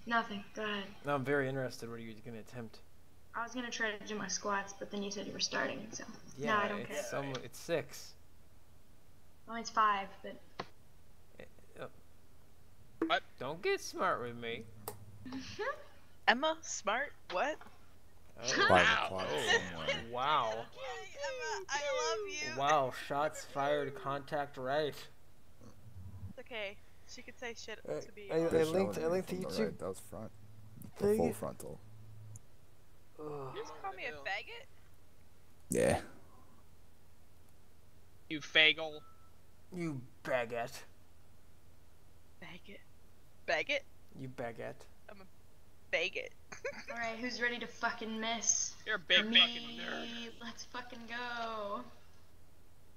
Nothing. Go ahead. No, I'm very interested. What are you gonna attempt? I was gonna try to do my squats, but then you said you were starting, so. Yeah, no, I don't care. It's 6. Well, it's 5, but. What? Don't get smart with me. Emma, smart? What? Oh, Wow. Wow. Okay, Emma, I love you. Wow, shots fired, contact right. It's okay. She could say shit to be. I linked to YouTube. Right, that was front. The full frontal. You just call me a faggot? Yeah. You fagel. You baguette. Faggot. Baguette? You baguette. I'm a faggot. Alright, who's ready to fucking miss? You're a big Me. fucking nerd. Let's fucking go.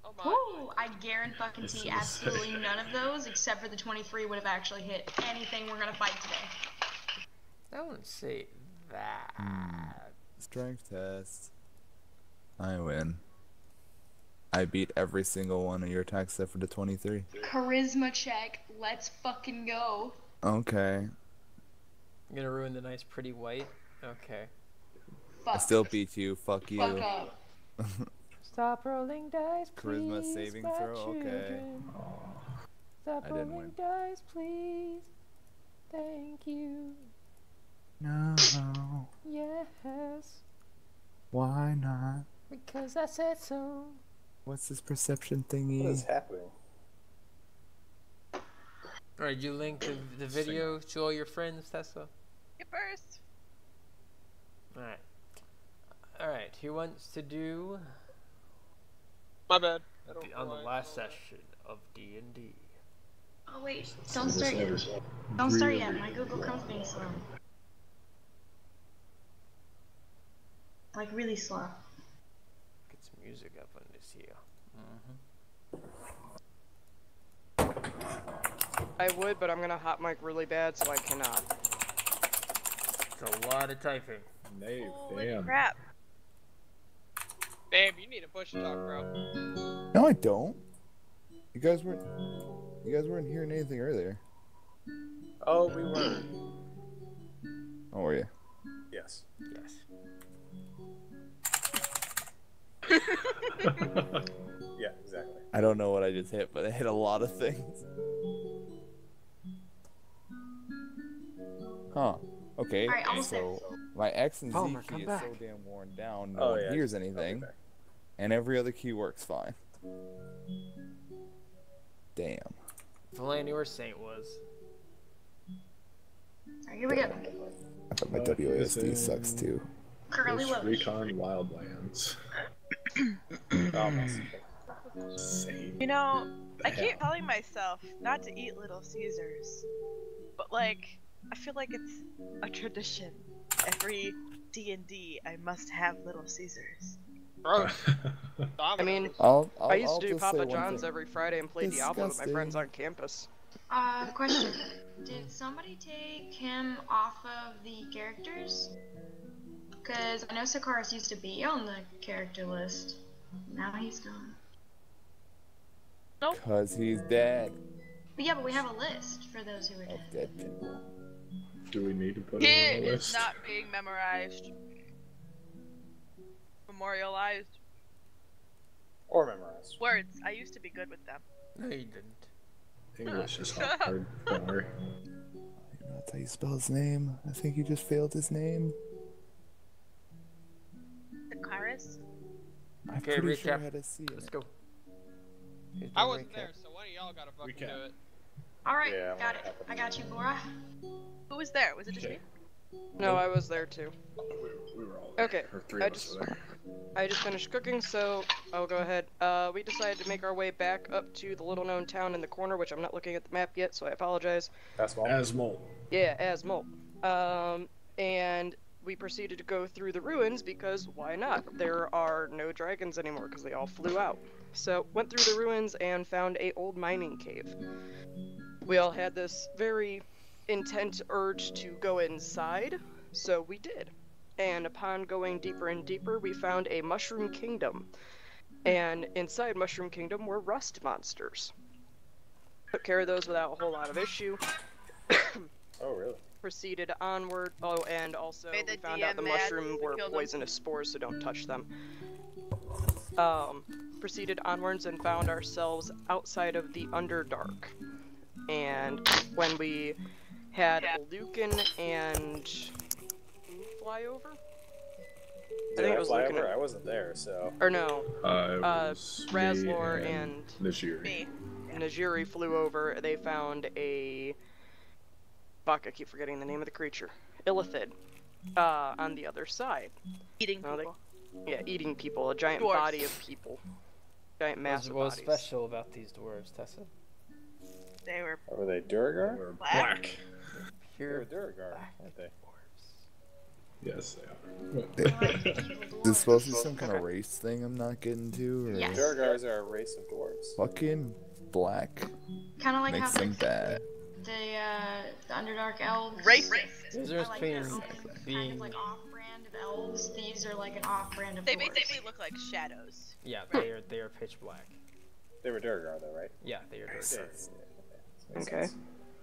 Oh my. Woo! I guarantee absolutely none of those, except for the 23, would have actually hit anything we're gonna fight today. I wouldn't say that. Strength test. I win. I beat every single one of your attacks except for the 23. Charisma check. Let's fucking go. Okay. You're gonna ruin the nice pretty white? Okay. Fuck. I still beat you. Fuck you. Fuck up. Stop rolling dice, please. Charisma saving my throw. Okay. children. Stop I didn't rolling win. dice, please. Thank you. No. Yes. Why not? Because I said so. What's this perception thingy? What is happening? Alright, you link the video to all your friends, Tessa? You first. Alright. Alright, who wants to do My bad. on the last session of D&D? Oh wait, don't start yet. Don't start yet. My Google Chrome's being slow. Like really slow. Get some music up on this here. I would, but I'm gonna hot mic really bad, so I cannot. It's a lot of typing. Nave, Holy damn. crap. Babe, you need to push talk, bro. No, I don't. You guys weren't hearing anything earlier. Oh, we were. Oh, were you? Yes. Yes. Yeah, exactly. I don't know what I just hit, but I hit a lot of things. Huh. Okay. Alright, almost So my X and Z Palmer, key come is back. so damn worn down, no Oh, one yeah, hears I'll be anything, back. and every other key works fine. Damn. If only I knew where Saint was. Alright, here we go. I thought my Okay, WASD so- sucks too. Curly Post Willis. Recon Wildlands. Same. You know, I keep telling myself not to eat Little Caesars, but like, I feel like it's a tradition. Every D&D, I must have Little Caesars. Bro. I mean, I'll I used to do just say Papa one John's thing. every Friday and play Diablo with my friends on campus. Question. Did somebody take him off of the characters? Because I know Sakaris used to be on the character list. Now he's gone. Cause he's dead. But yeah, but we have a list for those who are Of dead. dead people. Do we need to put He it on the is list? not being memorized. Memorialized. Or memorized. Words. I used to be good with them. No, you didn't. English is hard. Don't worry. You know, that's how you spell his name. I think you just failed his name. Sakaris? I'm Okay, pretty sure I recap. had a C in Let's it. go. Here's the I wasn't recap. there, so one of y'all gotta fucking Recap. do it. Alright, Yeah, got what it. happened? I got you, Bora. Who was there? Was it just me? No, I was there too. We were all there. Okay, Or three I of us just- were there. I just finished cooking, so I'll go ahead. We decided to make our way back up to the little-known town in the corner, which I'm not looking at the map yet, so I apologize. That's all. Asmol. Yeah, Asmol. And we proceeded to go through the ruins because why not? There are no dragons anymore because they all flew out. So went through the ruins and found a old mining cave. We all had this very intense urge to go inside, so we did. And upon going deeper and deeper, we found a mushroom kingdom. And inside Mushroom Kingdom were rust monsters. Took care of those without a whole lot of issue. Oh, really? proceeded onward. Oh, and also Made we the found out the DM mad mushroom to were kill them. poisonous spores, so don't touch them. Proceeded onwards and found ourselves outside of the Underdark. And when we had Lucan and fly over? I think it was Lucan. I wasn't there, so. Or no, It was Razlor me and Najiri. Me. Najiri flew over. They found a... Fuck, I keep forgetting the name of the creature. Illithid. On the other side. Eating No, people. Yeah, eating people. A giant Dwarves. body of people. Giant mass of What was bodies. special about these dwarves, Tessa? They were Were they Durgar? We're Black? black. They were Pure Durgar, aren't they? Yes, they are. Is this supposed to be some kind of race thing I'm not getting to? Or Yes. Durgars are a race of dwarves. fucking black Kind of like makes how them bad. the Underdark elves. racist. Those are are like between their own kind being of like off-brand of elves. These are like an off-brand of They dwarves. basically look like shadows. yeah, they are pitch black. They were Durgar, though, right? Yeah, they are dark. Okay.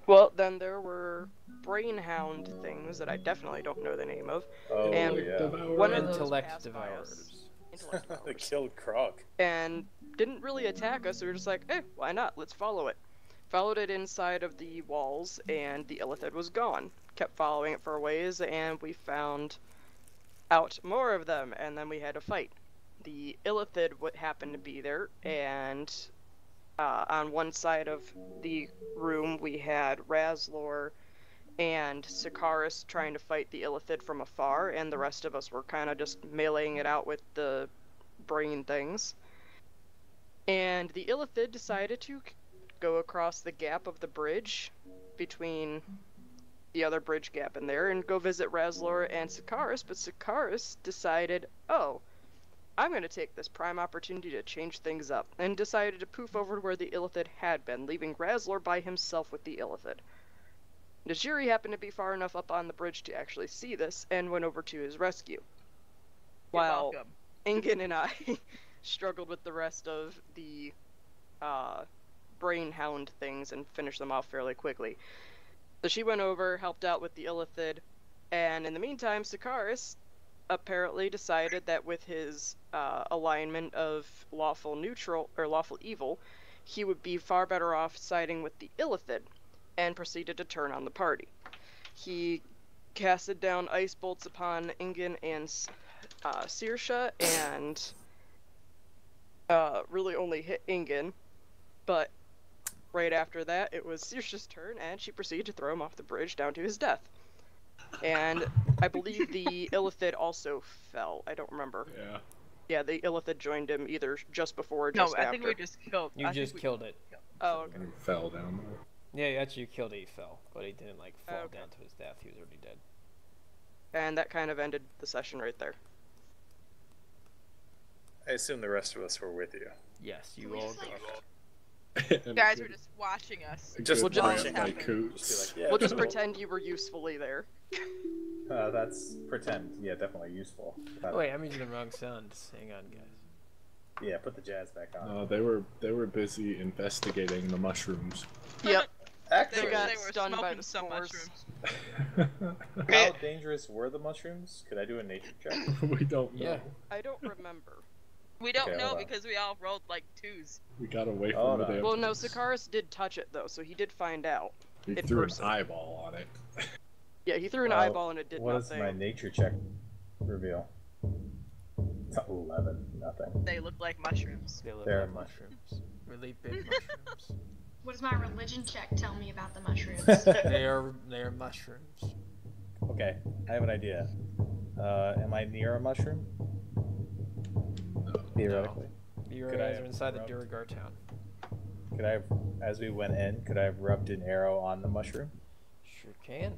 Well, then there were brainhound things that I definitely don't know the name of. Oh, And yeah. One of those Intellect passed by us. devourers. Intellect They devourers. killed Krog. And didn't really attack us, so we were just like, hey, why not? Let's follow it. Followed it inside of the walls, and the Illithid was gone. Kept following it for a ways, and we found out more of them, and then we had a fight. The Illithid happened to be there, and on one side of the room we had Razlor and Syrinskape trying to fight the Illithid from afar, and the rest of us were kind of just meleeing it out with the brain things. And the Illithid decided to go across the gap of the bridge between the other bridge gap in there and go visit Razlor and Syrinskape, but Syrinskape decided, oh, I'm going to take this prime opportunity to change things up, and decided to poof over to where the Illithid had been, leaving Razlor by himself with the Illithid. Najiri happened to be far enough up on the bridge to actually see this, and went over to his rescue. While welcome. Ingen and I struggled with the rest of the brainhound things and finished them off fairly quickly. So she went over, helped out with the Illithid, and in the meantime, Syrinskape apparently decided that with his alignment of lawful neutral or lawful evil, he would be far better off siding with the Illithid, and proceeded to turn on the party. He casted down ice bolts upon Ingen and Saoirse, and really only hit Ingen, but right after that it was Saoirse's turn, and she proceeded to throw him off the bridge down to his death. And I believe the Illithid also fell. I don't remember. Yeah. Yeah, the Illithid joined him either just before or No, just I after. think we just killed. You just killed it. Oh, okay. And he fell down there. Yeah, actually you killed it, he fell. But he didn't like fall Okay. down to his death, he was already dead. And that kind of ended the session right there. I assume the rest of us were with you. Yes, you all go. You guys were just watching us. Just We'll just- ran like Just coots. be like, yeah, We'll just cool. pretend you were usefully there. That's pretend. Yeah, definitely useful. Oh, wait, I'm using the wrong sounds. Hang on, guys. Yeah, put the jazz back on. They were busy investigating the mushrooms. Yep. Actually, They got they were stunned by smoking the some spores. mushrooms. how dangerous were the mushrooms? Could I do a nature check? We don't know. Yeah. I don't remember. We don't Okay, know hold on. because we all rolled like 2s. We got away from Hold the on. damn Well, no, things. Syrinskape did touch it though, so he did find out. He in threw person. an eyeball on it. Yeah, he threw an Well, eyeball and it did What does nothing. my nature check reveal? It's 11, nothing. They look like mushrooms. They look They're like mushrooms. Really big mushrooms. What does my religion check tell me about the mushrooms? They are mushrooms. Okay, I have an idea. Am I near a mushroom? Theoretically. Your Could I eyes have are inside the rubbed- Duragar town. Could I have, as we went in, could I have rubbed an arrow on the mushroom? Sure can.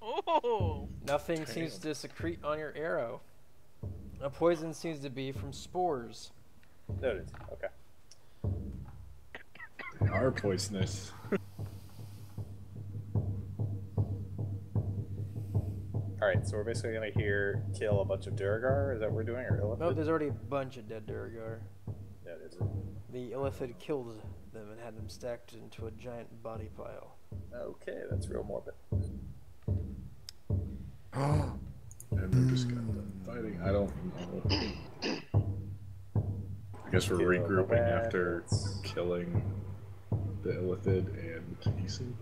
Oh, Nothing seems to secrete on your arrow. A poison seems to be from spores. Noted. Okay. They are poisonous. Alright, so we're basically gonna kill a bunch of Durgar? Is that what we're doing? Or Illithid? No, there's already a bunch of dead Duragar. Noted. The Illithid killed them and had them stacked into a giant body pile. Okay, that's real morbid. And we just got done fighting. I don't know. I guess we're regrouping after killing the Illithid and Eason.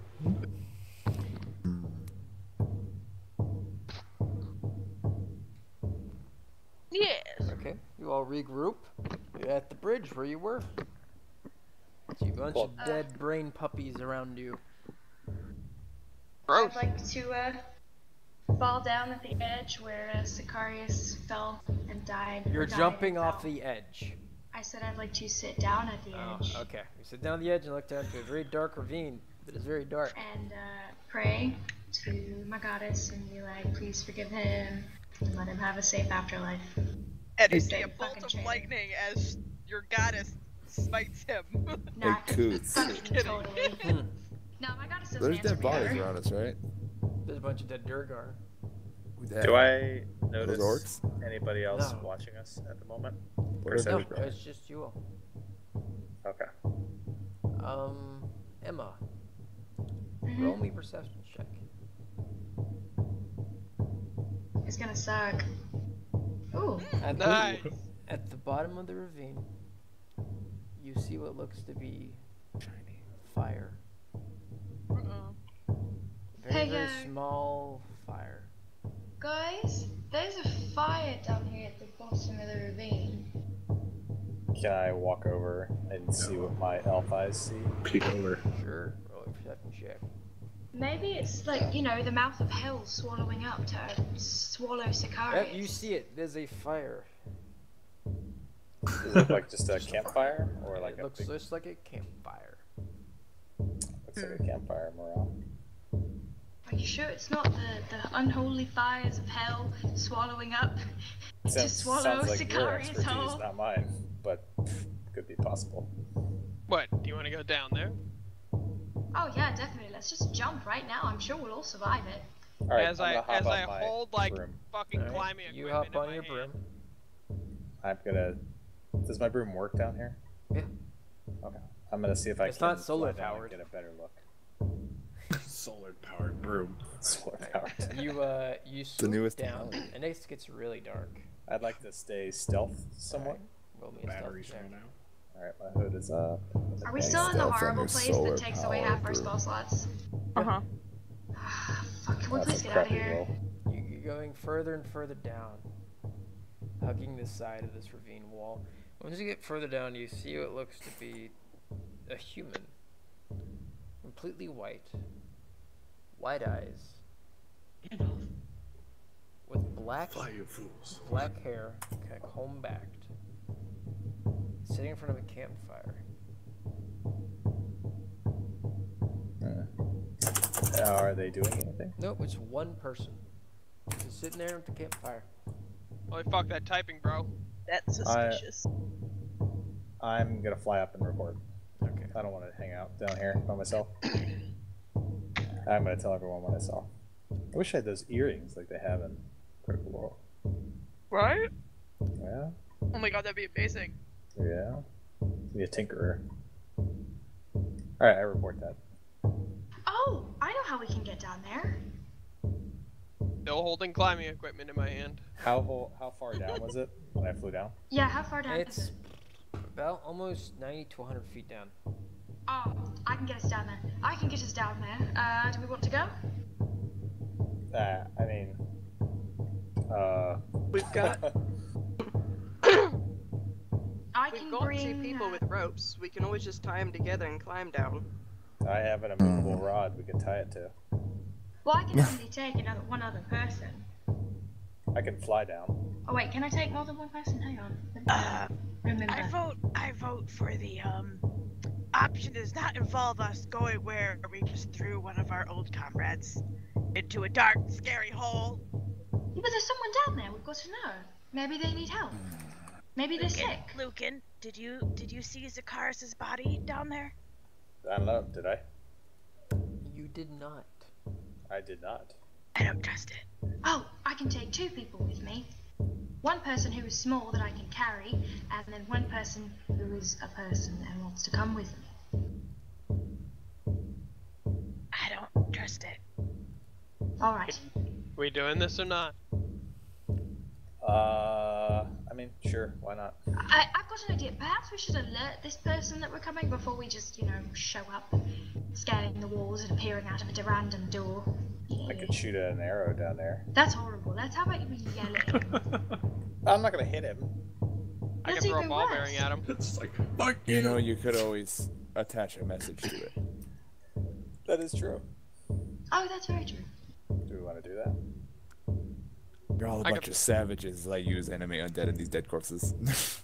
Yes. Okay, you all regroup. You're at the bridge where you were. See a bunch of dead brain puppies around you. Gross. I'd like to fall down at the edge where Sicarius fell and died. You're or died jumping and off fell. the edge. I said I'd like to sit down at the edge. Oh, okay. You sit down the edge and look down to a very dark ravine that is very dark. And pray to my goddess and be like, please forgive him and let him have a safe afterlife. And you Stay see a bolt fucking of chained. lightning as your goddess smites him. Nah, Hey, Coots. fucking totally. No, my goddess doesn't There's answer dead me bodies ever. around us, right? There's a bunch of dead Durgar. Do I Those notice orcs? anybody else No. watching us at the moment? Where's No, everybody? it's just you all. Okay. Emma, Mhm. roll me perception check. It's gonna suck. Ooh. At Nice. At the bottom of the ravine, you see what looks to be fire. Very, Hey, very guys. small fire. Guys, there's a fire down here at the bottom of the ravine. Can I walk over and see what my elf eyes see? Peek over. Sure, roll a perception check. Maybe it's like, you know, the mouth of hell swallowing up to swallow Sicarius. Yep, you see it. There's a fire. Does it look like just a campfire or like It a looks big, just like a campfire. looks like a campfire morale? Are you sure it's not the unholy fires of hell swallowing up to swallow Sounds like your Sicarius expertise, whole? not mine, but could be possible. What? Do you want to go down there? Oh yeah, definitely. Let's just jump right now. I'm sure we'll all survive it. All right, as I'm I gonna hop on my hold like broom. fucking Alright, climbing you equipment hop in on your my broom. hand. I'm gonna. Does my broom work down here? Yeah. Okay. I'm gonna see if I It's can not solar fly down and powered. get a better look. Solar powered broom. Solar powered. You swoop newest down, technology. and it gets really dark. I'd like to stay stealth somewhat. Roll me a stealth Batteries check. run out. All right, my hood is up. Are we still in the Stealth horrible under place that solar takes away power, half our bro. spell slots? Uh-huh. Fuck, can we That's please a get out of crappy here? roll. You're going further and further down, hugging the side of this ravine wall. Once you get further down, you see what looks to be a human. Completely white. White eyes. With black Fly, you fools. black hair, kind of comb backed. Sitting in front of a campfire. Are they doing anything? Nope, it's one person. Just sitting there at the campfire. Holy fuck that typing, bro. That's suspicious. I'm gonna fly up and report. Okay. I don't want to hang out down here by myself. I'm gonna tell everyone what I saw. I wish I had those earrings like they have in Critical Role. Right? Yeah, Oh my god, that'd be amazing. yeah. Be a tinkerer. All right, I report that. Oh, I know how we can get down there. Still holding climbing equipment in my hand. How far down was it when I flew down? Yeah, how far down is It's it? about almost 90 to 100 feet down. Oh, I can get us down there. I can get us down there. Do we want to go? I mean, We've got I we've can got bring. two people with ropes. We can always just tie them together and climb down. I have an immovable rod we could tie it to. Well, I can only take one other person. I can fly down. Oh wait, can I take more than one person? Hang on. Remember. I vote for the option does not involve us going where we just threw one of our old comrades into a dark, scary hole. Yeah, but there's someone down there. We've got to know. Maybe they need help. Maybe they're sick. Lucan, did you see Zaccharis's body down there? I don't know. Did I? You did not. I did not. I don't trust it. Oh, I can take two people with me. One person who is small that I can carry, and then one person who is a person and wants to come with me. I don't trust it. All right. We doing this or not? I mean, sure, why not? I've got an idea. Perhaps we should alert this person that we're coming before we just, show up, scaling the walls and appearing out of a random door. I could shoot an arrow down there. That's horrible. How about we yell at him? I'm not gonna hit him. I That's can throw a even ball worse. bearing at him. It's like, fuck You know, you could always attach a message to it. That is true. Oh, that's very true. Do we want to do that? You're all a bunch of savages. I use enemy undead and these dead corpses.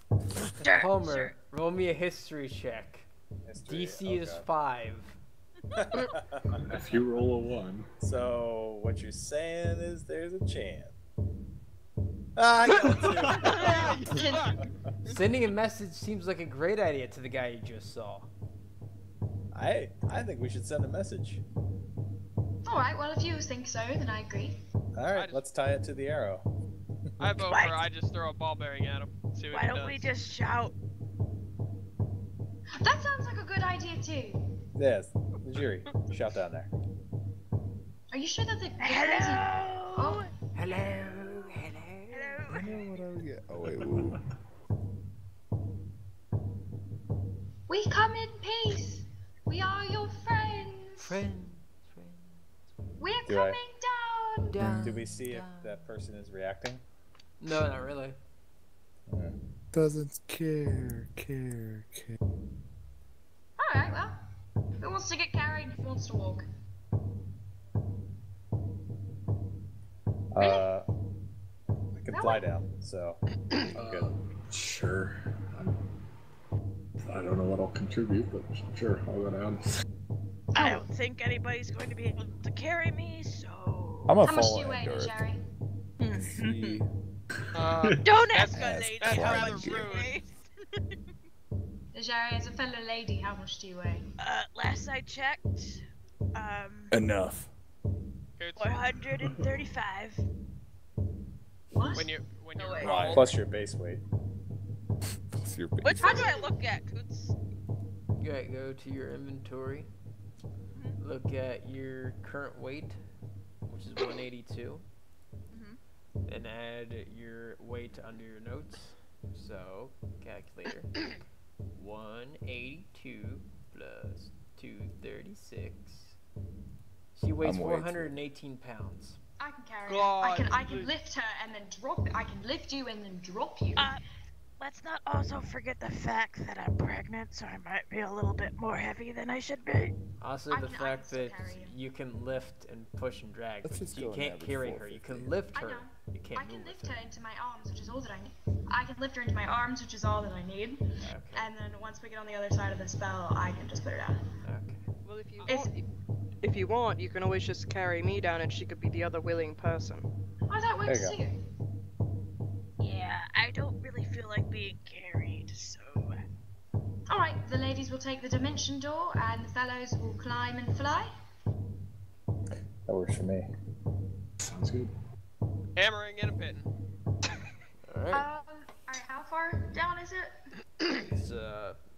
Homer, roll me a history check. History, DC is God. 5. If you roll a 1. So what you're saying is there's a chance. I got it too. Sending a message seems like a great idea to the guy you just saw. I think we should send a message. Alright, well, if you think so, then I agree. Alright, let's tie it to the arrow. I vote What? for I just throw a ball bearing at him. See what Why he don't does. we just shout? That sounds like a good idea, too. Yes, Jiri, shout down there. Are you sure that they... Hello. Oh, Hello, hello. Hello. I know what I was getting. Oh wait, ooh. we come in peace. We are your friends. Friends. We're Do I- coming down. Down. Do we see if that person is reacting? No, not really. Doesn't care. Alright, well. Who wants to get carried? Who wants to walk? I can No fly one- down, so I'm good. Sure. I don't know what I'll contribute, but sure, I'll go down. I don't think anybody's going to be able to carry me, so. I'm a How much do fall you weigh, endurance. Jerry? See, Don't ask a That's lady that's how rather much you rude. weigh. Jerry, as a fellow lady, how much do you weigh? Last I checked, enough. Good. 435. What? When you're No way. rolled, Plus your base weight. Plus your Which base. one do I look at, Coots? You gotta go to your inventory. Look at your current weight, which is 182. And add your weight under your notes. So, calculator. 182 plus 236. She weighs I'm way too- 418 pounds. I can carry God, her. I can dude. lift her and then drop. I can lift you and then drop you. Let's not also forget the fact that I'm pregnant, so I might be a little bit more heavy than I should be. Also, I the can fact still that carry you. you can lift and push and drag. Let's but just you go in can't there carry before her. You can 50. lift I her. know. You can't I can move lift with her into my arms, which is all that I need. I can lift her into my arms, which is all that I need. Okay. And then once we get on the other side of the spell, I can just put her down. Okay. Well, if you Is- want, if you want, you can always just carry me down, and she could be the other willing person. Oh, that works There you too. Yeah, I don't really feel like being carried, so. Alright, the ladies will take the dimension door, and the fellows will climb and fly. That works for me. Sounds good. hammering and a pitting. Alright. Alright, how far down is it? It's,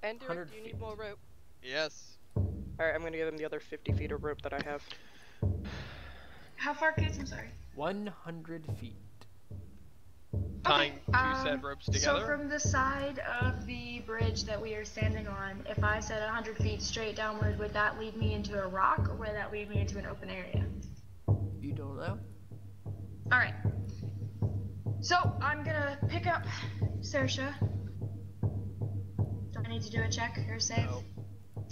And Derek, 100 do you feet. need more rope? Yes. Alright, I'm gonna give him the other 50 feet of rope that I have. How far, kids? I'm sorry. 100 feet. Tying Okay, two said ropes So together. from the side of the bridge that we are standing on, if I said 100 feet straight downward, would that lead me into a rock, or would that lead me into an open area? You don't know? Alright. So, I'm gonna pick up Saoirse. Do I need to do a check or a save? No.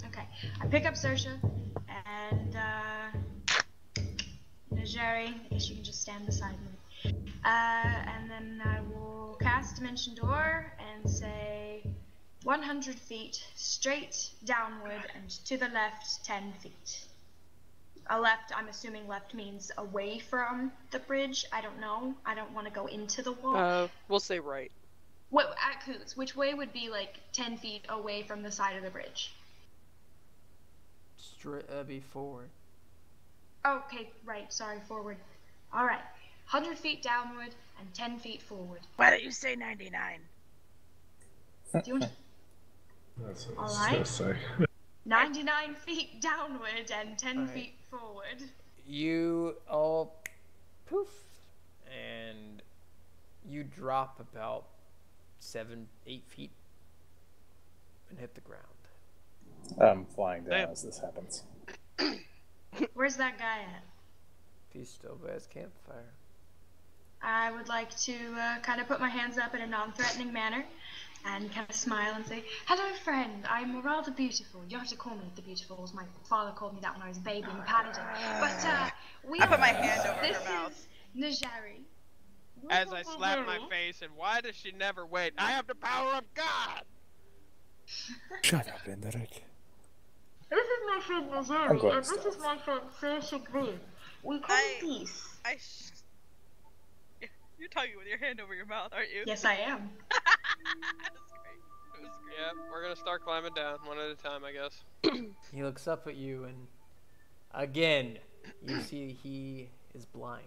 Okay. I pick up Saoirse, and, Najeri, I guess you can just stand beside me. And then I will cast Dimension Door and say 100 feet straight downward and to the left 10 feet. A left, I'm assuming left means away from the bridge. I don't know. I don't want to go into the wall. We'll say right. What, at Coots, which way would be like 10 feet away from the side of the bridge? Straight, be forward. Okay, right, sorry, forward. Alright, 100 feet downward and 10 feet forward. Why don't you say 99? Do you want to... That's what I was Alright. gonna say. 99 feet downward and 10 Alright. feet forward. You all poof drop about 7, 8 feet and hit the ground. I'm flying down Damn. as this happens. Where's that guy at? He's still by his campfire. I would like to kind of put my hands up in a non-threatening manner and kind of smile and say, "Hello, friend. I'm rather beautiful. You don't have to call me the beautiful, as my father called me that when I was a baby in Paddington. But we. I put my hand over this her mouth. is Najari. As I slap my face, and why does she never wait? I have the power of God! Shut up, Indrik. This is my friend I'm Najari, going and this is stealth. my friend Sir Green. We come in peace. You're talking with your hand over your mouth, aren't you? Yes, I am. That's great. It was great. Yeah, we're gonna start climbing down, one at a time, I guess. He looks up at you and again you see he is blind.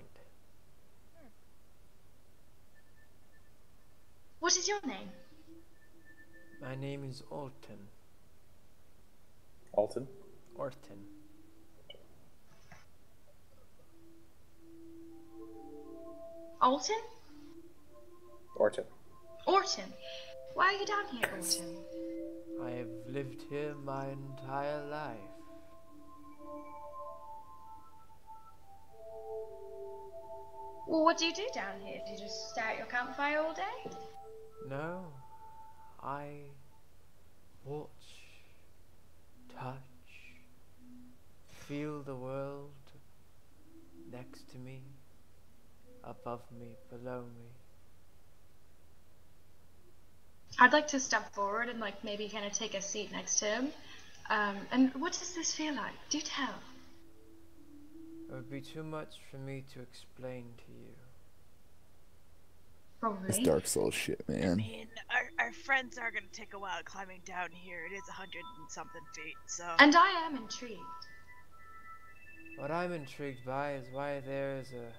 What is your name? My name is Orton. Alton? Orton. Alton? Orton. Orton. Why are you down here, Orton? I have lived here my entire life. Well, what do you do down here? Do you just stare at your campfire all day? No, I watch, touch, feel the world next to me, above me, below me. I'd like to step forward and like maybe kind of take a seat next to him. And what does this feel like? Do tell. It would be too much for me to explain to you. This Probably. Dark Souls shit, I man. mean, our friends are gonna take a while climbing down here. It is 100 and something feet, so. And I am intrigued. What I'm intrigued by is why there is a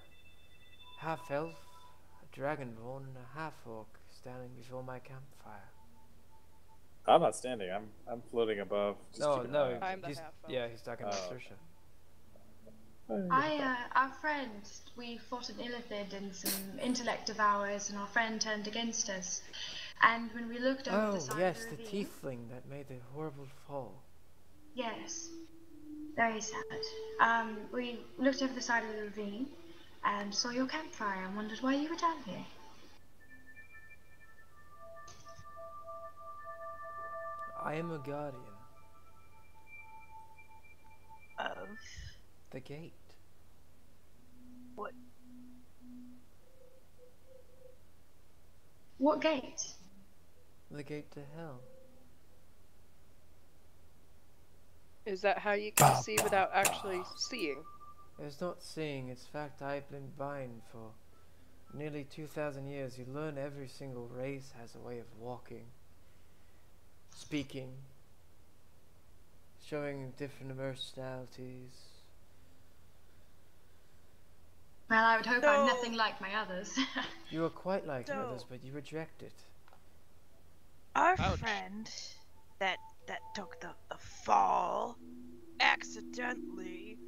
half-elf, a dragonborn, and a half-orc standing before my campfire. I'm not standing. I'm floating above. Just No, keep an no, eye on I'm the he's, half-elf. yeah, he's talking about Oh, Saoirse. Our friend, we fought an illithid and some intellect devours, and our friend turned against us. And when we looked over Oh, the side yes, of the ravine, tiefling that made the horrible fall. Yes. Very sad. We looked over the side of the ravine and saw your campfire and wondered why you were down here. I am a guardian. Of The gate. what? What gate? The gate to hell. Is that how you can see without actually seeing? It's not seeing, it's fact I've been blind for nearly 2,000 years. You learn every single race has a way of walking, speaking, showing different personalities. Well, I would hope I'm So- nothing like my others. You are quite like So- others, but you reject it. Our Ouch. friend that took the fall accidentally.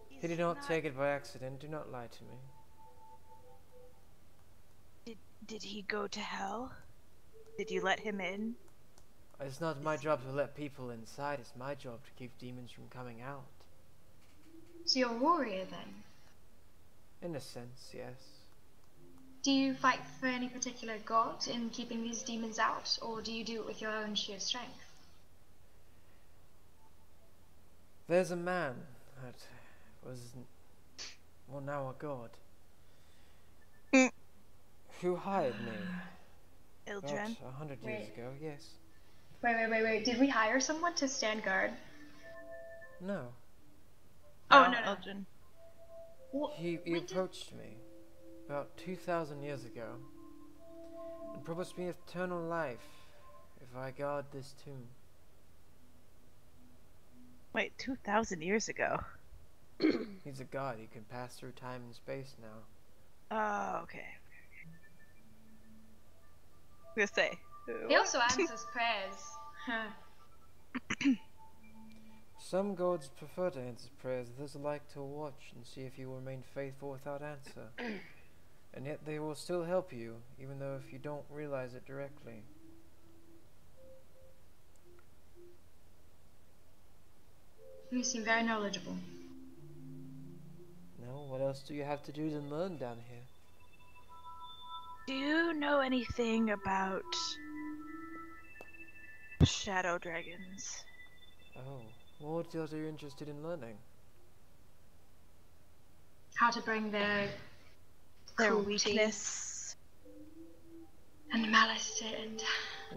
He did not take it by accident. Do not lie to me. Did he go to hell? Did you let him in? It's not my job to let people inside. It's my job to keep demons from coming out. So you're a warrior then? In a sense, yes. Do you fight for any particular god in keeping these demons out, or do you do it with your own sheer strength? There's a man that was, well, now a god, Mm. who hired me about Ildren? 100 years Wait. ago, yes. Wait. Did we hire someone to stand guard? No. Oh, no. Ildren. What? He we did- approached me about 2,000 years ago and promised me eternal life if I guard this tomb. Wait, 2,000 years ago. He's a god. He can pass through time and space now. Oh, okay. I was gonna say. He also answers prayers. Huh. Some gods prefer to answer prayers, others like to watch and see if you remain faithful without answer. And yet they will still help you, even though if you don't realize it directly. You seem very knowledgeable. No, what else do you have to do than learn down here? Do you know anything about shadow dragons? Oh, what else are you interested in learning? How to bring their cruelty weakness. and malice to end.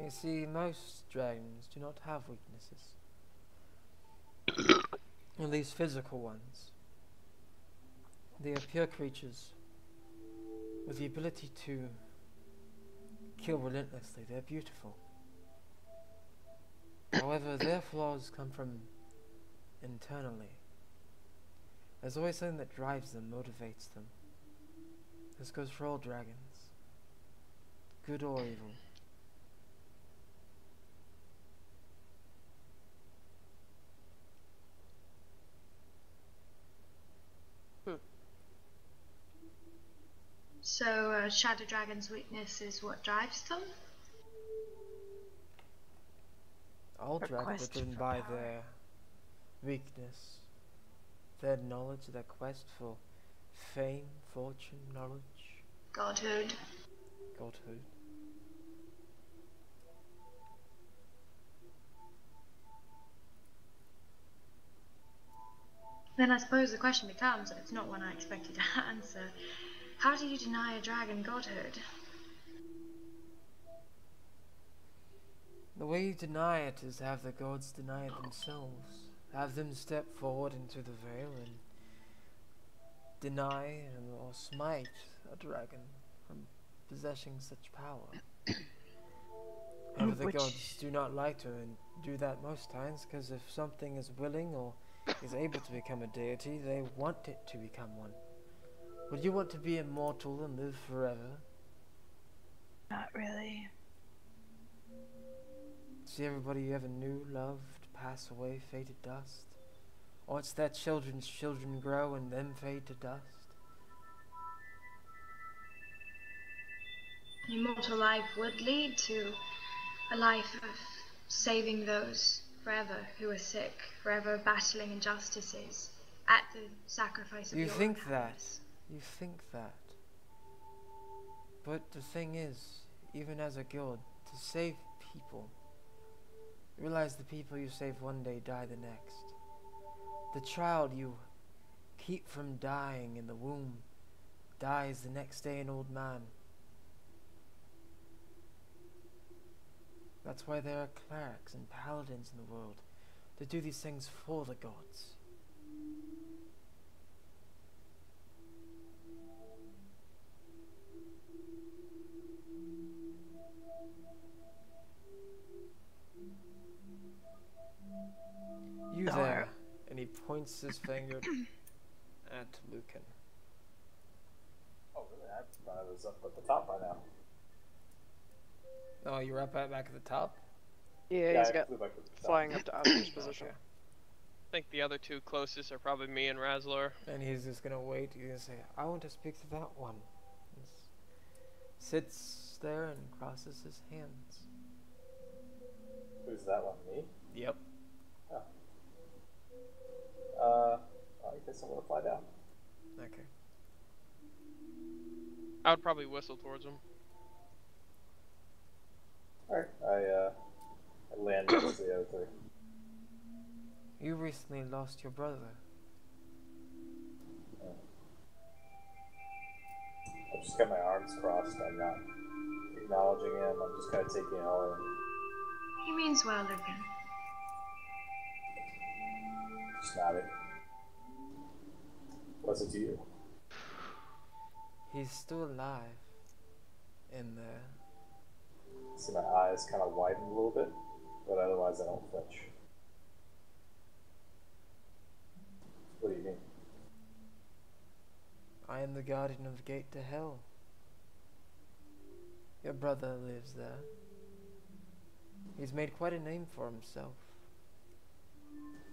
You see, most dragons do not have weaknesses. At least physical ones. They are pure creatures with the ability to kill relentlessly. They're beautiful. However, their flaws come from internally. There's always something that drives them, motivates them. This goes for all dragons, good or evil. So, Shadow Dragon's weakness is what drives them? All dragons are driven by their weakness, their knowledge, their quest for fame, fortune, knowledge, Godhood. godhood. Then I suppose the question becomes, and it's not one I expected to answer, how do you deny a dragon godhood? The way you deny it is to have the gods deny it themselves. Have them step forward into the veil and deny or smite a dragon from possessing such power. However, the gods do not like to do that most times, because if something is willing or is able to become a deity, they want it to become one. Would you want to be immortal and live forever? Not really. See everybody you ever knew, loved, pass away, fade to dust? Or it's their children's children grow and then fade to dust? Immortal life would lead to a life of saving those forever who are sick, forever battling injustices at the sacrifice of You your think own that. happiness. You think that. But the thing is, even as a guild, to save people, realize the people you save one day die the next. The child you keep from dying in the womb dies the next day an old man. That's why there are clerics and paladins in the world, to do these things for the gods. You there, and he points his finger at Lucan. Oh, really? I thought I was up at the top by now. Oh, you're up back at the top? Yeah, he's I got flew back to the top. flying up to Oscar's position. Okay. I think the other two closest are probably me and Razlor. And he's just gonna wait. He's gonna say, I want to speak to that one. Sits there and crosses his hands. Who's that one? Me? Yep. I guess I'm gonna fly down. Okay. I would probably whistle towards him. Alright, I land next to the other three. You recently lost your brother. I've just got my arms crossed. I'm not acknowledging him. I'm just kind of taking it all in. He means well, Lucan. Just nodding. What's it to you? He's still alive. In there. See, my eyes kind of widen a little bit, but otherwise I don't flinch. What do you mean? I am the guardian of the gate to hell. Your brother lives there. He's made quite a name for himself.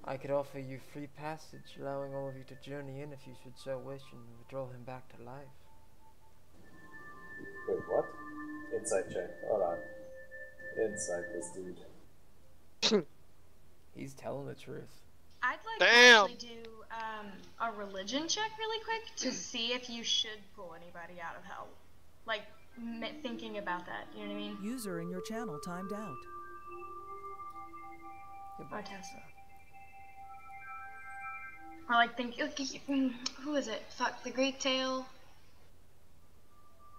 I could offer you free passage, allowing all of you to journey in if you should so wish, and withdraw him back to life. Wait, what? Insight check. Hold on. Insight this dude. He's telling the truth. I'd like Damn. to actually do a religion check really quick to see if you should pull anybody out of hell. Like, thinking about that, you know what I mean? User in your channel timed out. Goodbye, Tessa. Or like who is it? Fuck, the Greek tale.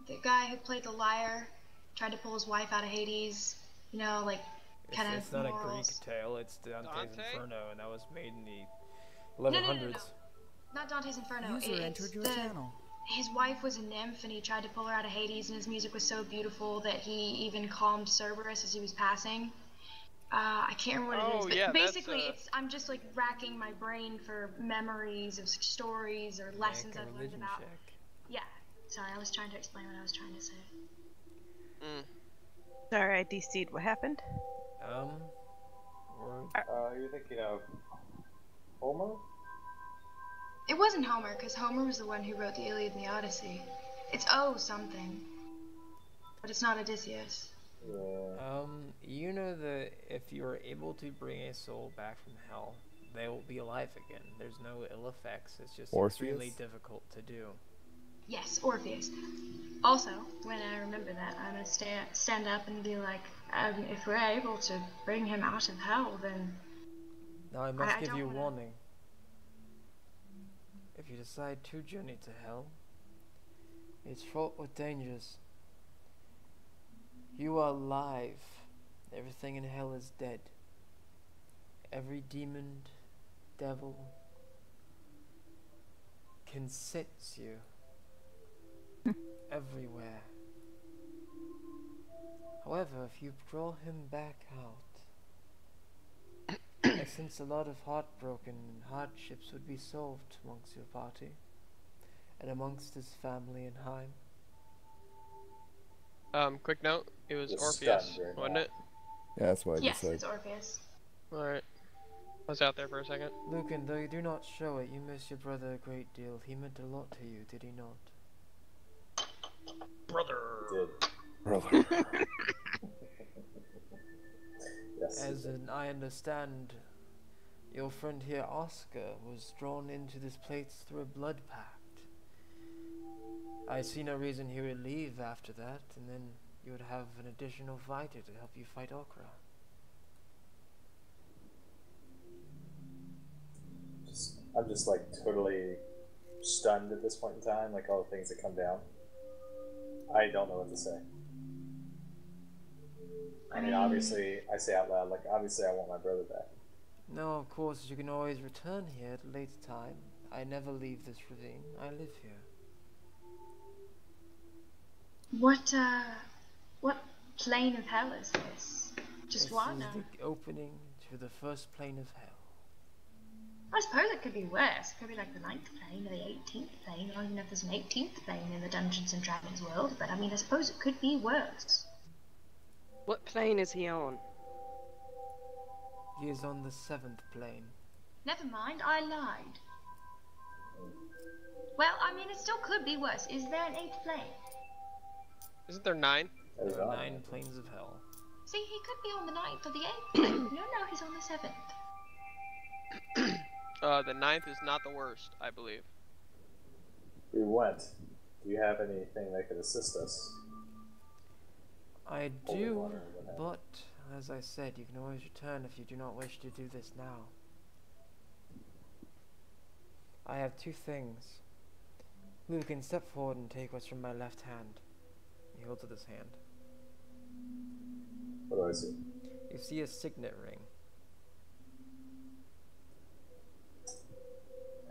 The guy who played the lyre, tried to pull his wife out of Hades. You know, like, kind of It's not morals. a Greek tale, it's Dante's Dante? Inferno, and that was made in the 1100s. No. Not Dante's Inferno. User entered your channel. His wife was a nymph, and he tried to pull her out of Hades, and his music was so beautiful that he even calmed Cerberus as he was passing. I can't remember what it is, but yeah, basically, that's, I'm just like racking my brain for memories of stories or lessons Make a I've learned religion about. check. Yeah, sorry, I was trying to explain what I was trying to say. Sorry, I DC'd. What happened? Or You're thinking of Homer? It wasn't Homer, because Homer was the one who wrote the Iliad and the Odyssey. It's something, but it's not Odysseus. Yeah. you know that if you are able to bring a soul back from hell, they will be alive again. There's no ill effects. It's just extremely difficult to do. Yes, Orpheus. Also, when I remember that, I'm gonna stand up and be like, if we're able to bring him out of hell, then Now I must I give don't you a wanna- warning. If you decide to journey to hell, it's fraught with dangers. You are alive. Everything in hell is dead. Every demon, devil can sense you everywhere. However, if you draw him back out, I sense a lot of heartbroken and hardships would be solved amongst your party and amongst his family in Heim. Quick note, it was You're Orpheus, stunned right wasn't now. it? Yeah, that's what I yes, just said. it's Orpheus. Alright. I was out there for a second. Lucan, though you do not show it, you miss your brother a great deal. He meant a lot to you, did he not? Brother! Did. Brother. Yes. As I understand, your friend here, Oscar, was drawn into this place through a blood pact. I see no reason he would leave after that, and then you would have an additional fighter to help you fight Okra. I'm just like totally stunned at this point in time, like all the things that come down. I don't know what to say. I mean, obviously, I say out loud, like, obviously I want my brother back. No, of course, you can always return here at a later time. I never leave this ravine. I live here. What plane of hell is this? Just This what is now? the opening to the first plane of hell. I suppose it could be worse. It could be like the 9th plane or the 18th plane. I don't even know if there's an 18th plane in the Dungeons and Dragons world, but I mean, I suppose it could be worse. What plane is he on? He is on the 7th plane. Never mind, I lied. Well, I mean, it still could be worse. Is there an 8th plane? Isn't there 9? That is There are on. 9 planes of hell. See, he could be on the 9th or the 8th plane. No, he's on the 7th. The 9th is not the worst, I believe. We went. Do you have anything that could assist us? I Holy do, water, what happened? but as I said, you can always return if you do not wish to do this now. I have 2 things. Lucan, step forward and take what's from my left hand. He holds up his hand. What do I see? You see a signet ring.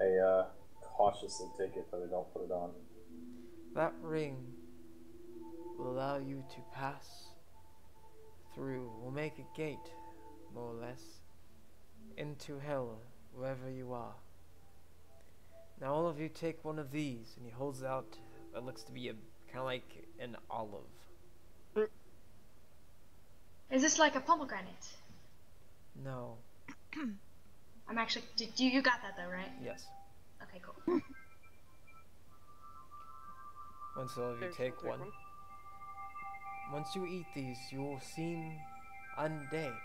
I cautiously take it, but I don't put it on. That ring will allow you to pass through, will make a gate, more or less, into hell, wherever you are. Now all of you take one of these, and he holds out what looks to be a kind of like an olive. Is this like a pomegranate? No. I'm actually. You got that though, right? Yes. Okay, cool. Once all of you There's take your one, one. Once you eat these, you will seem undead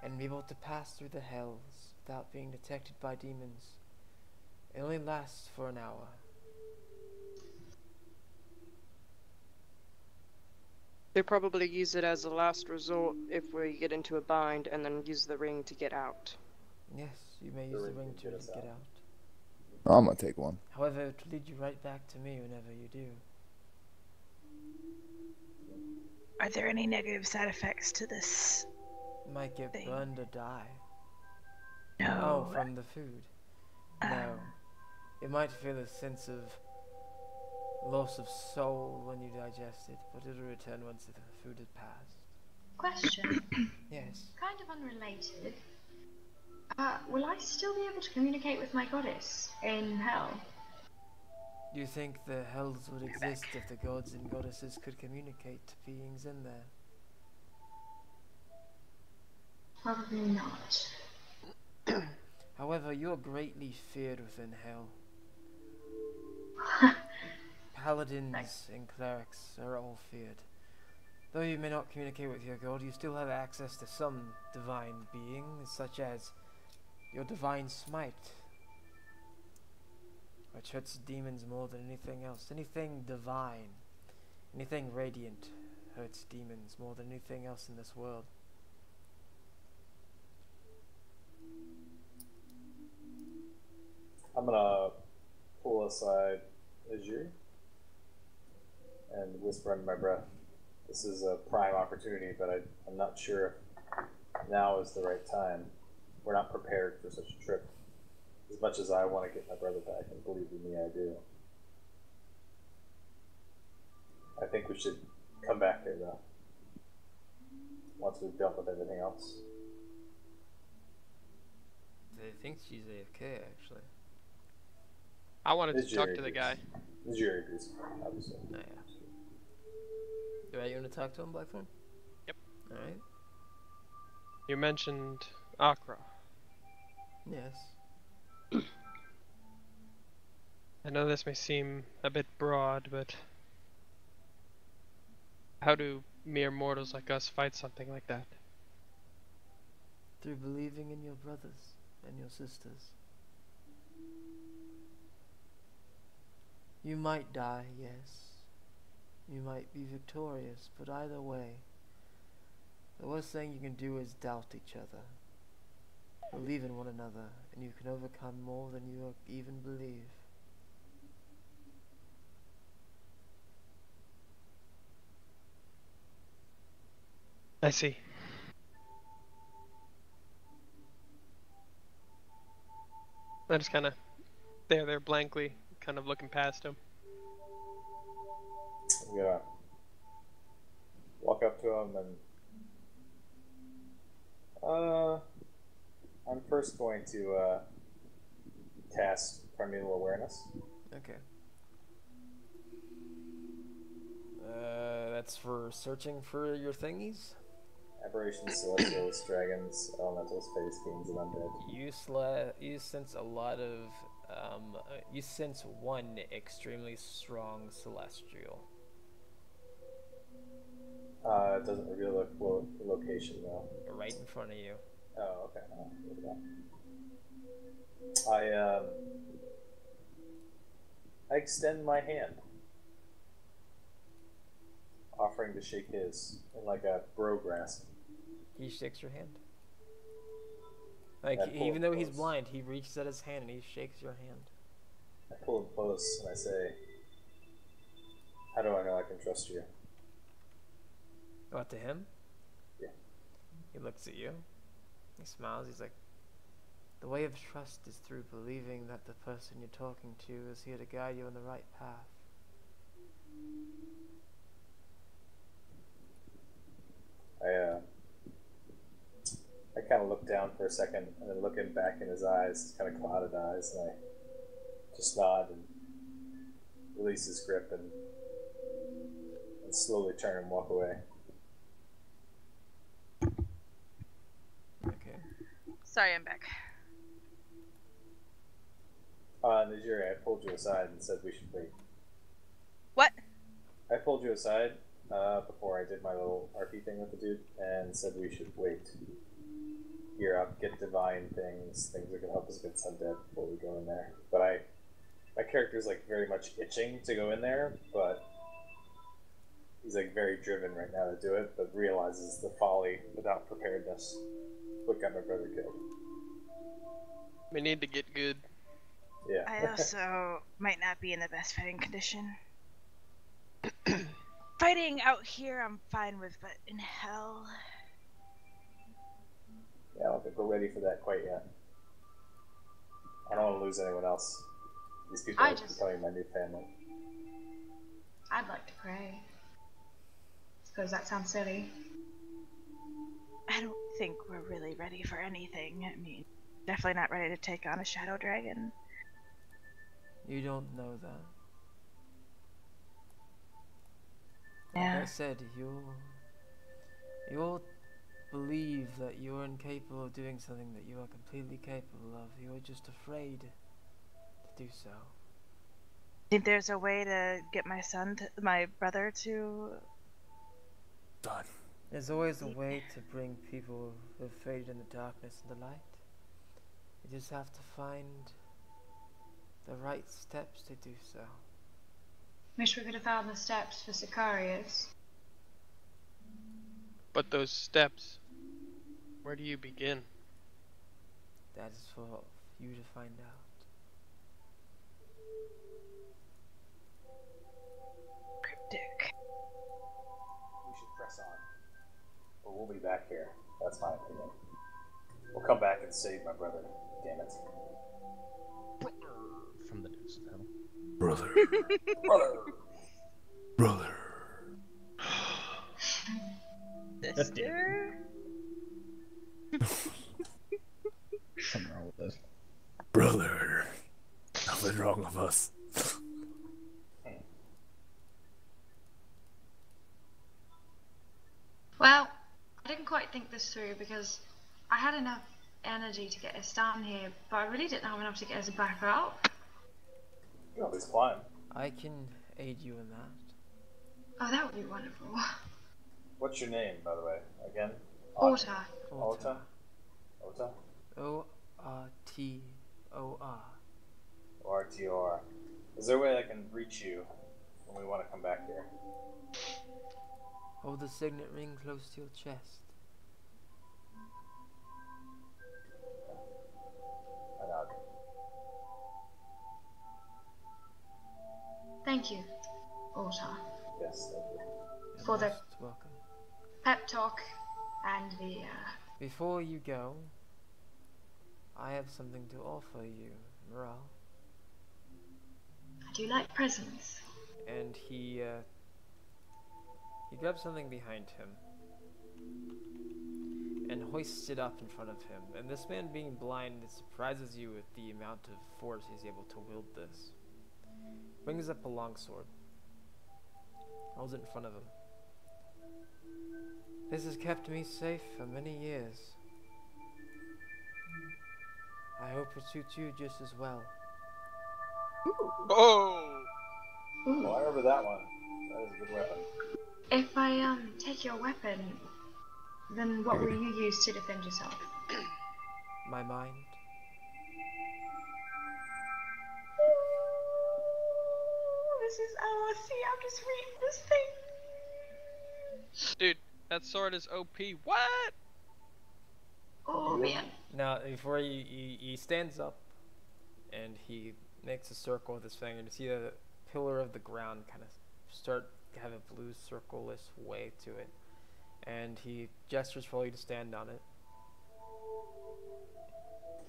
and be able to pass through the hells without being detected by demons. It only lasts for an hour. They probably use it as a last resort if we get into a bind, and then use the ring to get out. Yes, you may use the ring to get out. I'm gonna take one. However, it will lead you right back to me whenever you do. Are there any negative side effects to this? You might get burned or die. No. Oh, from the food. No. You might feel a sense of loss of soul when you digest it, but it'll return once the food has passed. Question. Yes. Kind of unrelated. Will I still be able to communicate with my goddess in hell? Do you think the hells would exist if the gods and goddesses could communicate to beings in there? Probably not. However, you're greatly feared within hell. Paladins and clerics are all feared. Though you may not communicate with your god, you still have access to some divine being, such as your divine smite, which hurts demons more than anything else. Anything divine, anything radiant hurts demons more than anything else in this world. I'm gonna pull aside Azure and whisper under my breath. This is a prime opportunity, but I'm not sure if now is the right time. We're not prepared for such a trip. As much as I want to get my brother back, and believe me, I do. I think we should come back here, though. Once we've dealt with everything else. They think she's AFK, actually. I wanted to talk to the guy. Azure agrees, obviously. Oh, yeah. Alright, you want to talk to him, Blackthorn? Yep. Alright. You mentioned Accra. Yes. I know this may seem a bit broad, but how do mere mortals like us fight something like that? Through believing in your brothers and your sisters. You might die, yes. You might be victorious, but either way, the worst thing you can do is doubt each other. Believe in one another, and you can overcome more than you even believe. I see. I just kind of stare there blankly, kind of looking past him. I'm gonna walk up to him and I'm first going to cast Primeval Awareness. Okay. That's for searching for your thingies? Aberrations, celestials, dragons, elementals, face fiends, and undead. You sense a lot of, you sense one extremely strong celestial. It doesn't reveal the location though. Right in front of you. Oh, okay. I extend my hand, offering to shake his in like a bro grasp. He shakes your hand. Like, I pull even him though he's close. blind, he reaches at his hand and he shakes your hand. I pull him close and I say, "How do I know I can trust you?" What, to him? Yeah. He looks at you. He smiles. He's like, the way of trust is through believing that the person you're talking to is here to guide you on the right path. I kind of look down for a second and then looking back in his eyes, kind of clouded eyes, and I just nod and release his grip and slowly turn and walk away. Okay. Sorry, I'm back. Najiri, I pulled you aside and said we should wait. What? I pulled you aside before I did my little RP thing with the dude, and said we should wait. Gear up, get divine things that can help us against undead before we go in there. But my character's like very much itching to go in there, but he's like very driven right now to do it, but realizes the folly without preparedness. What got my brother killed. We need to get good. Yeah. I also might not be in the best fighting condition. Fighting out here I'm fine with, but in hell... Yeah, I don't think we're ready for that quite yet. I don't want to lose anyone else. These people are becoming my new family. I'd like to pray. Suppose that sounds silly. I don't think we're really ready for anything. I mean, definitely not ready to take on a shadow dragon. You don't know that. Yeah. Like I said, you'll believe that you're incapable of doing something that you are completely capable of. You're just afraid to do so. Think there's a way to get my brother to... Done. There's always a way to bring people who have faded in the darkness and the light. You just have to find the right steps to do so. Wish we could have found the steps for Sicarius. But those steps, where do you begin? That is for you to find out. Cryptic. We should press on. But we'll be back here. That's my opinion. We'll come back and save my brother. Damn it. From the news channel. Brother. Brother! Brother. Sister? Something wrong with this. Brother. Nothing wrong with us. Well, I didn't quite think this through because I had enough energy to get us down here, but I really didn't have enough to get us back up. You always climb. I can aid you in that. Oh, that would be wonderful. What's your name, by the way? Again? Orta. Ota? Ota? O-R-T-O-R. O-R-T-O-R. Is there a way I can reach you when we want to come back here? Hold the signet ring close to your chest. I nod. Thank you, Orta, Yes, thank you. for the Most welcome. pep talk and the, Before you go, I have something to offer you, Morale. I do like presents. And he grabs something behind him and hoists it up in front of him. And this man being blind, it surprises you with the amount of force he's able to wield this. Brings up a longsword. Holds it in front of him. This has kept me safe for many years. I hope it suits you just as well. Oh! Oh, I remember that one. That is a good weapon. If I take your weapon, then what will you use to defend yourself? My mind. This is see, I'm just reading this thing. Dude, that sword is OP. What? Oh man. Now, before he stands up and he makes a circle with his finger, to see the pillar of the ground kind of start to have a blue circle-less way to it. And he gestures for you to stand on it.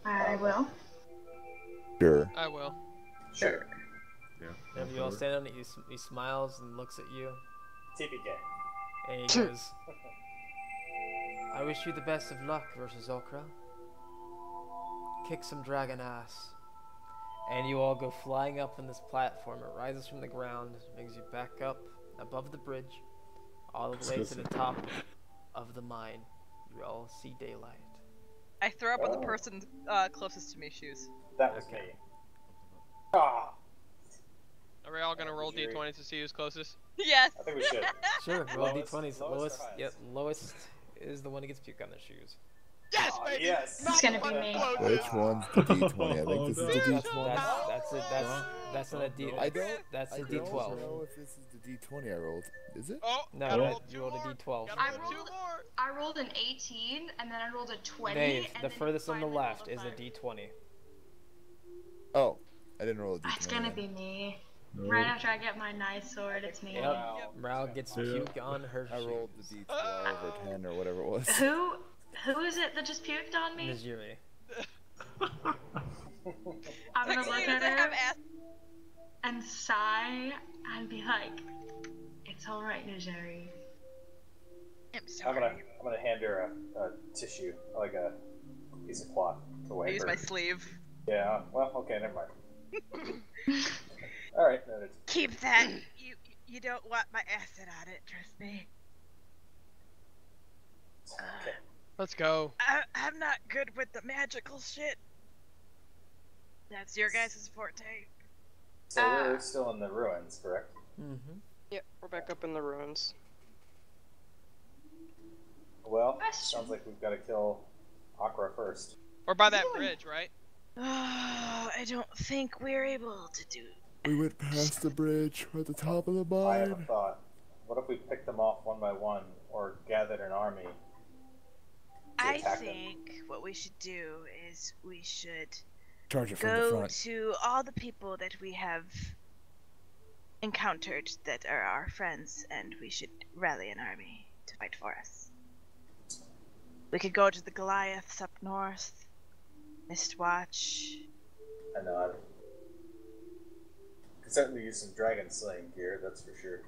I will. Sure. I will. Sure. Yeah. And you all stand on it, he smiles and looks at you. TPK. And he goes, I wish you the best of luck versus Okra. Kick some dragon ass. And you all go flying up on this platform. It rises from the ground, brings you back up above the bridge, all the way to the top of the mine. You all see daylight. I throw up at the person closest to me shoes. That was Okay. me. Ah! Are we all all gonna roll d20s to see who's closest? Yes. I think we should. Sure, roll Lowest- d20s. lowest or Lowest, highest? yep, lowest is the one who gets puke on their shoes. Yes, Aw, baby. yes. Not It's gonna the be one me. closest. Which one's the D20? I think this is the That's D20. that's not a D. I don't. That's I a don't D12. know if this is the D20 I rolled. Is it? Oh, No, gotta that- roll you two rolled a more. D12. Gotta I roll two rolled- more. I rolled an 18, and then I rolled a 20. Dave, and the then furthest on the finally rolled left is a 5. D20. Oh, I didn't roll a D20. It's gonna then. be me. No. Right after I get my nice sword, it's me. Yep. Ral gets Yeah. puke on her I rolled the shoes. D12 or 10 or whatever it was. Who is it that just puked on me? Najiri. I'm gonna look at Does it have her ass? and sigh and be like, "It's all right, Najeri." I'm I'm sorry. gonna hand her a tissue, like a piece of cloth to I wipe use her. my sleeve. Yeah. Well, okay, never mind. All right, noted. Keep that. You don't want my acid on it. Trust me. Okay. Let's go. I'm not good with the magical shit. That's your guys' forte. So we're still in the ruins, correct? Mm-hmm. Yep, we're back up in the ruins. Well, Question. sounds like we've got to kill Akra first. We're by that bridge, right? I don't think we're able to do. We went past the bridge. We're at the top of the I have a mine. thought. What if we picked them off one by one, or gathered an army? I attack them? think what we should do is we should Charge it from the go front. to all the people that we have encountered that are our friends, and we should rally an army to fight for us. We could go to the Goliaths up north, Mistwatch. I know. I could certainly use some dragon slaying gear. That's for sure.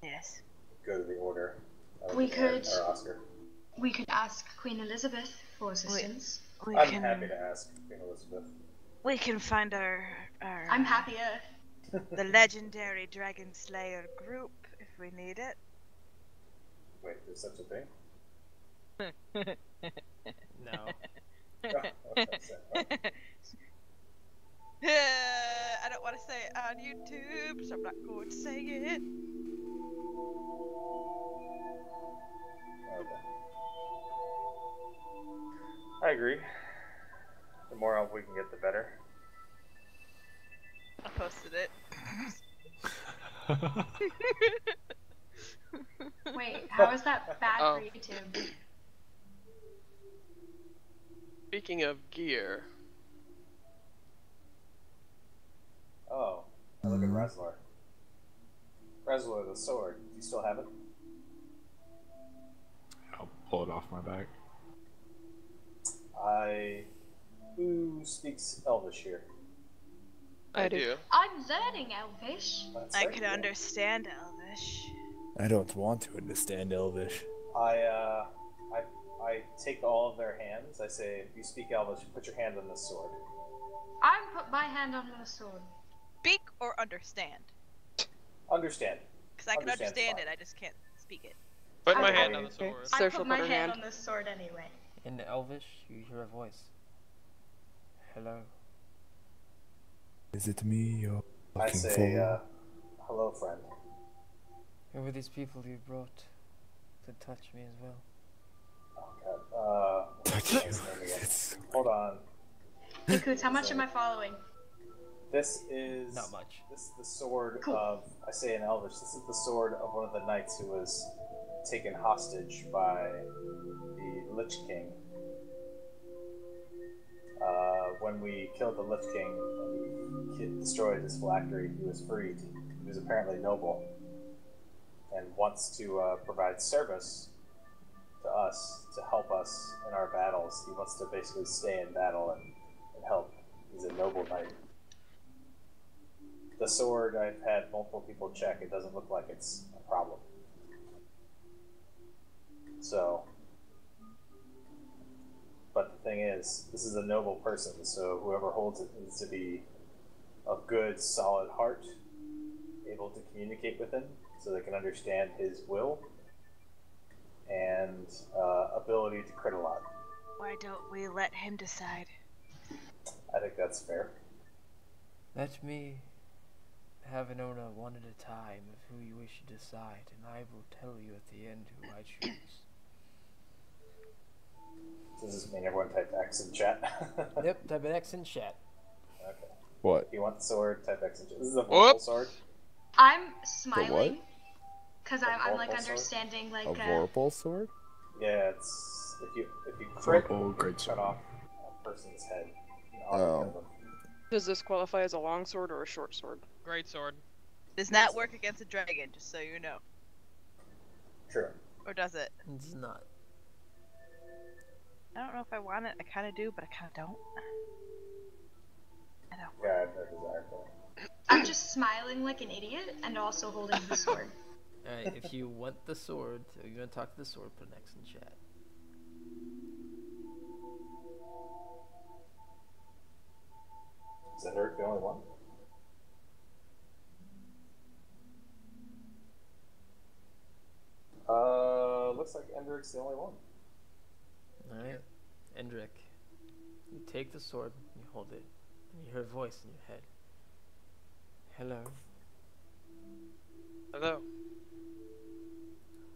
Yes. Go to the order. We could- Or Oscar. We could ask Queen Elizabeth for assistance. We I'm can. happy to ask Queen Elizabeth. We can find our I'm happier. the legendary Dragon Slayer group if we need it. Wait, there's such a thing? No. Oh, that's it. I don't want to say it on YouTube, so I'm not going to say it. Okay. I agree. The more help we can get, the better. I posted it. Wait, how is that bad Oh. for YouTube? Speaking of gear, Oh, I look at Reslor. Reslor, the sword. Do you still have it? I'll pull it off my back. Who speaks Elvish here? I do. I'm learning Elvish. That's I right, could yeah. understand Elvish. I don't want to understand Elvish. I take all of their hands. I say, if you speak Elvish, put your hand on this sword. I put my hand on the sword. Speak or understand? Understand. Because I can Understand's understand fine. it, I just can't speak it. put my Okay. hand on the sword. So I she'll put my put her hand hand. on the sword anyway. In Elvish, you hear a voice. Hello. Is it me you're I looking say, for? hello, friend. Who were these people you brought to touch me as well? Oh, God. What's Touch his you. name again? It's Hold on. Hey, Coots, how much am I following? This is Not much. This is the sword Cool. of. I say in Elvish. This is the sword of one of the knights who was taken hostage by the Lich King. When we killed the Lich King and destroyed his phylactery, he was freed. He was apparently noble and wants to provide service to us to help us in our battles. He wants to basically stay in battle and help. He's a noble knight. The sword, I've had multiple people check. It doesn't look like it's a problem. So, but the thing is, this is a noble person, so whoever holds it needs to be of good, solid heart, able to communicate with him so they can understand his will, and ability to crit a lot. Why don't we let him decide? I think that's fair. Let me have an owner one at a time of who you wish to decide, and I will tell you at the end who I choose. Does this mean everyone type X in chat? Yep, type an X in chat. Okay. What? If you want the sword, type X in chat. This is a vorpal sword. I'm The smiling what? because The I'm like vorpal sword? understanding like A vorpal sword? Yeah, it's if you crit, Vorpal great cut sword. off a person's head. You Oh. auto-kill them. Does this qualify as a long sword or a short sword? Great sword. Does not work against a dragon, just so you know. True. Or does it? It's not. I don't know if I want it. I kind of do, but I kind of don't. I don't. Yeah, I have no desire for it. I'm just smiling like an idiot and also holding the sword. Alright, if you want the sword, or you want to talk to the sword, put an X in chat. Is Enderic the only one? Looks like Enderic's the only one. Alright, Endrick. You take the sword, you hold it, and you hear a voice in your head. Hello, Hello,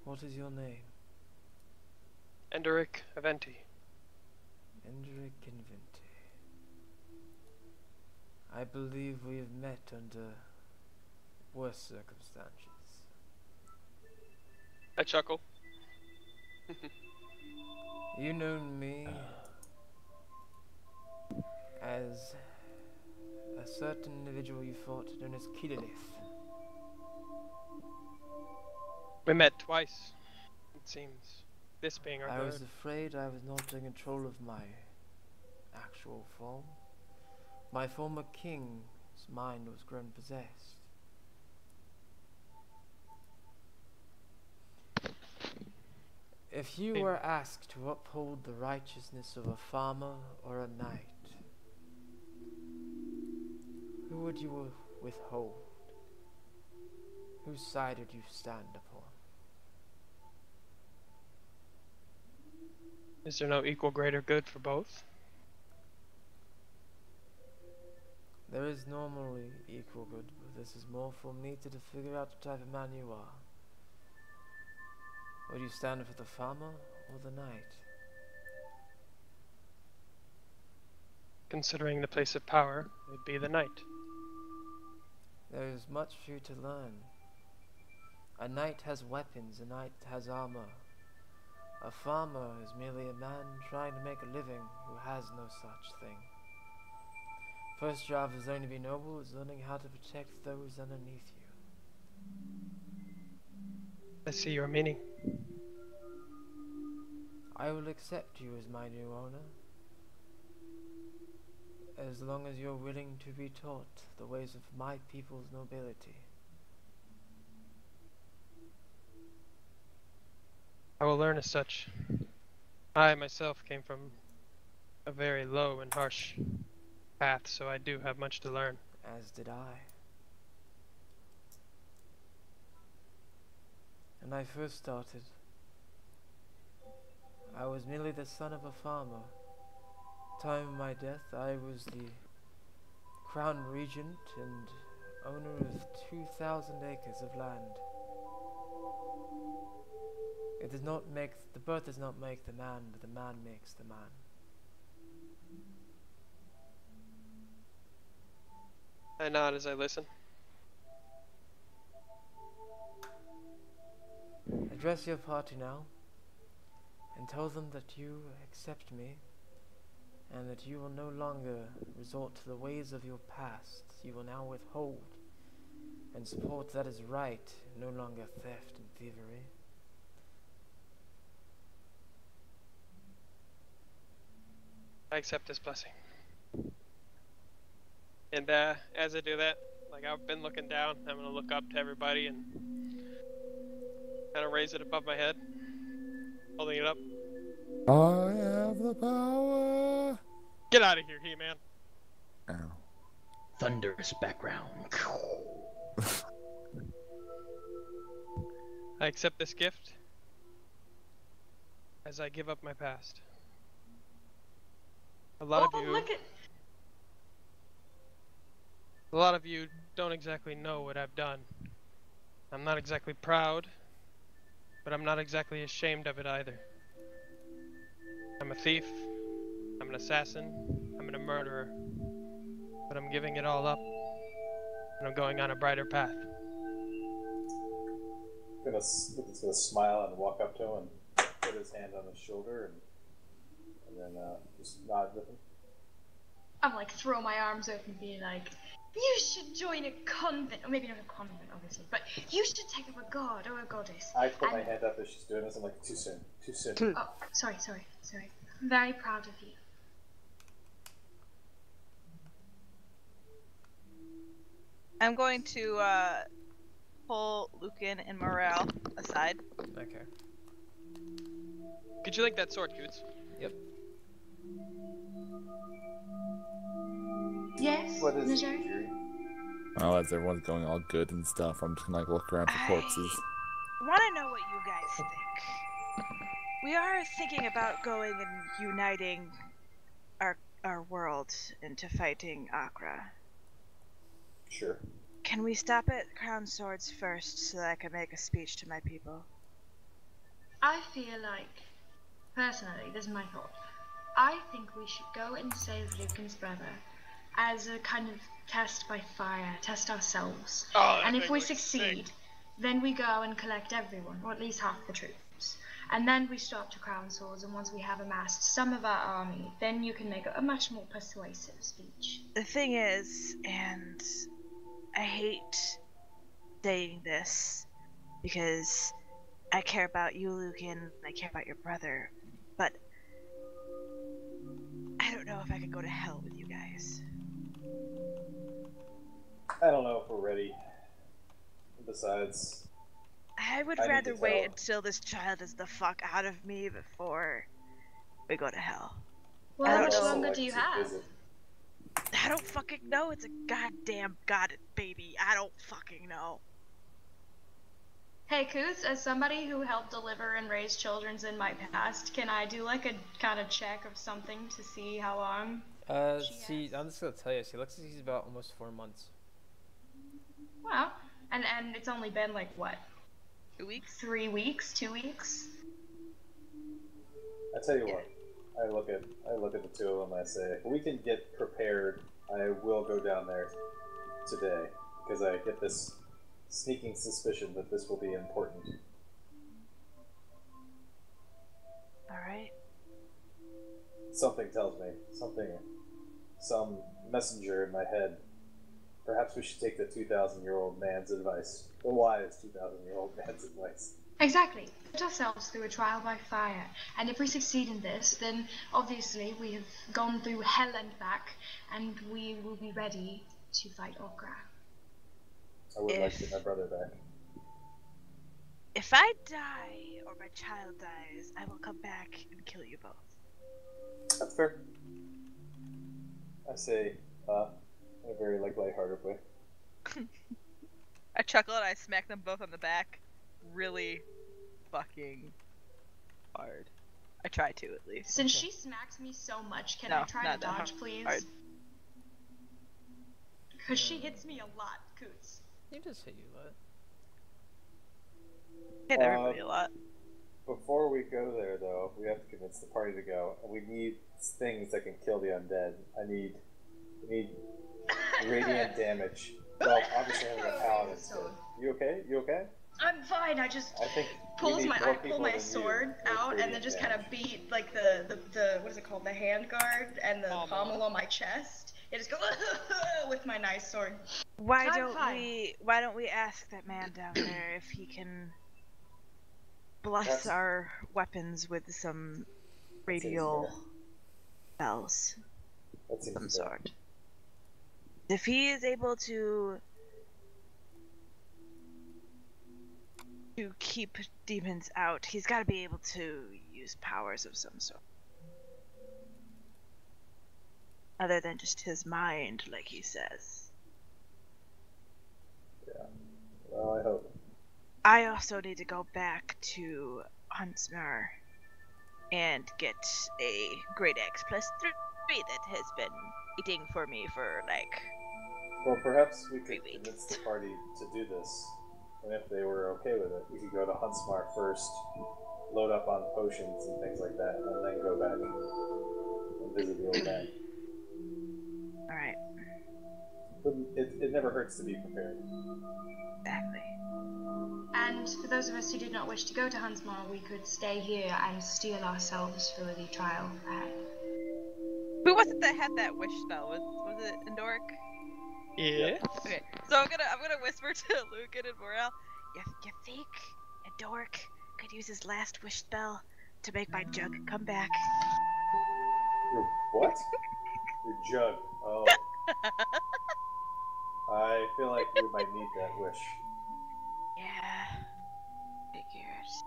what is your name? Enderic Aventi. Endrick Inventi. I believe we have met under worse circumstances. I chuckle. You know me as a certain individual you fought known as Kidalith. We met twice, it seems. This being our I third. was afraid I was not in control of my actual form. My former king's mind was grown possessed. If you were asked to uphold the righteousness of a farmer or a knight, who would you withhold? Whose side would you stand upon? Is there no equal greater good for both? There is normally equal good, but this is more for me to figure out the type of man you are. Would you stand for the farmer or the knight? Considering the place of power, it would be the knight. There is much for you to learn. A knight has weapons, a knight has armor. A farmer is merely a man trying to make a living who has no such thing. First job of learning to be noble is learning how to protect those underneath you. I see your meaning. I will accept you as my new owner, as long as you're willing to be taught the ways of my people's nobility. I will learn as such. I myself came from a very low and harsh path, so I do have much to learn. As did I. When I first started, I was merely the son of a farmer. Time of my death, I was the crown regent and owner of 2,000 acres of land. It does not make, the birth does not make the man, but the man makes the man. I nod as I listen. Address your party now, and tell them that you accept me, and that you will no longer resort to the ways of your past. You will now withhold and support that is right, no longer theft and thievery. I accept this blessing. And as I do that, like I've been looking down, I'm gonna look up to everybody and kind of raise it above my head, holding it up. I have the power. Get out of here, He-Man. Ow. Thunderous background. I accept this gift as I give up my past. A lot of you. Look at. A lot of you don't exactly know what I've done. I'm not exactly proud, but I'm not exactly ashamed of it either. I'm a thief, I'm an assassin, I'm a murderer, but I'm giving it all up, and I'm going on a brighter path. Lucas gonna smile and walk up to him and put his hand on his shoulder and then just nod with him. I'm like throw my arms open and be like, you should join a convent, or maybe not a convent, obviously, but you should take up a god or a goddess. I put my hand up as she's doing this. I'm like, too soon. Oh, sorry. I'm very proud of you. I'm going to pull Lucan and Morale aside. Okay. Could you link that sword, Coots? Yep. Yes, What is Najari? injury? Well, as everyone's going all good and stuff, I'm just gonna like look around for corpses. I want to know what you guys think. We are thinking about going and uniting our world into fighting Akra. Sure. Can we stop at Crown Swords first so that I can make a speech to my people? I feel like, personally, this is my thought. I think we should go and save Lucan's brother as a kind of test by fire, test ourselves. Oh, and if we succeed, then we go and collect everyone, or at least half the troops. And then we stop to Crown Swords, and once we have amassed some of our army, then you can make a much more persuasive speech. The thing is, and I hate saying this, because I care about you, Lucan, I care about your brother, but I don't know if I could go to hell with you guys. I don't know if we're ready. Besides, I would rather wait until this child is the fuck out of me before we go to hell. Well, how much longer do you have? I don't fucking know. It's a goddamn baby. I don't fucking know. Hey, Coots, as somebody who helped deliver and raise children in my past, can I do like a kind of check of something to see how long? I'm just gonna tell you. She looks like she's about almost 4 months. Wow. And it's only been like what? 2 weeks? 3 weeks? 2 weeks? I tell you what. I look at the two of them. I say, if we can get prepared, I will go down there today because I get this sneaking suspicion that this will be important. All right. Something tells me some messenger in my head. Perhaps we should take the 2,000-year-old man's advice. The wise 2,000-year-old man's advice. Exactly. Put ourselves through a trial by fire, and if we succeed in this, then obviously we have gone through hell and back, and we will be ready to fight Okra. I would like to get my brother back. If I die or my child dies, I will come back and kill you both. That's fair. I say, in a very lighthearted way. I chuckle and I smack them both on the back really fucking hard. I try to, at least. Since she smacks me so much, can I try to dodge, please? Because she hits me a lot, Coots. You just hit you a lot. Hit everybody a lot. Before we go there, though, we have to convince the party to go, and we need things that can kill the undead. We need radiant damage. Well, obviously I'm a paladin still. You okay? You okay? I'm fine. I think I pull my sword out and then just kind of beat like the what is it called? The hand guard and the pommel on my chest. It just go with my nice sword. Why don't we ask that man down there if he can bless our weapons with some radial bells of some sort? If he is able to keep demons out, he's got to be able to use powers of some sort. Other than just his mind, like he says. Yeah. Well, I hope. I also need to go back to Huntsmar and get a Great X +3 that has been eating for me for like Well, perhaps we could convince the party to do this, and if they were okay with it, we could go to Huntsmar first, load up on potions and things like that, and then go back and visit the old man. Alright. But it never hurts to be prepared. Exactly. And for those of us who did not wish to go to Huntsmar, we could stay here and steel ourselves for the trial ahead. Who was it that had that wish spell? Was it Endoric? Yeah. Okay, so I'm gonna whisper to Lucan and Morel. You think Endoric could use his last wish spell to make my jug come back? Your what? Your jug. Oh. I feel like we might need that wish. Yeah. Figures.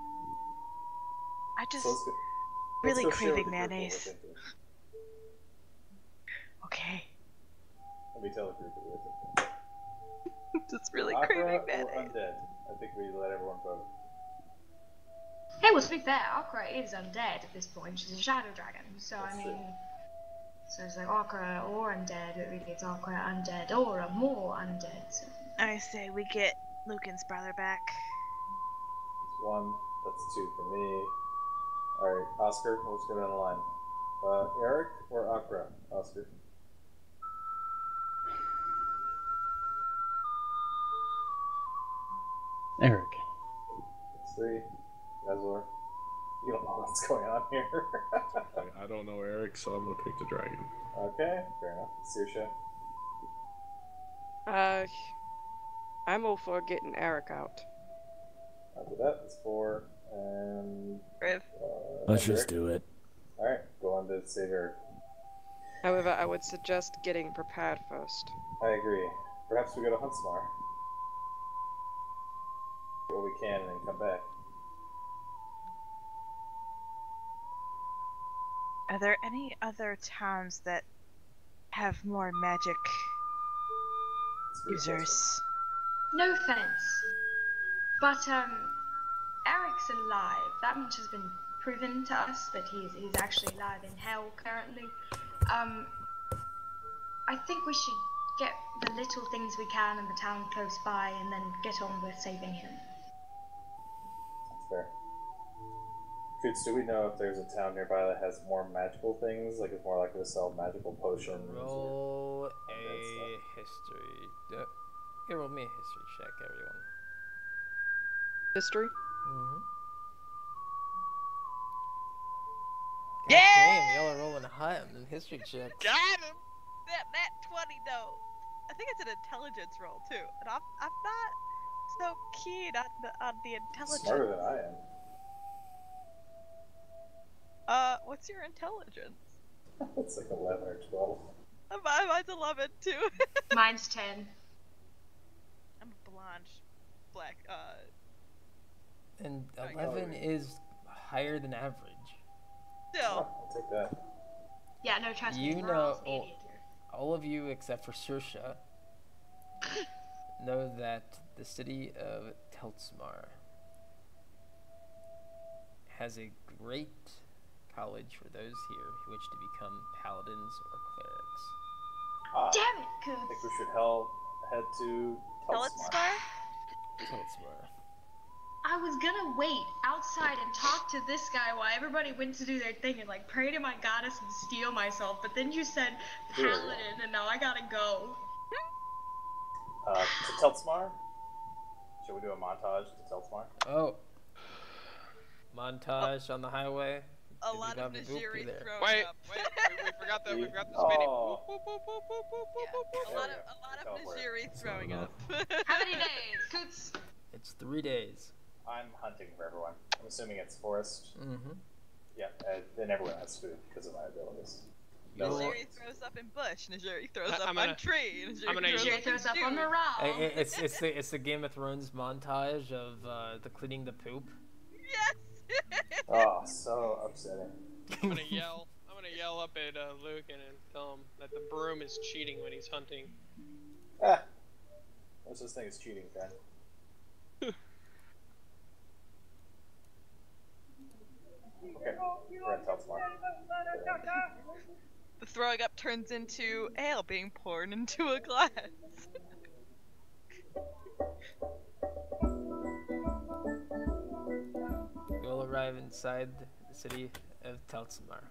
I just So let's go really share with craving the group what we're mayonnaise. thinking. Okay. Let me tell the group what we're thinking. Just really Opera craving or mayonnaise. undead? I think we let everyone vote. Hey, well, to be fair, Akra is undead at this point. She's a shadow dragon, so That's I mean, true. so it's like Akra or undead, but really it's Akra undead or a more undead. So. I say we get Lucan's brother back. That's 1. That's 2 for me. Alright, Oscar, let's go down the line. Eric or Akra? Oscar. Eric. That's 3. Yazor. You don't know what's going on here. I don't know Eric, so I'm gonna pick the dragon. Okay, fair enough. Saoirse. I'm all for getting Eric out. After that, that's 4. And. Riv. Let's just do it. Alright, go on to save Eric. However, I would suggest getting prepared first. I agree. Perhaps we go to Huntsmar. Get what we can and then come back. Are there any other towns that have more magic users? No offense, but Eric's alive. That much has been proven to us that he's actually alive in hell currently. I think we should get the little things we can in the town close by and then get on with saving him. That's fair. Coots, do we know if there's a town nearby that has more magical things? Like it's more likely to sell magical potions? Roll a history. Okay, roll me a history check, everyone. History? Mm-hmm. Yeah! Damn, y'all are rolling high on the history check. Got him! That 20 though. I think it's an intelligence roll too, and I'm not so keen on the intelligence. Smarter than I am. What's your intelligence? It's like 11 or 12. Mine's 11 too. Mine's 10. I'm a blonde, black. And Alright, 11 is higher than average. Still. I'll take that. Yeah, no, trust me. You we're know, all idiots here. all of you except for Saoirse know that the city of Teltsmar has a great college for those here who wish to become paladins or clerics. Damn it, I think Coots. we should head to Teltsmar? Teltsmar. I was gonna wait outside and talk to this guy while everybody went to do their thing and like pray to my goddess and steal myself, but then you said paladin and now I gotta go. To Teltsmar? Should we do a montage to Teltsmar? Oh. Montage on the highway. A lot of Najiri throwing Wait, up. wait, we forgot the spinning. Oh. Boop, boop, boop, boop, boop, boop, Yeah, boop, boop. a lot of Najiri throwing up. How many days, Coots? It's 3 days. I'm hunting for everyone. I'm assuming it's forest. Mm-hmm. Yeah, then everyone has food because of my abilities. Najiri throws up in bush, Najiri throws up I'm gonna- on tree, I'm gonna Jerry throws up on morale. It's the Game of Thrones montage of the cleaning the poop. Yes! Oh, so upsetting. I'm gonna yell up at Luke and tell him that the broom is cheating when he's hunting. Ah! What's this thing is cheating, friend? Okay, we're at Teltsmar. The throwing up turns into ale being poured into a glass. You all arrive inside the city of Teltsamar.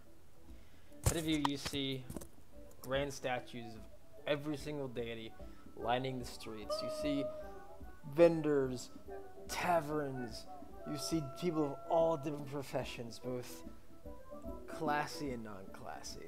Ahead of you, you see grand statues of every single deity lining the streets. You see vendors, taverns. You see people of all different professions, both classy and non-classy.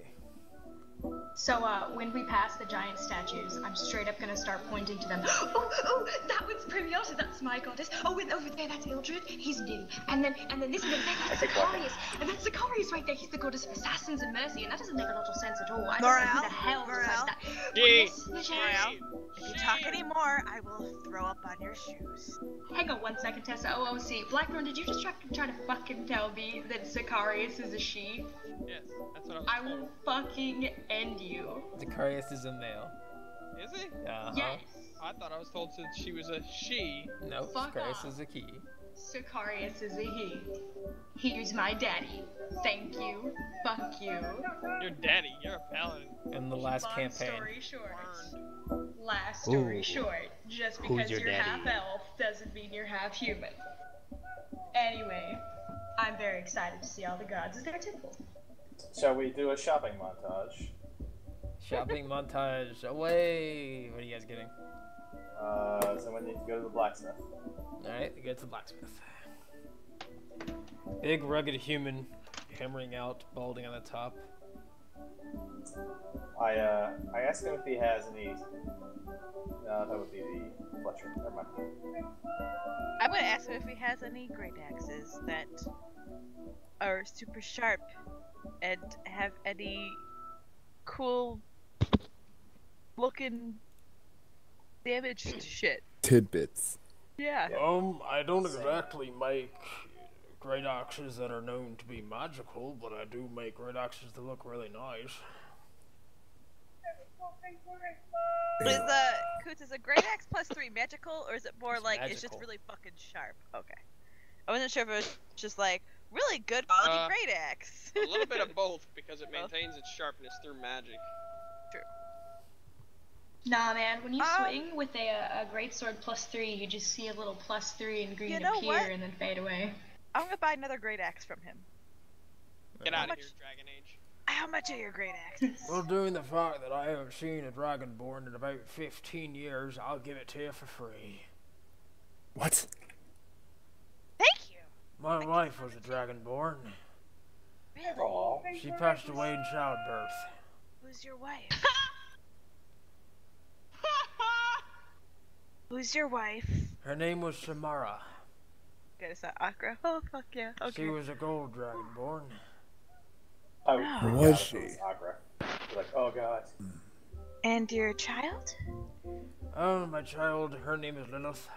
So, when we pass the giant statues, I'm straight up gonna start pointing to them. Oh, that one's Premiata, that's my goddess. Oh, and over there, that's Ildred, he's new. And then this one, that's Sicarius. And that's Sicarius right there, he's the goddess of assassins and mercy, and that doesn't make a lot of sense at all. I don't know who the hell decides that. If you talk anymore, I will throw up on your shoes. Hang on one second, Tessa. OOC. Blackthorn, did you just try to fucking tell me that Sicarius is a she? Yes, that's what I will fucking end you. Zacharias is a male. Is he? Yes. I thought I was told since she was a she. No, Zacharias is a he. Sicarius is a he. He's my daddy. Thank you. Fuck you. Your daddy, you're a paladin. In the last campaign. Last story short, just because you're half elf doesn't mean you're half human. Anyway, I'm very excited to see all the gods at their temple. Shall we do a shopping montage? Shopping montage away! What are you guys getting? Someone needs to go to the blacksmith. Alright, we go to the blacksmith. Big rugged human, hammering out, balding on the top. I asked him if he has any. No, that would be the Fletcher. Never mind. I'm gonna ask him if he has any great axes that are super sharp and have any cool looking damaged shit. Tidbits. Yeah. I don't exactly make great axes that are known to be magical, but I do make great axes that look really nice. Is a great axe +3 magical, or is it more like magical. It's just really fucking sharp? Okay. I wasn't sure if it was just like really good quality great axe. A little bit of both, because it maintains its sharpness through magic. True. Nah, man, when you swing with a greatsword +3, you just see a little +3 in green appear and then fade away. I'm gonna buy another great axe from him. Get out of here, Dragon Age. How much are your great axes? Well, due the fact that I haven't seen a dragonborn in about 15 years, I'll give it to you for free. What? Thank you. My wife was a dragonborn. Really? She passed away in childbirth. Who's your wife? Who's your wife? Her name was Samara. Okay, is that Akra? Oh, fuck yeah. Okay. She was a gold dragonborn. Who was she? Akra. You're like, oh god. And your child? Oh, my child, her name is Lilith.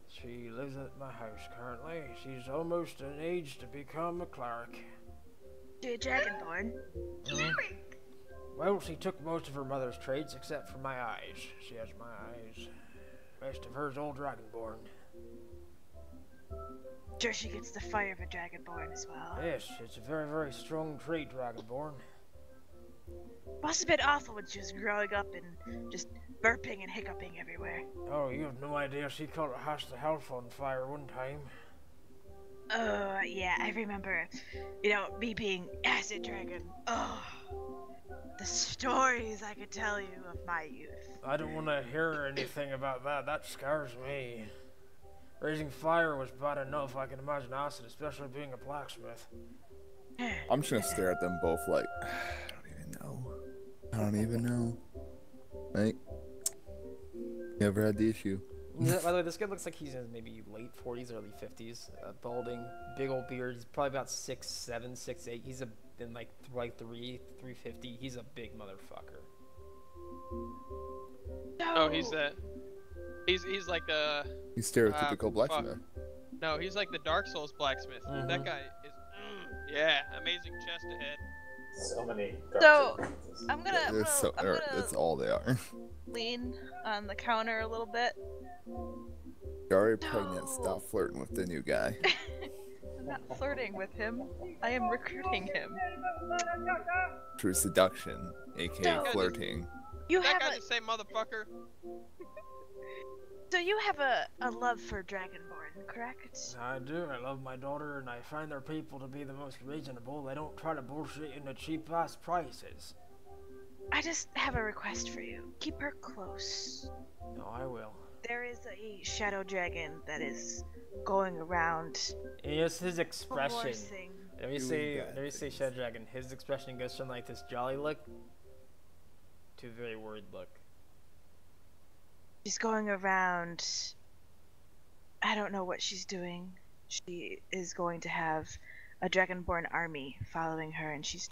She lives at my house currently. She's almost an age to become a cleric. You're a dragonborn? Cleric! Well, she took most of her mother's traits except for my eyes. She has my eyes. The rest of her's all dragonborn. Sure, she gets the fire of a dragonborn as well. Yes, it's a very, very strong trait, dragonborn. Must have been awful when she was growing up and just burping and hiccuping everywhere. Oh, you have no idea. She caught a house to house on fire one time. Oh, yeah, I remember, me being acid dragon. Oh, the stories I could tell you of my youth. I don't want to hear anything about that. That scares me. Raising fire was bad enough. I can imagine acid, especially being a blacksmith. I'm just gonna stare at them both like, I don't even know. Like, never had the issue. By the way, this guy looks like he's in maybe late 40s, early 50s. Balding, big old beard. He's probably about 6'7", 6'8". He's in like 350. He's a big motherfucker. Oh, he's that. He's like a. He's stereotypical blacksmith. No, he's like the Dark Souls blacksmith. Mm-hmm. That guy is. Yeah, amazing chest ahead. So many. I'm gonna. That's all they are. Lean on the counter a little bit. You're already pregnant. Stop flirting with the new guy. not flirting with him. I am recruiting him. True seduction, aka So- flirting. You That have guy a just say motherfucker. so you have a love for Dragonborn, correct? I do. I love my daughter, and I find their people to be the most reasonable. They don't try to bullshit into cheap-ass prices. I just have a request for you. Keep her close. No, I will. There is a shadow dragon that is going around. It's his expression. Forcing. Let me say Shadow Dragon. His expression goes from like this jolly look to a very worried look. She's going around. I don't know what she's doing. She is going to have a Dragonborn army following her, and she's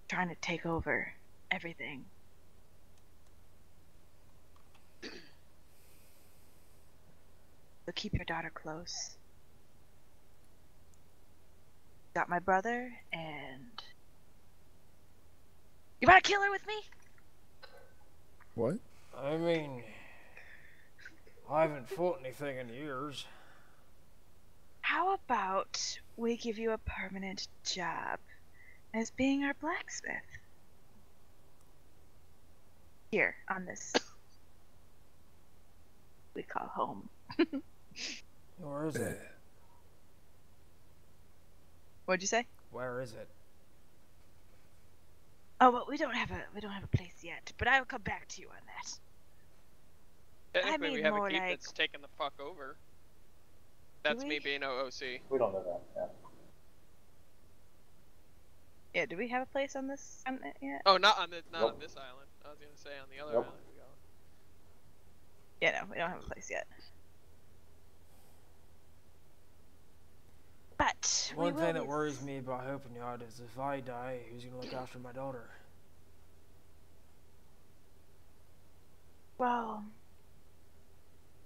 trying to take over everything. So keep your daughter close. Got my brother, and you wanna kill her with me? What? I mean, I haven't fought anything in years. How about we give you a permanent job as being our blacksmith? Here, on this we call home. Where is it? What'd you say? Where is it? Oh, well, we don't have a place yet, but I will come back to you on that. Technically, we mean have a more keep like- that's taken the fuck over. That's me being OOC. We don't know that. Yeah. Yeah, do we have a place on this yet? Oh, not on this Nope. island. I was gonna say on the other Nope. island. We got one. Yeah, no, we don't have a place yet. But One we thing will that worries me about Hope Yard is if I die, who's gonna look after my daughter? Well,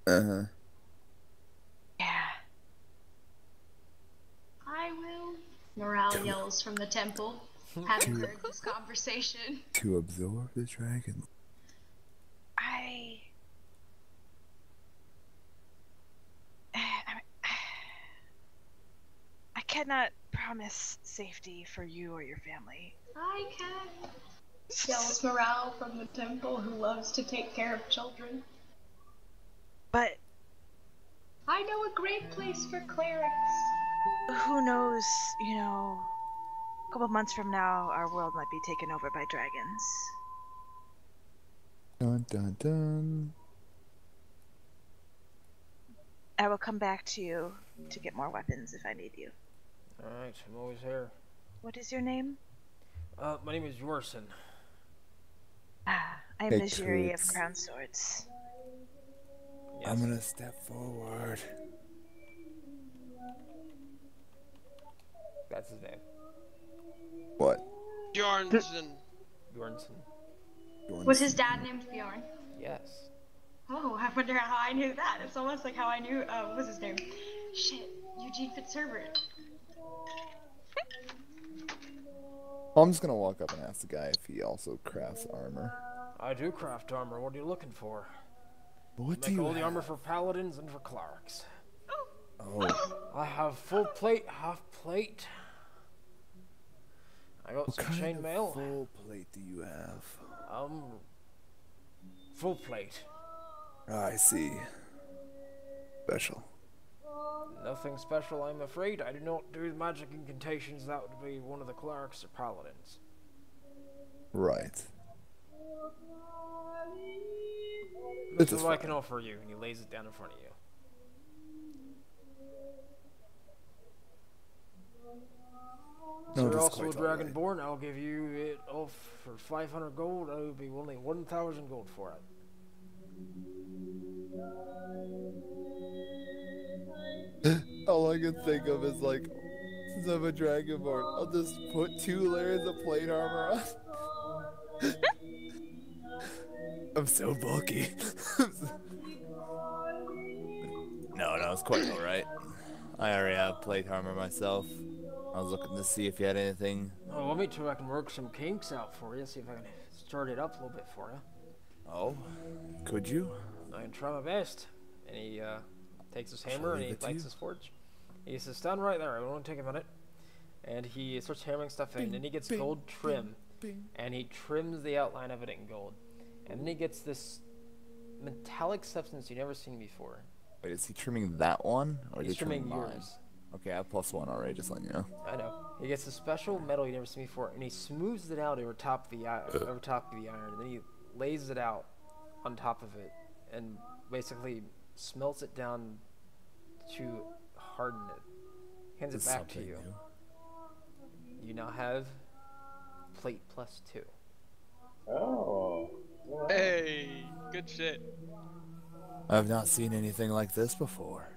Uh-huh. yeah. I will. Morale yells from the temple, having heard this conversation. To absorb the dragon. I cannot promise safety for you or your family. I can. Yells Morale from the temple, who loves to take care of children. But I know a great place for clerics. who knows, you know, a couple months from now, our world might be taken over by dragons. Dun dun dun. I will come back to you to get more weapons if I need you. Alright, I'm always here. What is your name? My name is Yorson. I am Hey, Najiri of Toots. Crown Swords. I'm gonna step forward. That's his name. What? Bjornson. Bjornson. Was his dad named Bjorn? Yes. Oh, I wonder how I knew that. It's almost like how I knew, what was his name? Shit, Eugene Fitzherbert. I'm just gonna walk up and ask the guy if he also crafts armor. I do craft armor. What are you looking for? What do Make you all the have? armor for paladins and for clerics. Oh. I have full plate, half plate. I got What some kind of chainmail. full plate do you have? Full plate. Ah, I see. Special. Nothing special, I'm afraid. I do not do magic incantations. That would be one of the clerics or paladins. Right. This This is is what I fine. can offer you, and he lays it down in front of you. No, So you're that's also a quite all right. dragonborn. I'll give you it off for 500 gold. I would be only 1,000 gold for it. All I can think of is like, since I'm a dragonborn, I'll just put 2 layers of plate armor on. I'm so bulky. No, it's quite alright. I already have plate armor myself. I was looking to see if you had anything. Oh, let me too. I can work some kinks out for you. See if I can start it up a little bit for you. Oh, could you? I can try my best. And he takes his hammer and he leave it to lights you. his forge. He says, stand right there, it won't take a minute. And he starts hammering stuff in, and he gets gold trim. And he trims the outline of it in gold. And then he gets this metallic substance you've never seen before. Wait, is he trimming that one? Or He's is he trimming trimming mine? yours. Okay, I have +1 already, just letting you know. I know. He gets a special metal you've never seen before, and he smooths it out over top of the iron, and then he lays it out on top of it, and basically smelts it down to harden it. Hands it back to you. New. You now have plate +2. Oh. Hey, good shit. I've not seen anything like this before.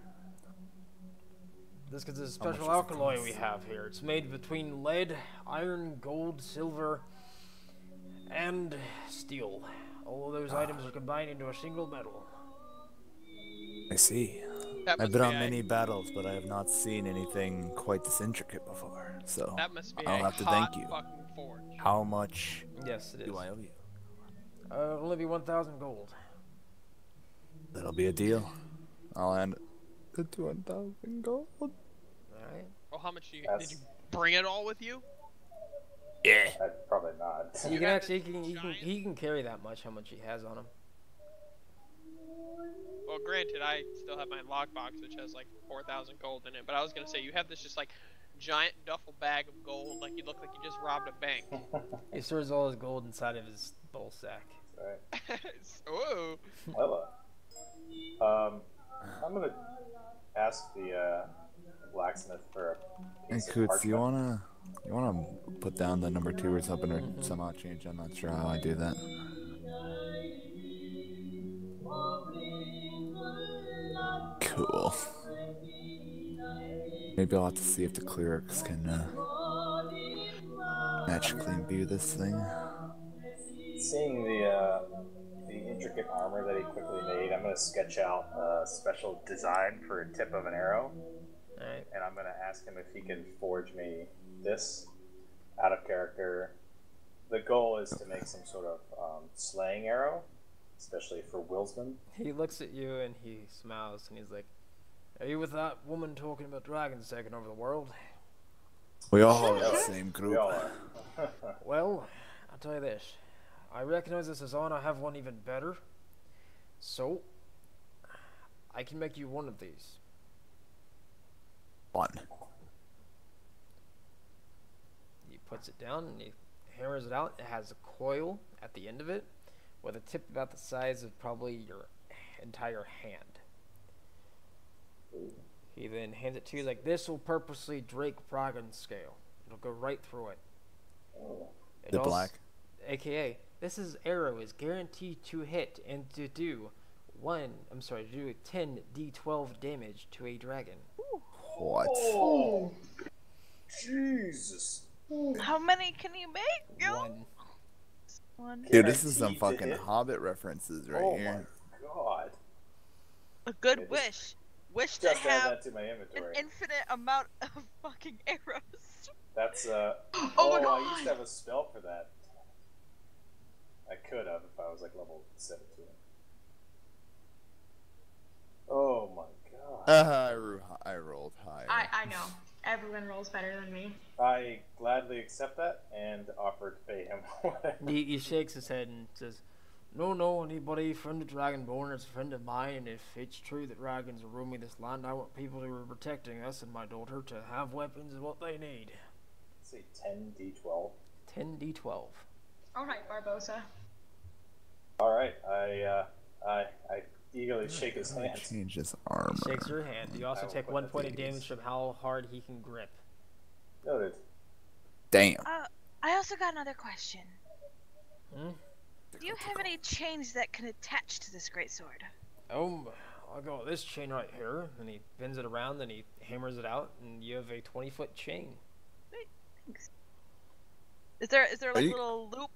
This is a How much special does it alkaloid cost? we have here. It's made between lead, iron, gold, silver, and steel. All of those items are combined into a single metal. I see. That I've must been be on a- many battles, but I have not seen anything quite this intricate before. So That must be I'll a have to hot thank you. fucking forge. How much Yes, it is. do I owe you? It'll only be 1,000 gold. That'll be a deal. I'll end it to 1,000 gold. Alright. Well, how much did That's- you bring it all with you? Yeah. Probably not. You can have actually, this giant- he can carry that much, how much he has on him. Well, granted, I still have my lockbox, which has like 4,000 gold in it. But I was gonna say, you have this just like giant duffel bag of gold, like you look like you just robbed a bank. He stores all his gold inside of his bowl sack. Right. Ooh. Well, I'm gonna ask the blacksmith for a Hey, piece of Coots, you parchment. wanna put down the number 2 or something, or somehow change? I'm not sure how I do that. Cool. Maybe I'll have to see if the clerics can magically imbue this thing. Seeing the intricate armor that he quickly made, I'm gonna sketch out a special design for a tip of an arrow, Alright. and I'm gonna ask him if he can forge me this out of character. The goal is to make some sort of slaying arrow, especially for Willsman. He looks at you and he smiles and he's like, are you with that woman talking about dragons taking over the world? We all are Yeah, the same We group. all are. Well, I'll tell you this. I recognize this as on. I have one even better. So, I can make you one of these. One. He puts it down and he hammers it out. It has a coil at the end of it with a tip about the size of probably your entire hand. He then hands it to you like, this will purposely Drake Bragan's scale. It'll go right through it. It The also- black. AKA, this arrow is guaranteed to hit and to do 10 D12 damage to a dragon. What? Oh, Jesus. How many can you make? Yo? One. Dude, this is some Guaranteed to fucking hit. Hobbit references right Oh here. my god. A good Just- wish. Wish to Just add have that to my an inventory. infinite amount of fucking arrows. That's Oh my I God. used to have a spell for that. I could have if I was like level 17. Oh my god. I rolled higher. I know. Everyone rolls better than me. I gladly accept that and offer to pay him whatever. He shakes his head and says, no, anybody friend of Dragonborn is a friend of mine, and if it's true that dragons are roaming this land, I want people who are protecting us and my daughter to have weapons and what they need. Say 10d12. 10d12. Alright, Barbosa. Alright, I eagerly shake his hand. Change this armor. Shakes your hand. You also I will take put 1 the point of these. damage from how hard he can grip. Noted. Damn. I also got another question. Hmm? Do you have any chains that can attach to this greatsword? Oh, I got this chain right here, and he bends it around, and he hammers it out, and you have a 20-foot chain. Thanks. Is there like a you- little loop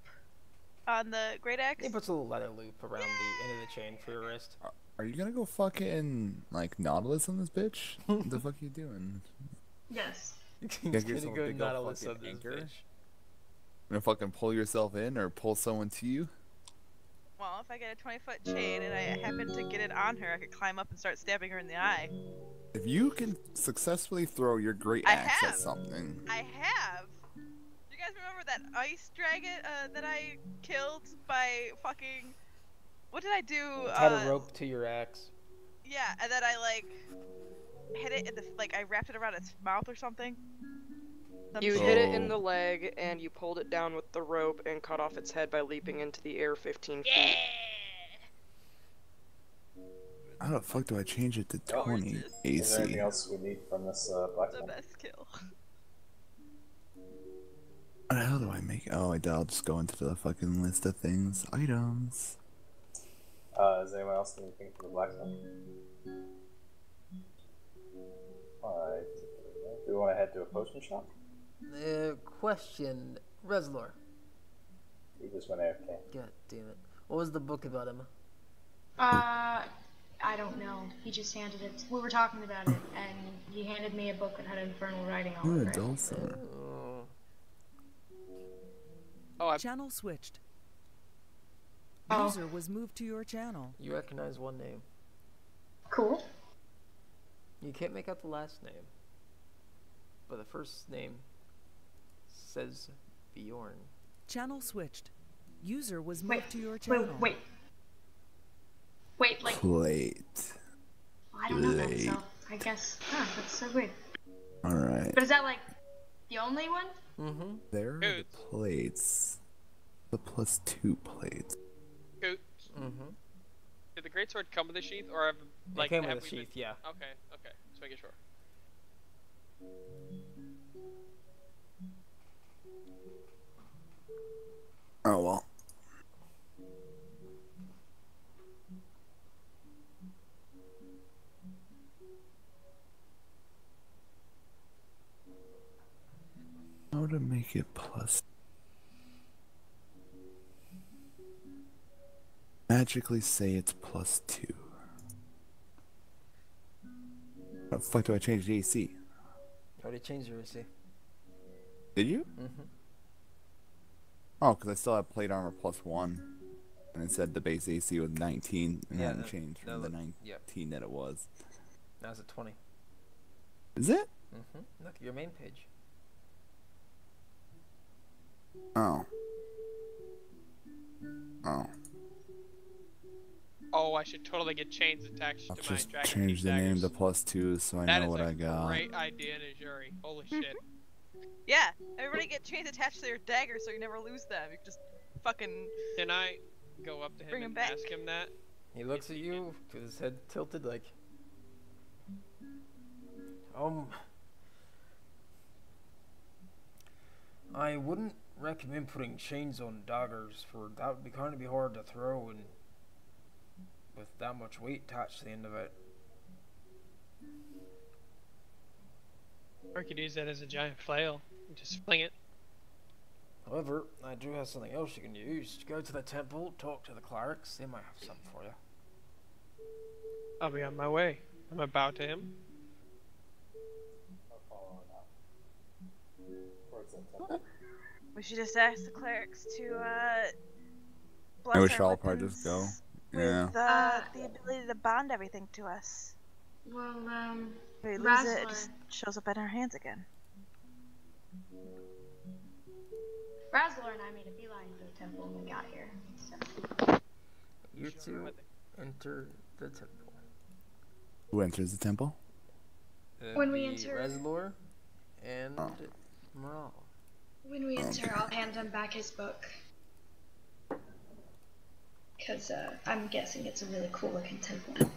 on the great axe? He puts a little leather loop around the end of the chain for your wrist. Are you gonna go fucking like Nautilus on this bitch? What the fuck are you doing? Yes. He's Get gonna yourself a go big ol' Nautilus on fucking this anchor? bitch. Gonna fucking pull yourself in or pull someone to you? Well, if I get a 20-foot chain and I happen to get it on her, I could climb up and start stabbing her in the eye. If you can successfully throw your great I axe have. at something. I have. You guys remember that ice dragon that I killed by fucking? What did I do? Tied a rope to your axe. Yeah, and then I like hit it in the I wrapped it around its mouth or something. You hit it in the leg and you pulled it down with the rope and cut off its head by leaping into the air 15 feet. How the fuck do I change it to 20 AC? Is there anything else we need from this blacksmith? The best kill. What the hell do I make? Oh, I'll just go into the fucking list of things. Items. Does anyone else need anything from the blacksmith? Alright. Do we want to head to a potion shop? Question, Reslor. He just went AFK. God damn it. What was the book about him? I don't know. He just handed it. We were talking about it, and he handed me a book that had infernal writing all over it. Dulcimer. Channel switched. Oh. User was moved to your channel. You recognize one name. Cool. You can't make out the last name. But the first name says Bjorn. Channel switched. User was moved to your channel. Wait, like... Plate. I don't know that, so I guess... that's so weird. Alright. But is that, like, the only one? Mm-hmm. There are the plates. The +2 plates. Coot. Mm-hmm. Did the greatsword come with a sheath, or have It came with a sheath, yeah. Okay, just making sure. Oh well. How to make it plus? Magically say it's +2. How the fuck do I change the AC? I already changed your AC. Did you? Mm-hmm. Oh, because I still have plate armor +1. And it said the base AC was 19, and it hadn't changed from the 19 that it was. Now it's at 20. Is it? Mm-hmm. Look at your main page. Oh. Oh. Oh, I should totally get chains attached I'll to my just dragon change the name to +2 so I know what I That got. is a great idea, Najuri. Holy shit. Yeah, everybody get chains attached to their daggers so you never lose them. You can just fucking... Can I go up to him and ask him that? He looks at you with his head tilted like... I wouldn't recommend putting chains on daggers, for that would be kind of hard to throw and with that much weight attached to the end of it. Or you could use that as a giant flail and just fling it. However, I do have something else you can use. Go to the temple, talk to the clerics, they might have something for you. I'll be on my way. I'm gonna bow to him. We should just ask the clerics to bless I our wish all part weapons just go. with Yeah. the ability to bond everything to us. Well, If we lose it, it just shows up in our hands again. Razzler and I made a beeline for the temple when we got here. So. You two enter the temple. Who enters the temple? When we enter- Reslor and Moral. When we enter, I'll hand him back his book. Because I'm guessing it's a really cool looking temple.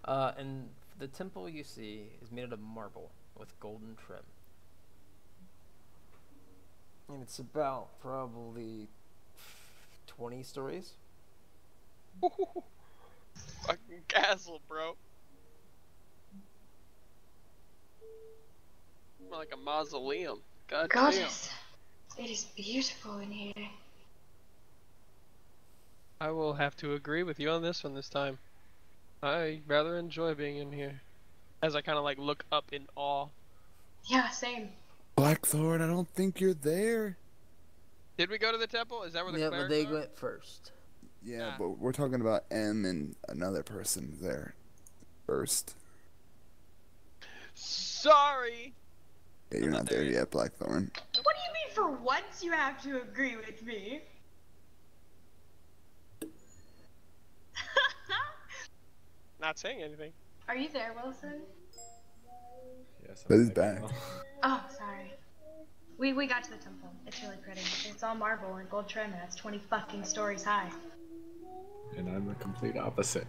And the temple you see is made out of marble with golden trim. And it's about probably 20 stories. Fucking castle, bro. More like a mausoleum. God damn. It is beautiful in here. I will have to agree with you on this one this time. I rather enjoy being in here. As I kind of like look up in awe. Yeah, same. Blackthorn, I don't think you're there. Did we go to the temple? Is that where the Yeah, clerics but they are? went first. Yeah, but we're talking about M and another person there first. Sorry. Yeah, you're not there yet, Blackthorn. What do you mean for once you have to agree with me? Not saying anything. Are you there, Wilson? Yes, But he's I'm back. now. Oh, sorry. We got to the temple. It's really pretty. It's all marble and gold trim, and it's 20 fucking stories high. And I'm the complete opposite.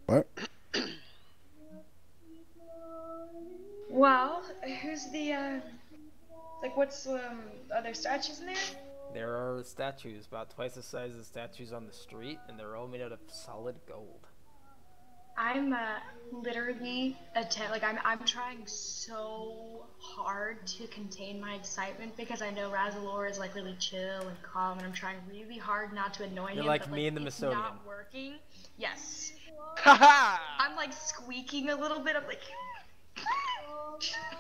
What? Well, who's the, like, what's, are there statues in there? There are statues about twice the size of the statues on the street, and they're all made out of solid gold. I'm, literally, I'm trying so hard to contain my excitement because I know Razalor is, like, really chill and calm, and I'm trying really hard not to annoy him. You're like but, me and the it's Masonian. not working. Yes. Haha! I'm, like, squeaking a little bit. I'm like...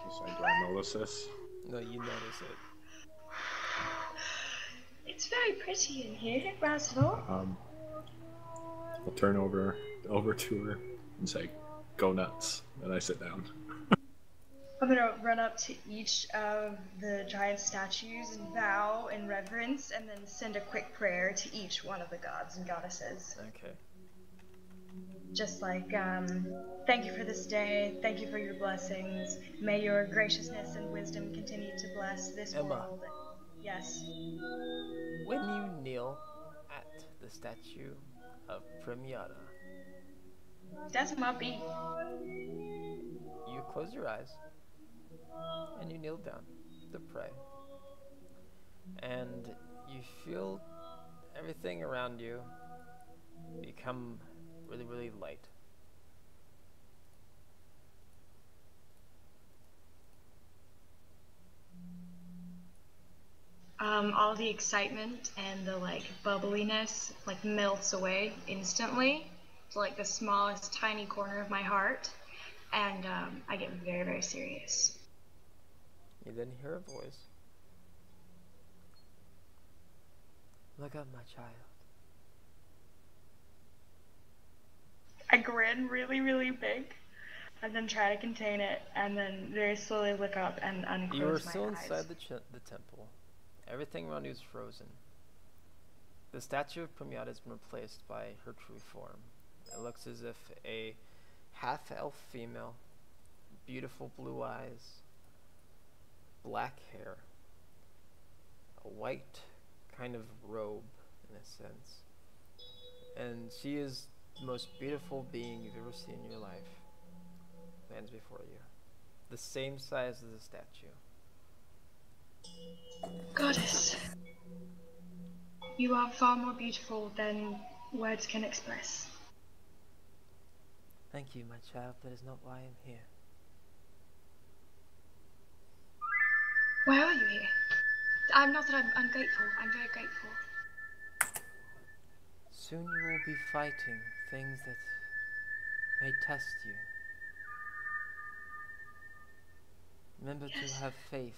So do I notice this? No, you notice it. It's very pretty in here, Razalor. I'll turn over to her and say, "Go nuts," and I sit down. I'm gonna run up to each of the giant statues and bow in reverence, and then send a quick prayer to each one of the gods and goddesses. Okay. Just like, thank you for this day, thank you for your blessings, may your graciousness and wisdom continue to bless this Emma. world. Yes. When you kneel at the statue of Premiata, That's my beat. you close your eyes and you kneel down to pray. And you feel everything around you become really, really light. All the excitement and the, like, bubbliness, like, melts away instantly to, like, the smallest tiny corner of my heart, and, I get very, very serious. You then hear a voice. Look up, my child. I grin really, really big, and then try to contain it, and then very slowly look up and unclose You are my still eyes. inside the temple. Everything around you is frozen. The statue of Premiata has been replaced by her true form. It looks as if a half-elf female, beautiful blue eyes, black hair, a white kind of robe in a sense, and she is the most beautiful being you've ever seen in your life, lands before you. The same size as the statue. Goddess, you are far more beautiful than words can express. Thank you, my child. That is not why I'm here. Why are you here? I'm not that I'm ungrateful. I'm very grateful. Soon you will be fighting things that may test you. Remember to have faith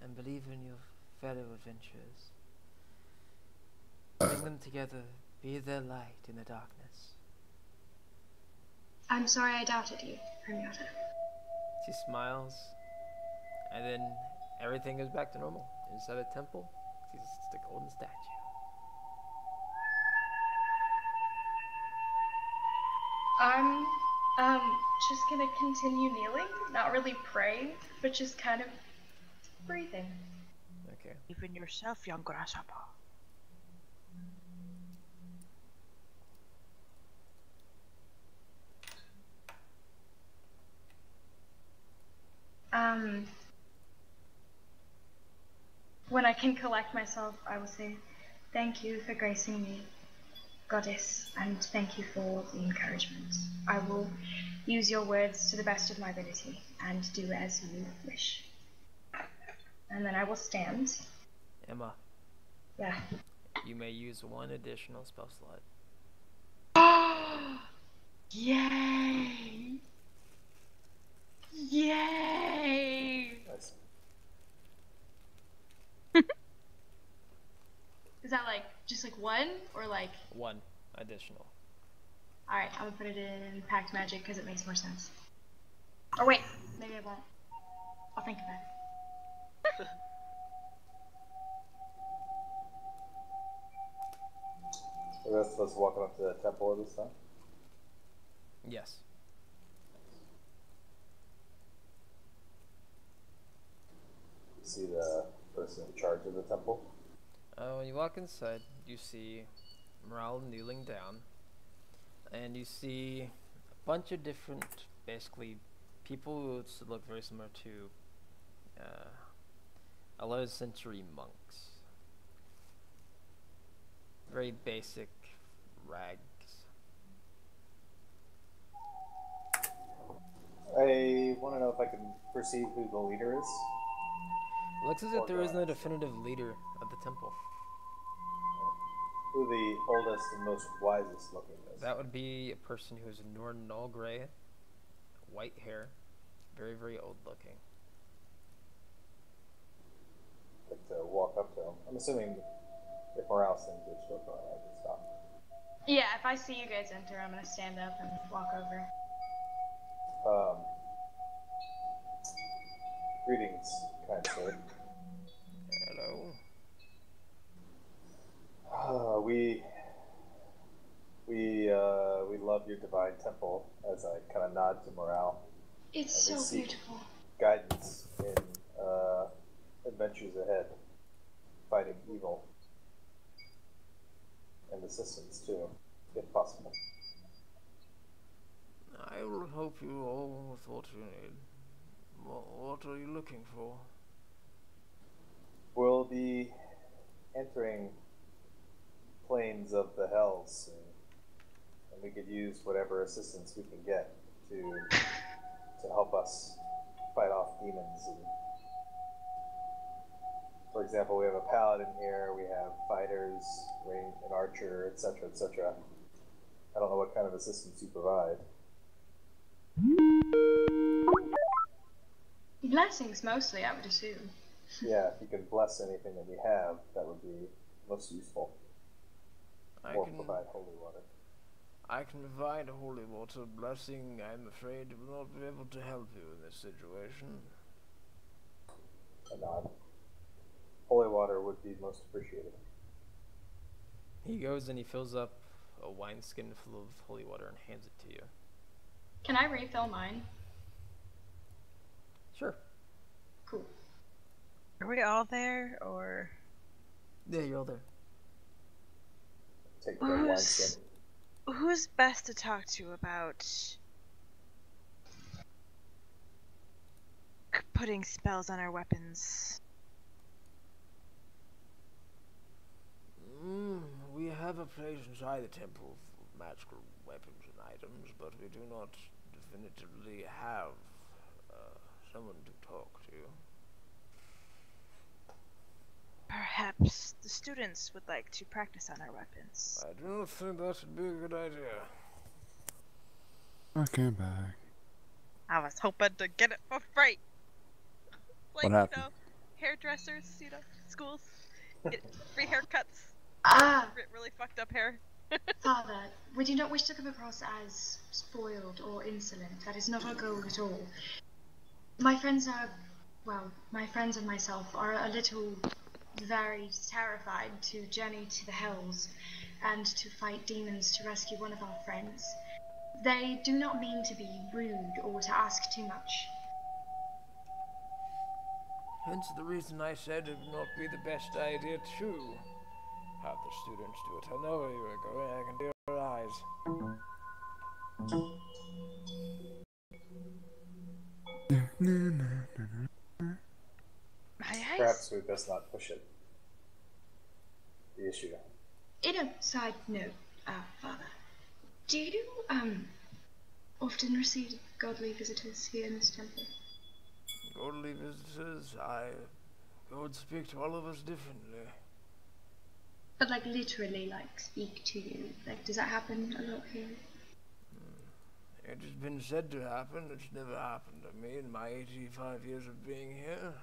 and believe in your fellow adventurers. Bring them together, be their light in the darkness. I'm sorry I doubted you, Premiata. She smiles, and then everything goes back to normal. Inside the temple, she's just a golden statue. I'm just gonna continue kneeling, not really praying, but just kind of breathing. Okay. Even yourself, young grasshopper. When I can collect myself, I will say, thank you for gracing me, Goddess, and thank you for the encouragement. I will use your words to the best of my ability and do as you wish. And then I will stand. Emma. Yeah. You may use one additional spell slot. Yay! Yay! Nice. that like just like one or like? 1 additional. All right, I'm gonna put it in Pact Magic because it makes more sense. Or wait, maybe I won't. I'll think of it. The rest of us walking up to the temple at this time? Yes. See the person in charge of the temple? When you walk inside, you see Morale kneeling down, and you see a bunch of different, basically, people who look very similar to 11th century monks. Very basic rags. I want to know if I can perceive who the leader is. Looks as if there isn't a definitive leader of the temple. Who the oldest and most wisest looking is. That would be a person who is null gray, white hair, very, very old looking. Like to walk up to him. I'm assuming if Morale sings it, she'll go ahead and stop. Yeah, if I see you guys enter, I'm gonna stand up and walk over. Greetings, kind sir. Hello. We love your divine temple. As I kind of nod to Morale. It's so beautiful. Guidance in adventures ahead, fighting evil, and assistance too, if possible. I will help you all with what you need. What are you looking for? We'll be entering planes of the hells soon, and we could use whatever assistance we can get to help us fight off demons. And, for example, we have a paladin here, we have fighters, an archer, etc., etc. I don't know what kind of assistance you provide. Blessings mostly, I would assume. Yeah, if you can bless anything that we have, that would be most useful. Or provide holy water. I can provide holy water. Blessing, I'm afraid, will not be able to help you in this situation. A nod. Holy water would be most appreciated. He goes and he fills up a wineskin full of holy water and hands it to you. Can I refill mine? Sure. Cool. Are we all there, or? Yeah, you're all there. Take the wineskin. Who's best to talk to about putting spells on our weapons? We have a place inside the temple for magical weapons and items, but we do not definitively have someone to talk to. Perhaps the students would like to practice on our weapons. I do not think that would be a good idea. I came back. I was hoping to get it for free. Like, What happened? you know, hairdressers, you know, schools, get free haircuts. Really fucked up hair. Father, we do not wish to come across as spoiled or insolent. That is not our goal at all. My friends and myself are a little very terrified to journey to the hells and to fight demons to rescue one of our friends. They do not mean to be rude or to ask too much. Hence the reason I said it would not be the best idea to have the students do it. I know where you were going, I can see your eyes. Perhaps we best not push it. The issue. In a side note, Father, do you often receive godly visitors here in this temple? Godly visitors, God speak to all of us differently. But like literally, like speak to you. Like, does that happen a lot here? It has been said to happen. It's never happened to me in my 85 years of being here.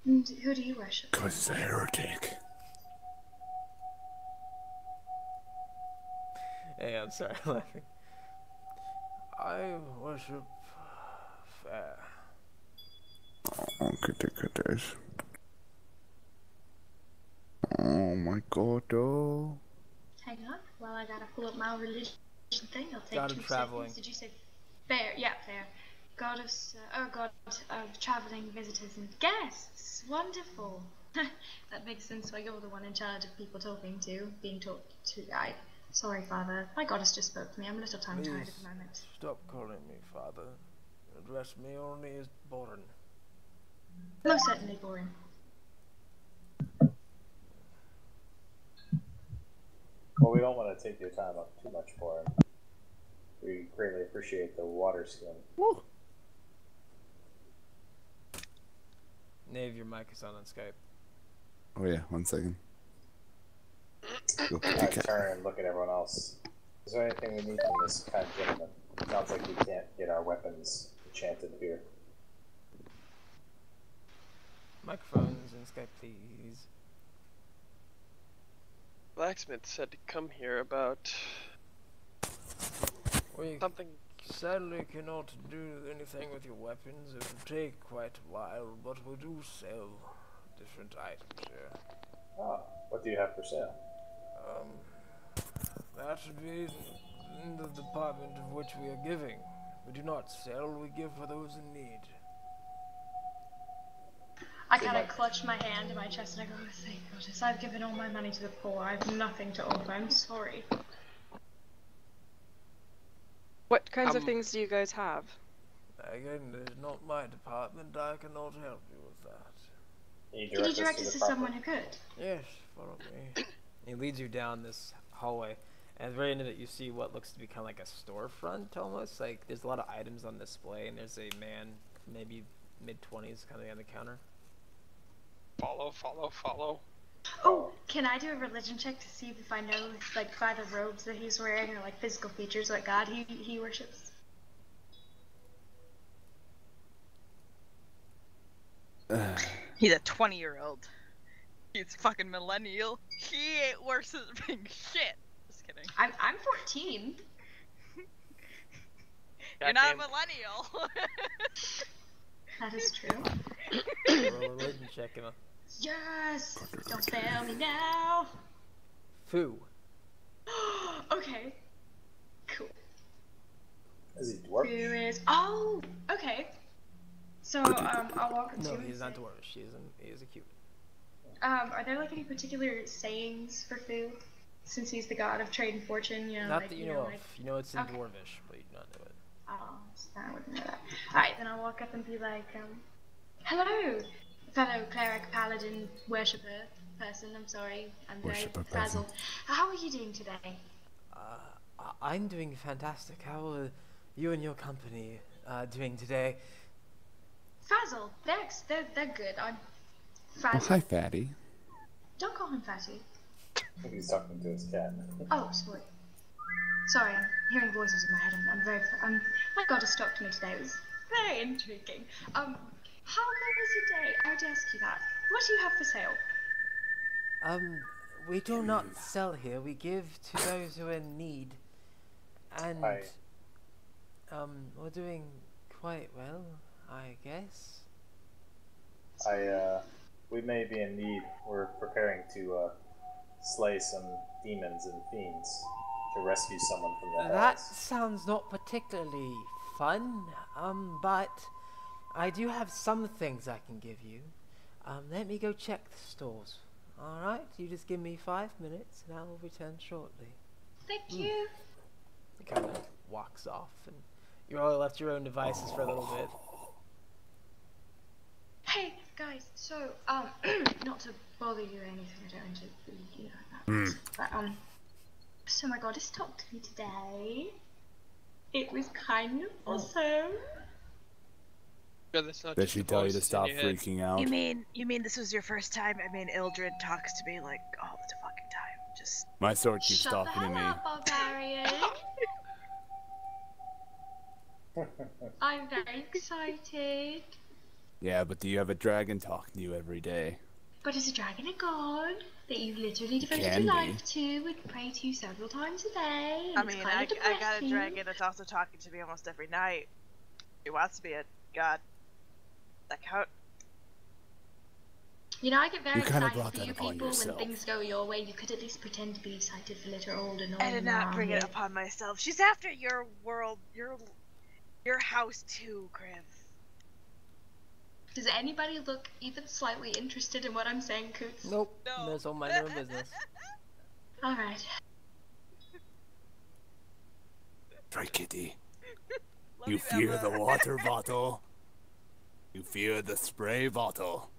And who do you worship? Because he's a heretic. Hey, I'm sorry, I'm laughing. I worship fair. Oh, critters. Oh my god, oh. Hang on, while I gotta pull up my religion thing. I'll take God of 2 traveling. seconds. Did you say fair? Yeah, fair. God of traveling visitors and guests. Wonderful. That makes sense why you're the one in charge of people being talked to. Sorry, Father. My goddess just spoke to me. I'm a little tongue-tied at the moment. Stop calling me father. Address me only as Boren. Most certainly boring. Well, we don't want to take your time up too much for him. We greatly appreciate the water skin. Woo. Nave, your mic is on Skype. Oh yeah, 1 second. I turn and look at everyone else. Is there anything we need from this kind gentleman? Sounds like we can't get our weapons enchanted here. Microphones in Skype, please. Blacksmith said to come here about We something. sadly cannot do anything with your weapons. It will take quite a while, but we do sell different items here. Ah, what do you have for sale? That should be in the department of which we are giving. We do not sell, we give for those in need. I kind of clutch my hand to my chest and I go, oh, thank goodness, I've given all my money to the poor. I have nothing to offer. I'm sorry. What kinds of things do you guys have? Again, it is not my department. I cannot help you with that. Could you direct us to someone who could? Yes, follow me. He leads you down this hallway, and at the very end of it, you see what looks to be kind of like a storefront almost. Like there's a lot of items on display, and there's a man, maybe mid-20s, kind of on the counter. Follow. Oh, can I do a religion check to see if I know, like, by the robes that he's wearing or like physical features what god he worships? He's a 20-year-old. He's fucking millennial. He ain't worshiping shit. Just kidding. I'm 14. You're not a millennial. That is true. Roll a religion check, Emma. Yes! Don't fail me now! Foo. Okay. Cool. Is he dwarf? Who is... Oh! Okay. So, I'll walk up to No, him. he's not dwarf. He is a cute. Are there, like, any particular sayings for Fu? Since he's the god of trade and fortune, you know, Not like, that you know of. like... You know it's in Okay. Dwarvish, but you do not know it. Oh, so I wouldn't know that. Alright, then I'll walk up and be like, hello, fellow cleric, paladin, worshipper person. I'm sorry, I'm very frazzled. How are you doing today? I'm doing fantastic. How are you and your company doing today? Frazzled. They're good. I'm Oh, frazzled. hi, Fatty. Don't call him Fatty. I think he's talking to his cat. Oh, sorry. Sorry, I'm hearing voices in my head. My goddess talked to me today. It was very intriguing. How good was your day? I would ask you that. What do you have for sale? We do not sell here. We give to those who are in need. And, we're doing quite well, I guess. We may be in need. We're preparing to, slay some demons and fiends to rescue someone from the That hells. sounds not particularly fun, but I do have some things I can give you. Let me go check the stores. Alright, you just give me 5 minutes and I will return shortly. Thank you. He kind of walks off and you all left your own devices for a little bit. Hey, guys, so, not to bother you or anything, I don't want to be, you know, that, but, so my goddess talked to me today. It was kind of awesome. Did she tell you to stop freaking out? You mean this was your first time? I mean, Ildred talks to me like all the fucking time. Just My sword keeps Shut talking the to me. hell up, barbarian. I'm very excited. Yeah, but do you have a dragon talking to you every day? But is a dragon a god? that you've literally devoted Can your be. life to and pray to several times a day. And I it's mean, kind I of got a depressing. dragon that's also talking to me almost every night. He wants to be a god. That count? You know, I get very You kinda excited brought for that you upon people when yourself. things go your way. You could at least pretend to be excited for little old annoying I did not bring it Mohammed. upon myself. She's after your world, your house too, Griff. Does anybody look even slightly interested in what I'm saying, Coots? Nope. No. There's all mind their own business. Alright. Try kitty. Love You fear Emma. the water bottle. You fear the spray bottle.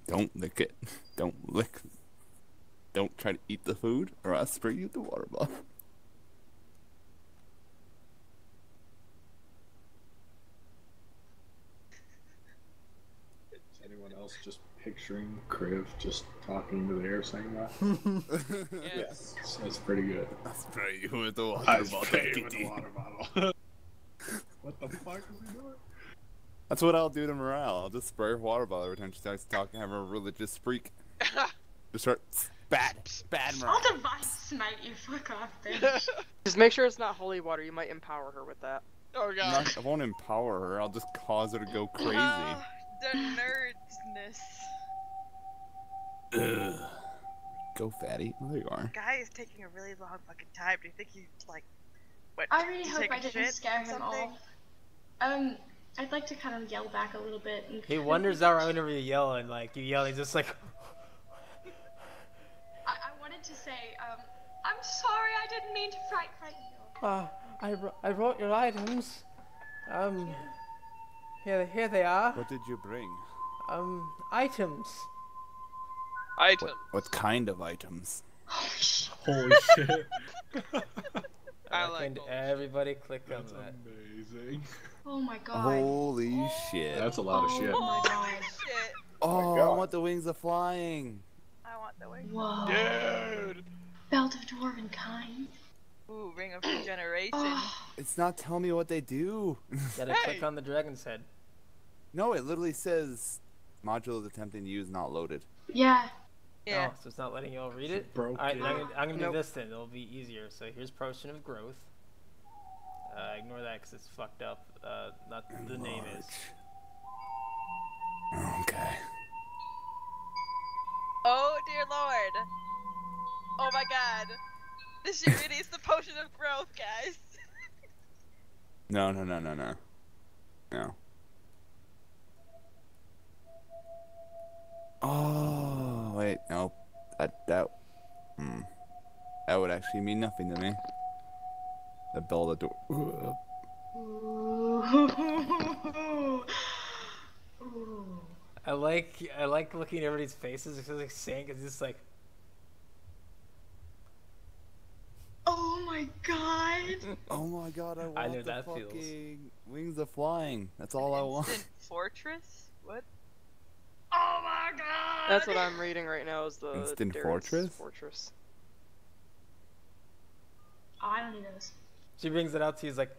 Don't lick it. Don't lick. Don't try to eat the food, or I'll spray you the water bottle. Is anyone else just picturing Kriv just talking to the air saying that? Yes. That's pretty good. I'll spray you with the water I bottle, spray you with the kitty. water bottle. What the fuck is he doing? That's what I'll do to Morale. I'll just spray her water bottle every time she starts talking, have her religious freak. Just start bad Morale. I'll divine smite you, fuck off, bitch. Just make sure it's not holy water. You might empower her with that. Oh god. I won't empower her, I'll just cause her to go crazy. The nerdsness. Ugh. Go, fatty. Oh, there you are. Guy is taking a really long fucking time. Do you think he's like, what? I really to hope take a I didn't shit scare or him something? off. I'd like to kind of yell back a little bit. And He wonders out whenever you yell, and like you yell, he's just like. I wanted to say, I'm sorry, I didn't mean to frighten you. I brought your items. Here they are. What did you bring? Items. Item. What kind of items? Holy shit. I like And all everybody click on That's that. amazing. Oh my god. Holy shit. That's a lot of shit. Oh my god. Shit. Oh, God. I want the wings of flying. I want the wing. Whoa. Dude. Belt of Dwarven Kind. Ooh, ring of regeneration. Oh. It's not telling me what they do. Gotta Hey! click on the dragon's head. No, it literally says module is attempting to use not loaded. Yeah. Yeah. Oh, so it's not letting you all read it? Broke Alright, it. I'm gonna Nope. do this then. It'll be easier. So here's Potion of Growth. Ignore that because it's fucked up. Not the name is. Okay. Oh dear lord. Oh my god. This shit really is the potion of growth, guys. No. No. Oh, wait, no. That would actually mean nothing to me. The bell of the door. Ooh. Ooh. I like looking at everybody's faces because like saying it's just like Oh my god. Oh my god, I want I know the that fucking feels. wings of flying. That's all I want. Instant fortress? What? Oh my god. That's what I'm reading right now. Is the Instant Darren's Fortress? Oh, I don't need those. she brings it out to you. He's like,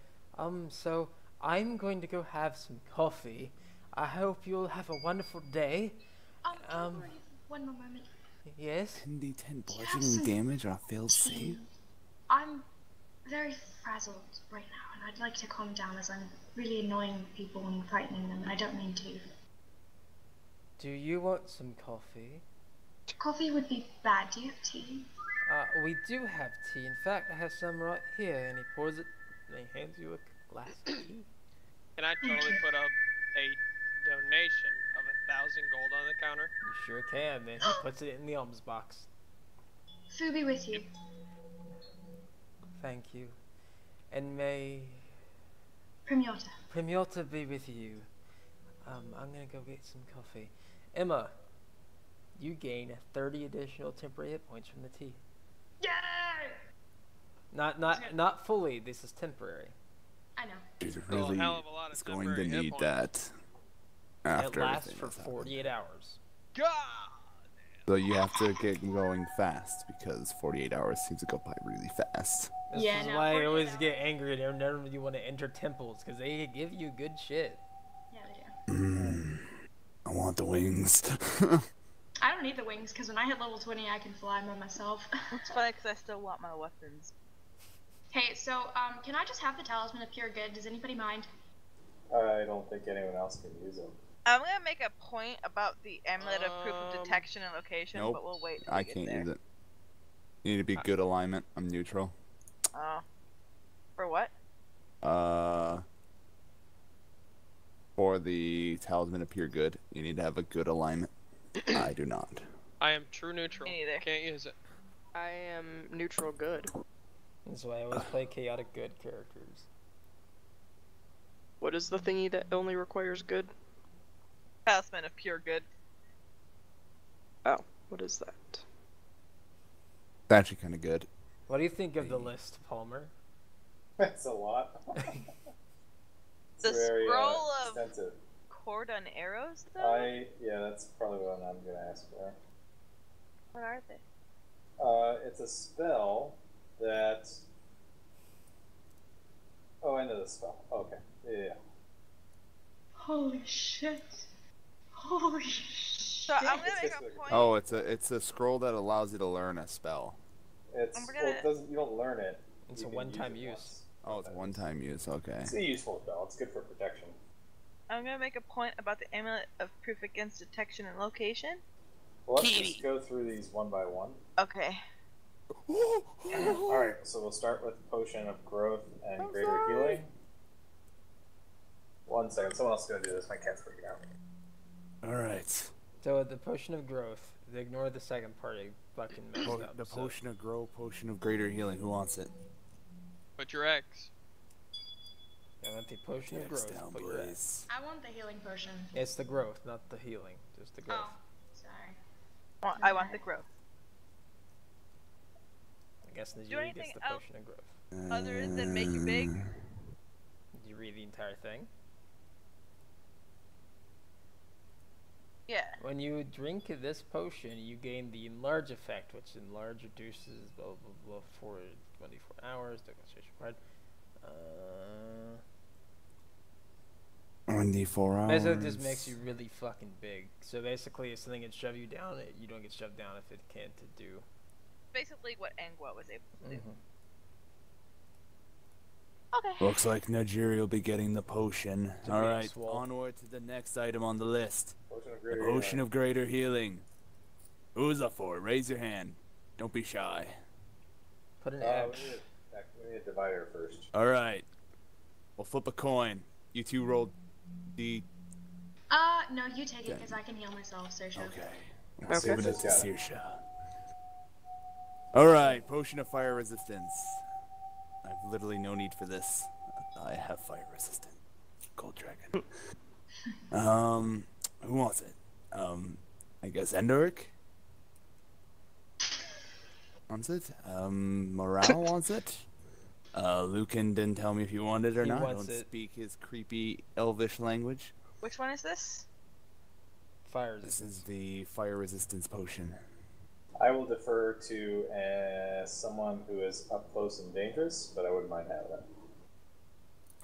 so I'm going to go have some coffee. I hope you'll have a wonderful day. Don't worry. One more moment. Yes. 10d10 Do you have bludgeoning some damage on a failed save? I'm very frazzled right now, and I'd like to calm down as I'm really annoying people and frightening them, and I don't mean to. Do you want some coffee? Coffee would be bad. Do you have tea? We do have tea. In fact, I have some right here. And he pours it, and he hands you a glass of tea. Can I totally put up a donation of 1,000 gold on the counter? You sure can. Then he puts it in the alms box. Food be with you. Thank you. And may Premiota. Premiota be with you. I'm gonna go get some coffee. Emma, you gain 30 additional temporary hit points from the tea. Yay! Not fully. This is temporary. I know. She's Still a really hell of a lot of is going to temporary hit need points. that It after lasts everything for that's happened. 48 hours. God! So you have to get going fast because 48 hours seems to go by really fast. This Yeah, is no, why I 48 always hours. get angry and whenever you want to enter temples because they give you good shit. Yeah, they do. I want the wings. I don't need the wings because when I hit level 20, I can fly by myself. It's funny because I still want my weapons. Hey, so can I just have the talisman of pure good? Does anybody mind? I don't think anyone else can use them. I'm gonna make a point about the amulet of proof of detection and location, Nope. but we'll wait till I we get can't there. use it. You need to be good alignment. I'm neutral. Oh. For what? For the talisman of pure good, you need to have a good alignment. I do not. I am true neutral. Me neither. Can't use it. I am neutral good. That's why I always play chaotic good characters. What is the thingy that only requires good? Talisman of pure good. Oh, what is that? It's actually kind of good. What do you think of the list, Palmer? That's a lot. The very, scroll of extensive. cord on arrows, though? Yeah, that's probably what I'm gonna ask for. What are they? It's a spell that. Oh, I know the spell. Okay. Yeah. Holy shit. Holy shit. So I'm gonna make a point. Oh, it's a scroll that allows you to learn a spell. It's well, it doesn't. You don't learn it. It's a one-time use. Oh, it's one-time use. Okay. It's a useful spell. It's good for protection. I'm gonna make a point about the amulet of proof against detection and location. Well, let's just go through these one by one. Okay. Alright, so we'll start with Potion of Growth and Greater Healing. 1 second, someone else is gonna do this. My cat's freaking out. Alright. So the potion of growth, ignore the second part, you fucking messed up. The potion of growth, potion of greater healing. Who wants it? Put your X. I want the potion of growth. Down, Put your please. I want the healing potion. It's the growth, not the healing. Just the growth. Oh, sorry. Well, I want the growth. I guess the Do Yuri anything gets the else potion of growth. other than make you big? Did you read the entire thing? Yeah. When you drink this potion, you gain the enlarge effect, which enlarge reduces blah blah blah for 24 hours. Demonstration required. 24 hours. Basically, it just makes you really fucking big. So basically, if something can shove you down, you don't get shoved down if it can't do. Basically, what Angwa was able to do. Okay. Looks like Nigeria will be getting the potion. To All be right, swole. onward to the next item on the list. Potion of The Greater potion Healing. of greater healing. Who's up for it? Raise your hand. Don't be shy. Put an We X. need a divider first. All right. We'll flip a coin. You two roll D. No, you take it because I can heal myself, Saoirse. Okay. We're giving it to Syrsha. All right. Potion of fire resistance. I've literally no need for this. I have fire resistant. Cold dragon. Who wants it? I guess Endoric wants it. Morale wants it. Lucan didn't tell me if he wanted it or He not. wants Don't it. speak his creepy elvish language. Which one is this? Fire This is the fire resistance potion. I will defer to someone who is up close and dangerous, but I wouldn't mind having it.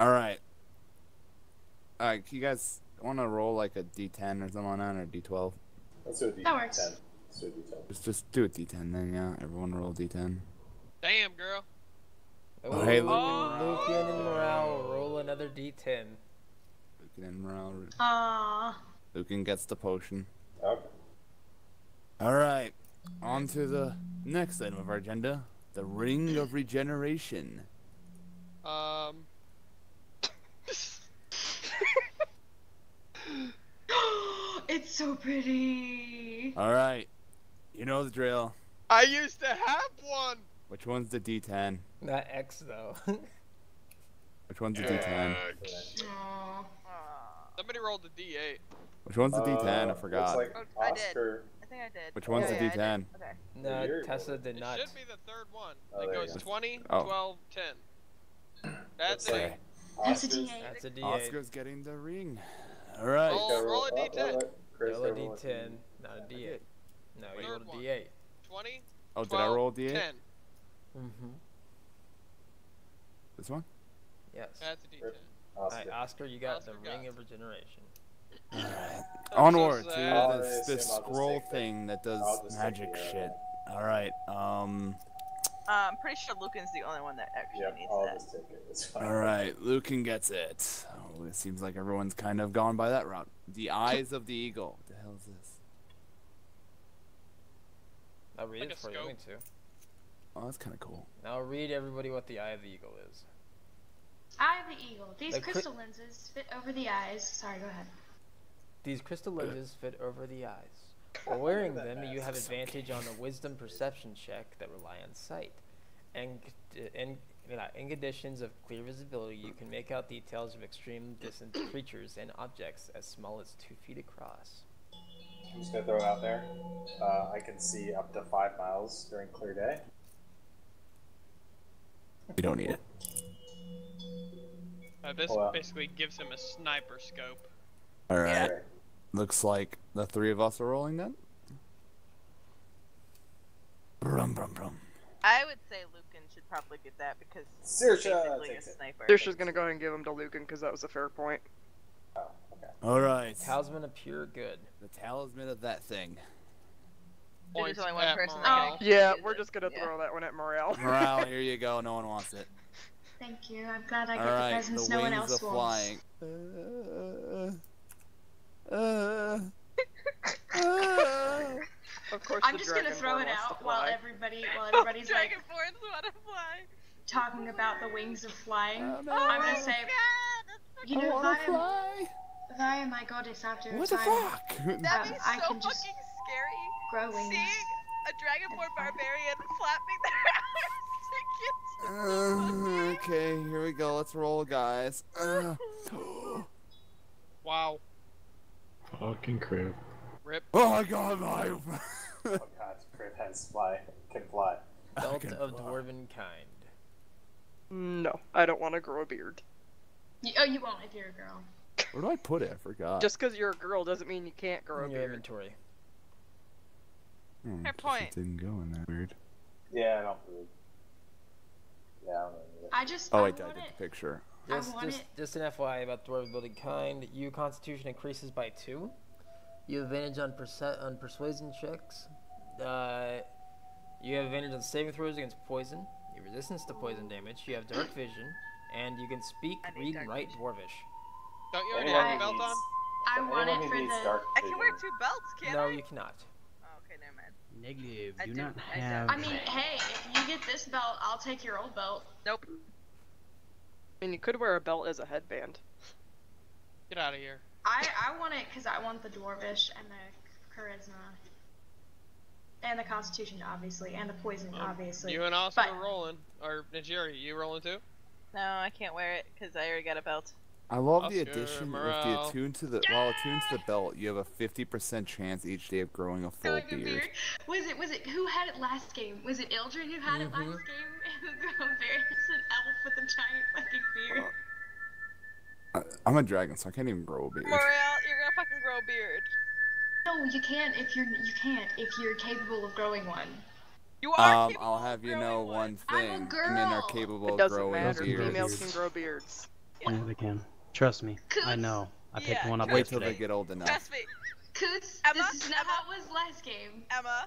All right. You guys want to roll like a D10 or something on that, or D12? Let's do a D10. That works. Let's do a D10. Just do a D10 then, yeah. Everyone roll a D10. Damn, girl. Oh, hey, Lucan and Morale, roll another D10. Lucan and Morale. Aww. Lucan gets the potion. Okay. All right. On to the next item of our agenda. The Ring of Regeneration. It's so pretty. All right. You know the drill. I used to have one. Which one's the D10? Not X though. Which one's the D10? Aww. Somebody rolled a D8. Which one's the D10? I forgot. Looks like I did. Oscar. I think I did. Which one's the I D10? did. Okay. No, You're Tessa did It not. should be the third one. Oh, It there you goes go. 20, Oh. 12, 10. That's Looks it. like That's a Oscar's- D8. That's a D8. Oscar's getting the ring. All right. Roll a D10. Chris, Roll a roll a D10, not a D8. No, you Third rolled a one. D8. 20, Oh, 12, did I roll a D8? 10. Mm-hmm. This one? Yes. That's a D10. Alright, Oscar. Oscar, you got Oscar the got Ring it. of Regeneration. Alright. I'm Onward so to sad. this I'll just scroll take thing that does I'll just take magic the shit. arrow. Alright, I'm pretty sure Lucan's the only one that actually needs I'll that. just take it. It's fine. Alright, Lucan gets it. Oh, it seems like everyone's kind of gone by that route. The eyes of the eagle. What the hell is this? I'll read Like it a for you. scope. Me too. Oh, that's kind of cool. Now read everybody what the eye of the eagle is. Eye of the eagle. These The crystal lenses fit over the eyes. Sorry, go ahead. These crystal lenses fit over the eyes. While wearing them, you have advantage on a wisdom perception check that rely on sight. And in conditions of clear visibility, you can make out details of extreme distant creatures and objects as small as 2 feet across. I'm just gonna throw it out there. I can see up to 5 miles during clear day. We don't need it. This Well, basically gives him a sniper scope. Alright. Looks like the 3 of us are rolling then. Brum, brum, brum. I would say Lucan should probably get that because he's Saoirse basically a takes it. sniper. Saoirse's gonna go ahead and give him to Lucan because that was a fair point. Oh, okay. Alright. Talisman of pure good. The talisman of that thing. There's only one at person morale. that can Yeah, use we're it. just gonna Yeah. throw that one at Morale. Morale, here you go. No one wants it. Thank you. I'm glad I get the Alright, presents the no one wings else of wants. flying. Of course, I'm the just gonna throw Dragonborn it wants to out while fly. everybody's like Dragonborns wanna fly. talking about the wings of flying. Oh, no. I'm gonna say, you know, I if fly. I am my goddess after What the time, fuck? That'd be I so can just fucking scary. grow wings. Seeing a Dragonborn barbarian flapping their arms to get Okay, here we go. Let's roll, guys. Wow. Fucking crap. Rip. Oh my god, my. Oh god, Crit can fly. Belt can of fly. dwarven kind. No, I don't want to grow a beard. You won't if you're a girl. Where do I put it? I forgot. Just because you're a girl doesn't mean you can't grow a In your beard. inventory. Fair point. It didn't go in that weird. Yeah, I don't really. Yeah, I don't really need it. I just. Oh I wait, I want did it. the picture. Just an FYI about dwarven building kind. Your constitution increases by 2. You have advantage on persuasion checks. You have advantage on saving throws against poison. You have resistance to poison damage. You have dark vision, and you can speak, read, and write dwarvish. Don't you already Anyone have a who belt on? needs- I want anyone it who for needs the. dark I can wear vision- 2 belts, can't No, I? you cannot. Oh, okay, never mind. Negative. I Do do- not I have. I mean, hey, if you get this belt, I'll take your old belt. Nope. I mean, you could wear a belt as a headband. Get out of here. I want it because I want the dwarvish and the charisma. And the constitution, obviously, and the poison, obviously. You and Austin But- are rolling. Or Najiri, you rolling too? No, I can't wear it because I already got a belt. I love the Oscar, addition morale. of while attuned to the belt, you have a 50% chance each day of growing a full Growing a beard. beard. Was it who had it last game? Was it Ildred who had it last game? Who grew a beard? It's an elf with a giant fucking beard. I'm a dragon, so I can't even grow a beard. Morale, you're gonna fucking grow a beard. No, you can't if you're capable of growing one. You are capable I'll have of you growing know one. one I'm a thing. girl. Men are capable It of doesn't growing matter. beards. Females can grow beards. Yeah, they can. Trust me. I know. I picked Yeah, one up Wait till yesterday. they get old enough. Trust me, Coots, Emma, this is not how it was last game. Emma.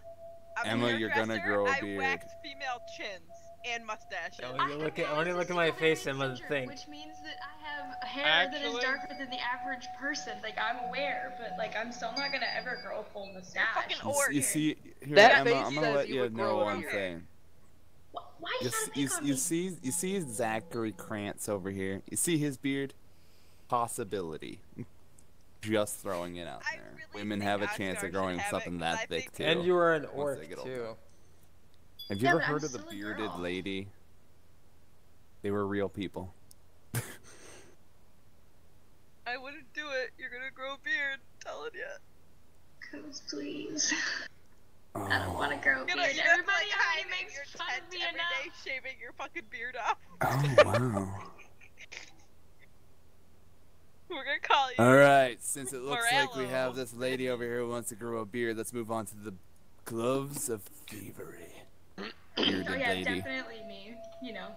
I'm a Emma, you're gonna hairdresser. grow a I beard. waxed female chins and mustaches. I want you to look at my face, Emma, and think. Which means that I have hair that is Actually- darker than the average person. Like, I'm aware, but like, I'm still not gonna ever grow a full mustache. fucking You, orc. you see, here, That Emma, face I'm gonna says let you you would know grow a one beard. thing. Why you gotta pick You, on you me? see Zachary Krantz over here. You see his beard? Possibility. Just throwing it out there. really Women think have a Oscar chance of should growing have it, something 'cause that I thick think- too. And you are an once orc, they get too. older. Have you Yeah, ever but I'm heard of the still a bearded girl. lady? They were real people. I wouldn't do it. You're gonna grow a beard. Telling you. Coots, please. I don't want to grow a beard. You know, you have to, Everybody like, hide already in makes your fun tent of me every enough. day, shaving your fucking beard off. Oh wow. We're gonna call you. Alright, since it looks like we Morello. have this lady over here who wants to grow a beard, let's move on to the gloves of thievery. Bearded Oh yeah, lady. definitely me. You know.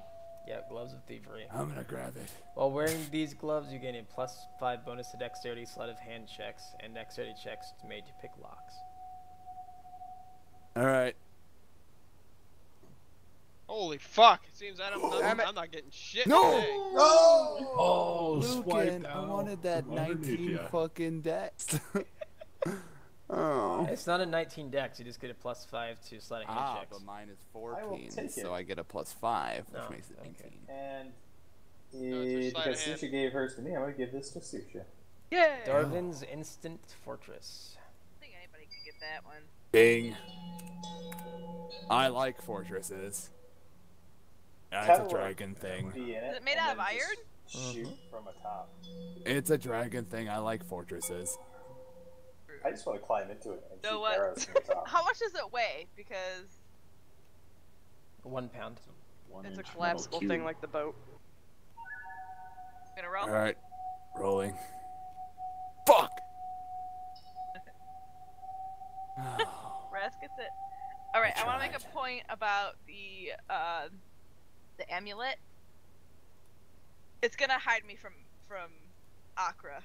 Yeah, gloves of thievery. I'm gonna grab it. While wearing these gloves, you gain a +5 bonus to dexterity, sleight of hand checks, and dexterity checks made to pick locks. All right. Holy fuck! It seems I'm not getting shit No! today. Oh, Lucan, I wanted that Underneath 19 ya. fucking dex. Oh. It's not a 19 dex, you just get a +5 to sleight of hand checks. But mine is I will 14, take so it. I get a +5, which No, makes it okay. 19. And it's for sleight of because hand. Susha gave hers to me, I'm gonna give this to Susha. Yay! Darvin's Instant Fortress. I think anybody could get that one. Ding. I like fortresses. It's a dragon thing. Is it made out of iron? Shoot from a top. It's a dragon thing. I like fortresses. I just want to climb into it and So shoot what? arrows from the top. How much does it weigh? Because 1 pound. It's a collapsible thing like the boat. gonna roll. All right, rolling. Fuck. Raz gets it. All right, I want to make tried. a point about the amulet. It's gonna hide me from Akra.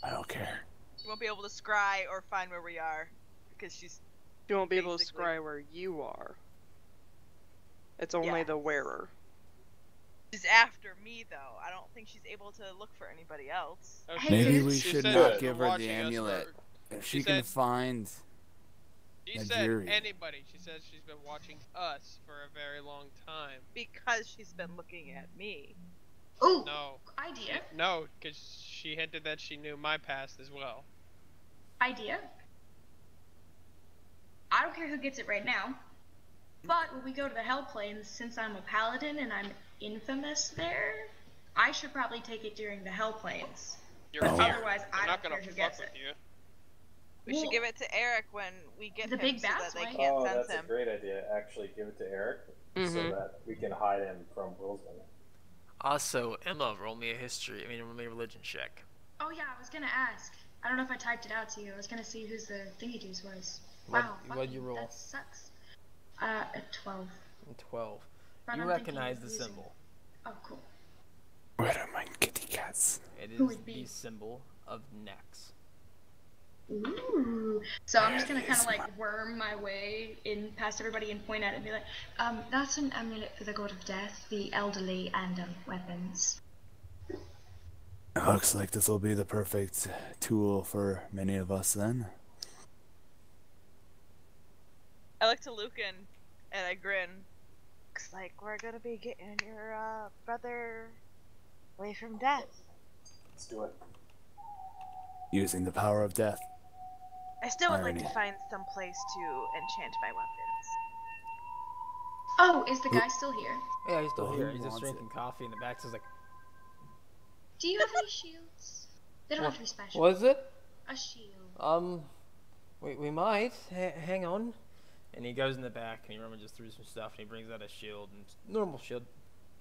I don't care. You won't be able to scry or find where we are because she's. You won't be able to basically- scry where you are. It's only Yeah. the wearer. She's after me though. I don't think she's able to look for anybody else. Oh, Maybe we she should said not she's give been her the watching us amulet. for- If she she can said- find She a said jury. anybody. She says she's been watching us for a very long time. Because she's been looking at me. Ooh, No, idea. no, because she hinted that she knew my past as well. Idea. I don't care who gets it right now. But when we go to the Hell Plains, since I'm a paladin and I'm infamous there, I should probably take it during the Hell Plains. You're Oh. here. Otherwise, I'm I not don't gonna care who fuck gets with it. you. We should give it to Eric when we get The him big so that bats they way? can't Oh, sense that's a him. great idea. Actually, give it to Eric so Mhm. that we can hide him from Wilson. Also, Emma, roll me a roll me a religion check. Oh yeah, I was gonna ask. I don't know if I typed it out to you. I was gonna see who's the thingy juice was. What- Wow. what'd you roll? That sucks. A 12. 12. But You I'm recognize thinking the of using- symbol. Oh, cool. Where are my kitty cats? It Who is would be? the symbol of Nex. Ooh. So I'm just gonna kind of like worm my way in past everybody and point at it and be like, that's an amulet for the god of death, the elderly, and weapons. It looks like this will be the perfect tool for many of us then. I look to Lucan and I grin. Looks like we're gonna be getting your brother away from death. Let's do it. Using the power of death. I still would like Irony. to find some place to enchant my weapons. Oh, is the guy still here? Yeah, he's still Well, here. who He's just wants drinking coffee in the back. So he's like, Do you have any shields? They don't have to be special. what is it? A shield. We might. Hang on. And he goes in the back and he rummages through some stuff and he brings out a shield. And it's a normal shield.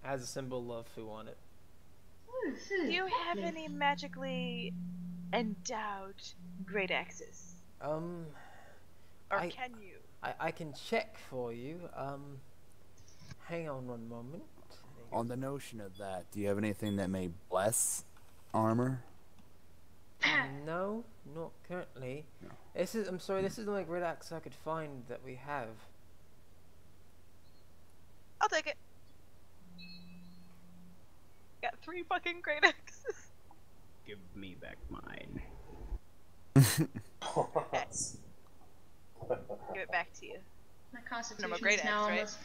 Has a symbol of who on it. Do you have any magically endowed great axes? Or I- can you? I can check for you. Hang on one moment. On the notion of that, do you have anything that may bless armor? No, not currently. No. I'm sorry, this is the only great axe I could find that we have. I'll take it. Got 3 fucking great axes. Give me back mine. Give it back to you. My constitution I'm a great is now axe, right? almost.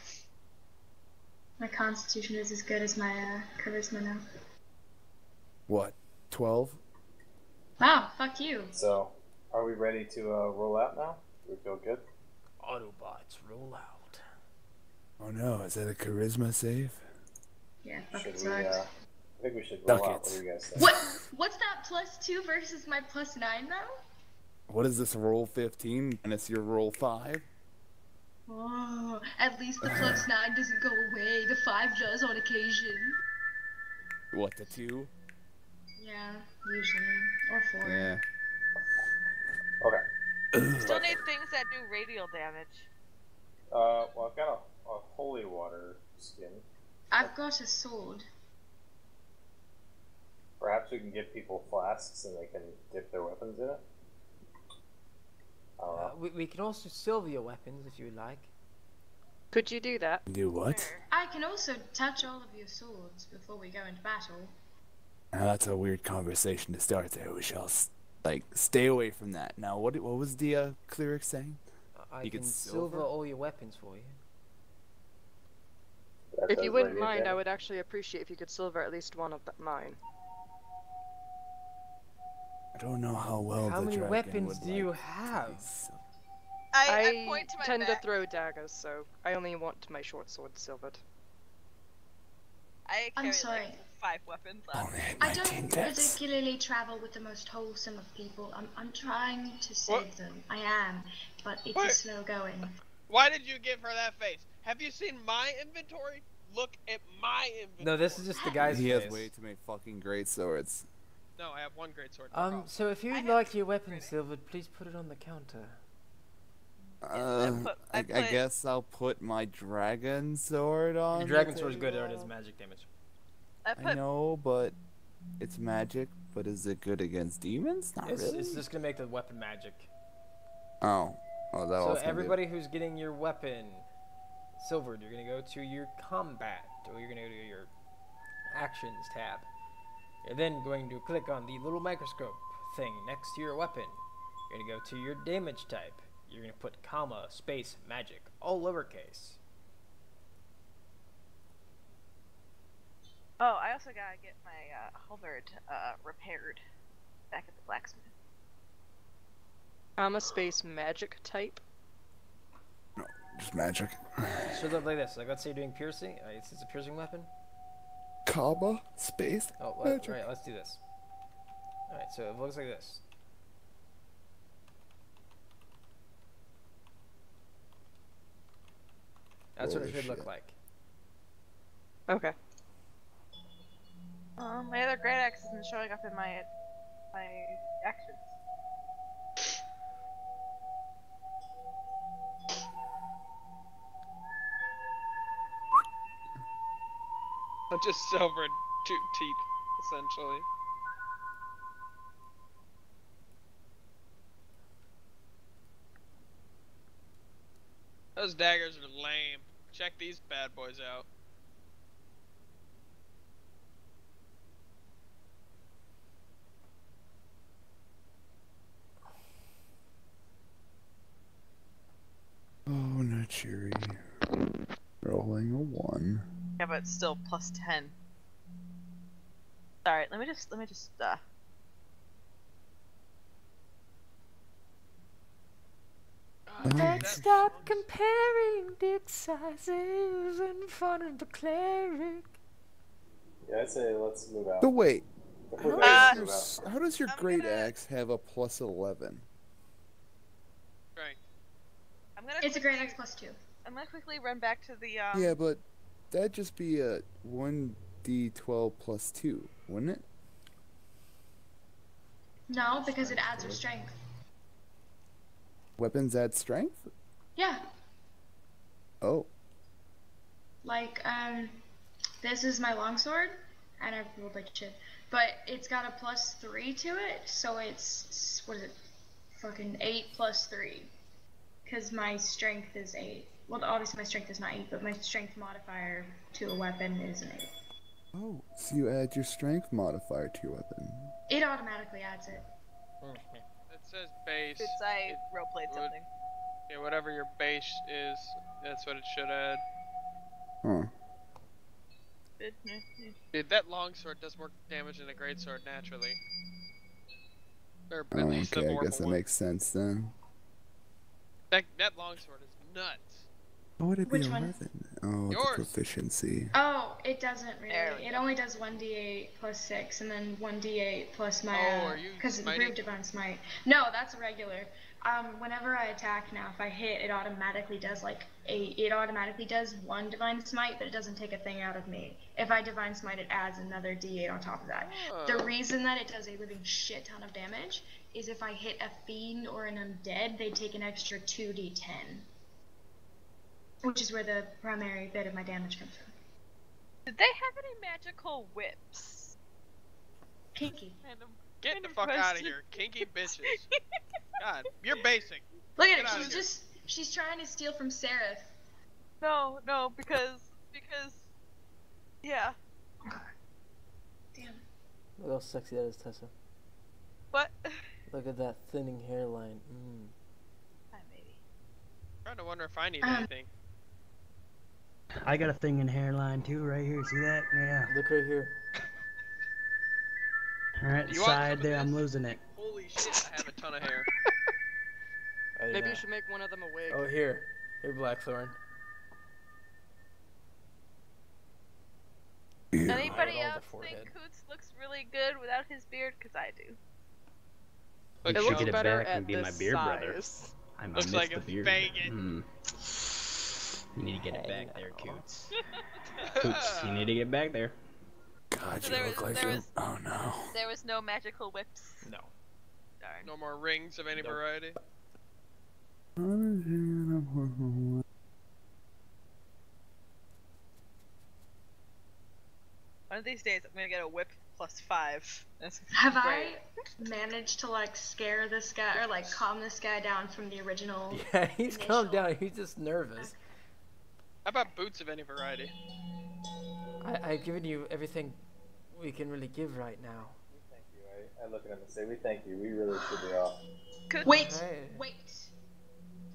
My constitution is as good as my charisma now. What? 12? Wow, fuck you. So, are we ready to roll out now? Do we feel good? Autobots, roll out. Oh no, is that a charisma save? Yeah, fuck Should it we? sucks. I think we should Duck roll out. it. What do you guys think? What's that +2 versus my +9 now? What is this, roll 15 and it's your roll 5? Oh, at least the +9 doesn't go away. The 5 does on occasion. What, the 2? Yeah, usually. Or 4. Yeah. Okay. Still need things that do radial damage. Well, I've got a holy water skin. I've got a sword. Perhaps we can give people flasks and they can dip their weapons in it. I don't know. We can also silver your weapons if you would like. Could you do that? Do what? I can also touch all of your swords before we go into battle. Now that's a weird conversation to start there. We shall, stay away from that. Now, what was the cleric saying? I You can can silver silver? all your weapons for you. That If does you wouldn't lady mind, I again. would actually appreciate if you could silver at least one of mine. I don't know how well How the many dragon weapons would do you like to have? be sil- I point to my tend back. to throw daggers, so I only want my short sword silvered. I I'm carry sorry. like 5 weapons on. Only had I 19 don't deaths. particularly travel with the most wholesome of people. I'm trying to save them. I am, but it's a Wait. slow going. Why did you give her that face? Have you seen my inventory? Look at my inventory. No, this is just the guy's He face. has way too many fucking great swords. No, I have one great sword. No problem. So if you would like your weapons silvered, please put it on the counter. I guess I'll put my dragon sword on. Your the dragon sword is good, table. it does magic damage. I know, but it's magic. But is it good against demons? Not really. It's just gonna make the weapon magic. Oh, that So was everybody who's getting your weapon silvered, you're gonna go to your combat, or you're gonna go to your actions tab. You're then going to click on the little microscope thing next to your weapon. You're gonna go to your damage type. You're gonna put comma, space, magic, all lowercase. Oh, I also gotta get my halberd repaired back at the blacksmith. I'm a space magic type. just magic. Should look like this. Like, let's say you're doing piercing. It's a piercing weapon. Comma, space, magic. Right, let's do this. Alright, so it looks like this. That's what it Holy should look shit. like. Okay. My other great axe isn't showing up in my actions. I'm just silvered teeth, essentially. Those daggers are lame. Check these bad boys out. Oh, Nachiri. Rolling a 1. Yeah, but it's still plus 10. Alright, let me just Let's stop comparing dick sizes in front of the cleric. Yeah, I'd say let's move out. So wait, If we're how there, does let's move out. your great axe have a plus 11? Right. It's a great X plus 2. I'm gonna quickly run back to the Yeah, but that'd just be a 1d12 plus 2, wouldn't it? No, because it adds your strength. Weapons add strength? Yeah. Oh. Like, this is my longsword, and I've rolled like shit. But it's got a plus 3 to it, so it's, what is it? Fucking 8 plus 3. Because my strength is 8. Well, obviously my strength is not 8, but my strength modifier to a weapon is an 8. Oh, so you add your strength modifier to your weapon. It automatically adds it. It says base. Since I roleplayed something. Yeah, whatever your base is, that's what it should add. Huh. Dude, that longsword does more damage than a greatsword naturally. Or Oh, at least the okay, I normal guess that one. makes sense then. That longsword is nuts. What would it be Which 11? one? Oh, it's a Yours. proficiency. Oh, it doesn't There we really. It go. only does 1d8 plus 6, and then 1d8 plus my, are you because of the smiting? Brute Divine Smite. No, that's a regular. Whenever I attack now, if I hit, it automatically does it automatically does 1 Divine Smite, but it doesn't take a thing out of me. If I Divine Smite, it adds another d8 on top of that. The Oh. reason that it does a living shit ton of damage is if I hit a Fiend or an Undead, they take an extra 2d10. Which is where the primary bit of my damage comes from. Did they have any magical whips? Kinky. Get the fuck out of here, kinky bitches. God, you're basic. Look at Get her. outta here. She's trying to steal from Seraph. No, because yeah. Damn. Look how sexy that is, Tessa. What? Look at that thinning hairline. Mm. Hi, baby. Trying to wonder if I need anything. I got a thing in hairline too, right here. See that? Yeah. Look right here. Alright, You want some side of there, I'm this? losing it. Holy shit, I have a ton of hair. Maybe you should make one of them a wig. Oh, here. Here, Blackthorn. Anybody Right on the else forehead. think Coots looks really good without his beard? Because I do. You It should looks get it better back at and be my this beard brother. size. I Looks miss like the a beard. faggot. You need to get it back there, Coots. Coots, you need to get back there. God, So you there look was- like there you. was- Oh no. There was no magical whips. No. Darn. No more rings of any variety. One of these days, I'm gonna get a whip +5. That's Have great. I managed to like scare this guy or like calm this guy down from the original? Yeah, he's calmed down. He's just nervous. How about boots of any variety? I've given you everything we can really give right now. Thank you. I look at him and say, we thank you. We really should be off. Wait, Hey. wait.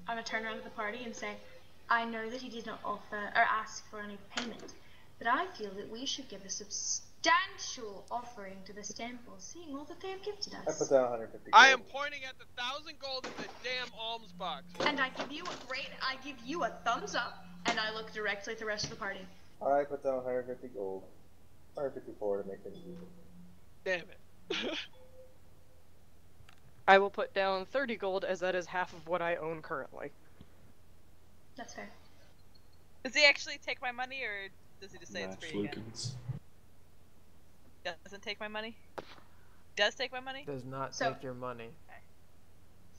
I'm gonna turn around to the party and say, I know that he did not offer or ask for any payment, but I feel that we should give a substantial offering to this temple, seeing all that they have gifted I us. put down 150 I gold. am pointing at the 1,000 gold in the damn alms box. And I give you a thumbs up, and I look directly at the rest of the party. I put down 150 gold. 154 to make things easy. Damn it. I will put down 30 gold as that is half of what I own currently. That's fair. Does he actually take my money, or does he just say it's free again? Lukens. Doesn't take my money? Does take my money? Does not So- take your money.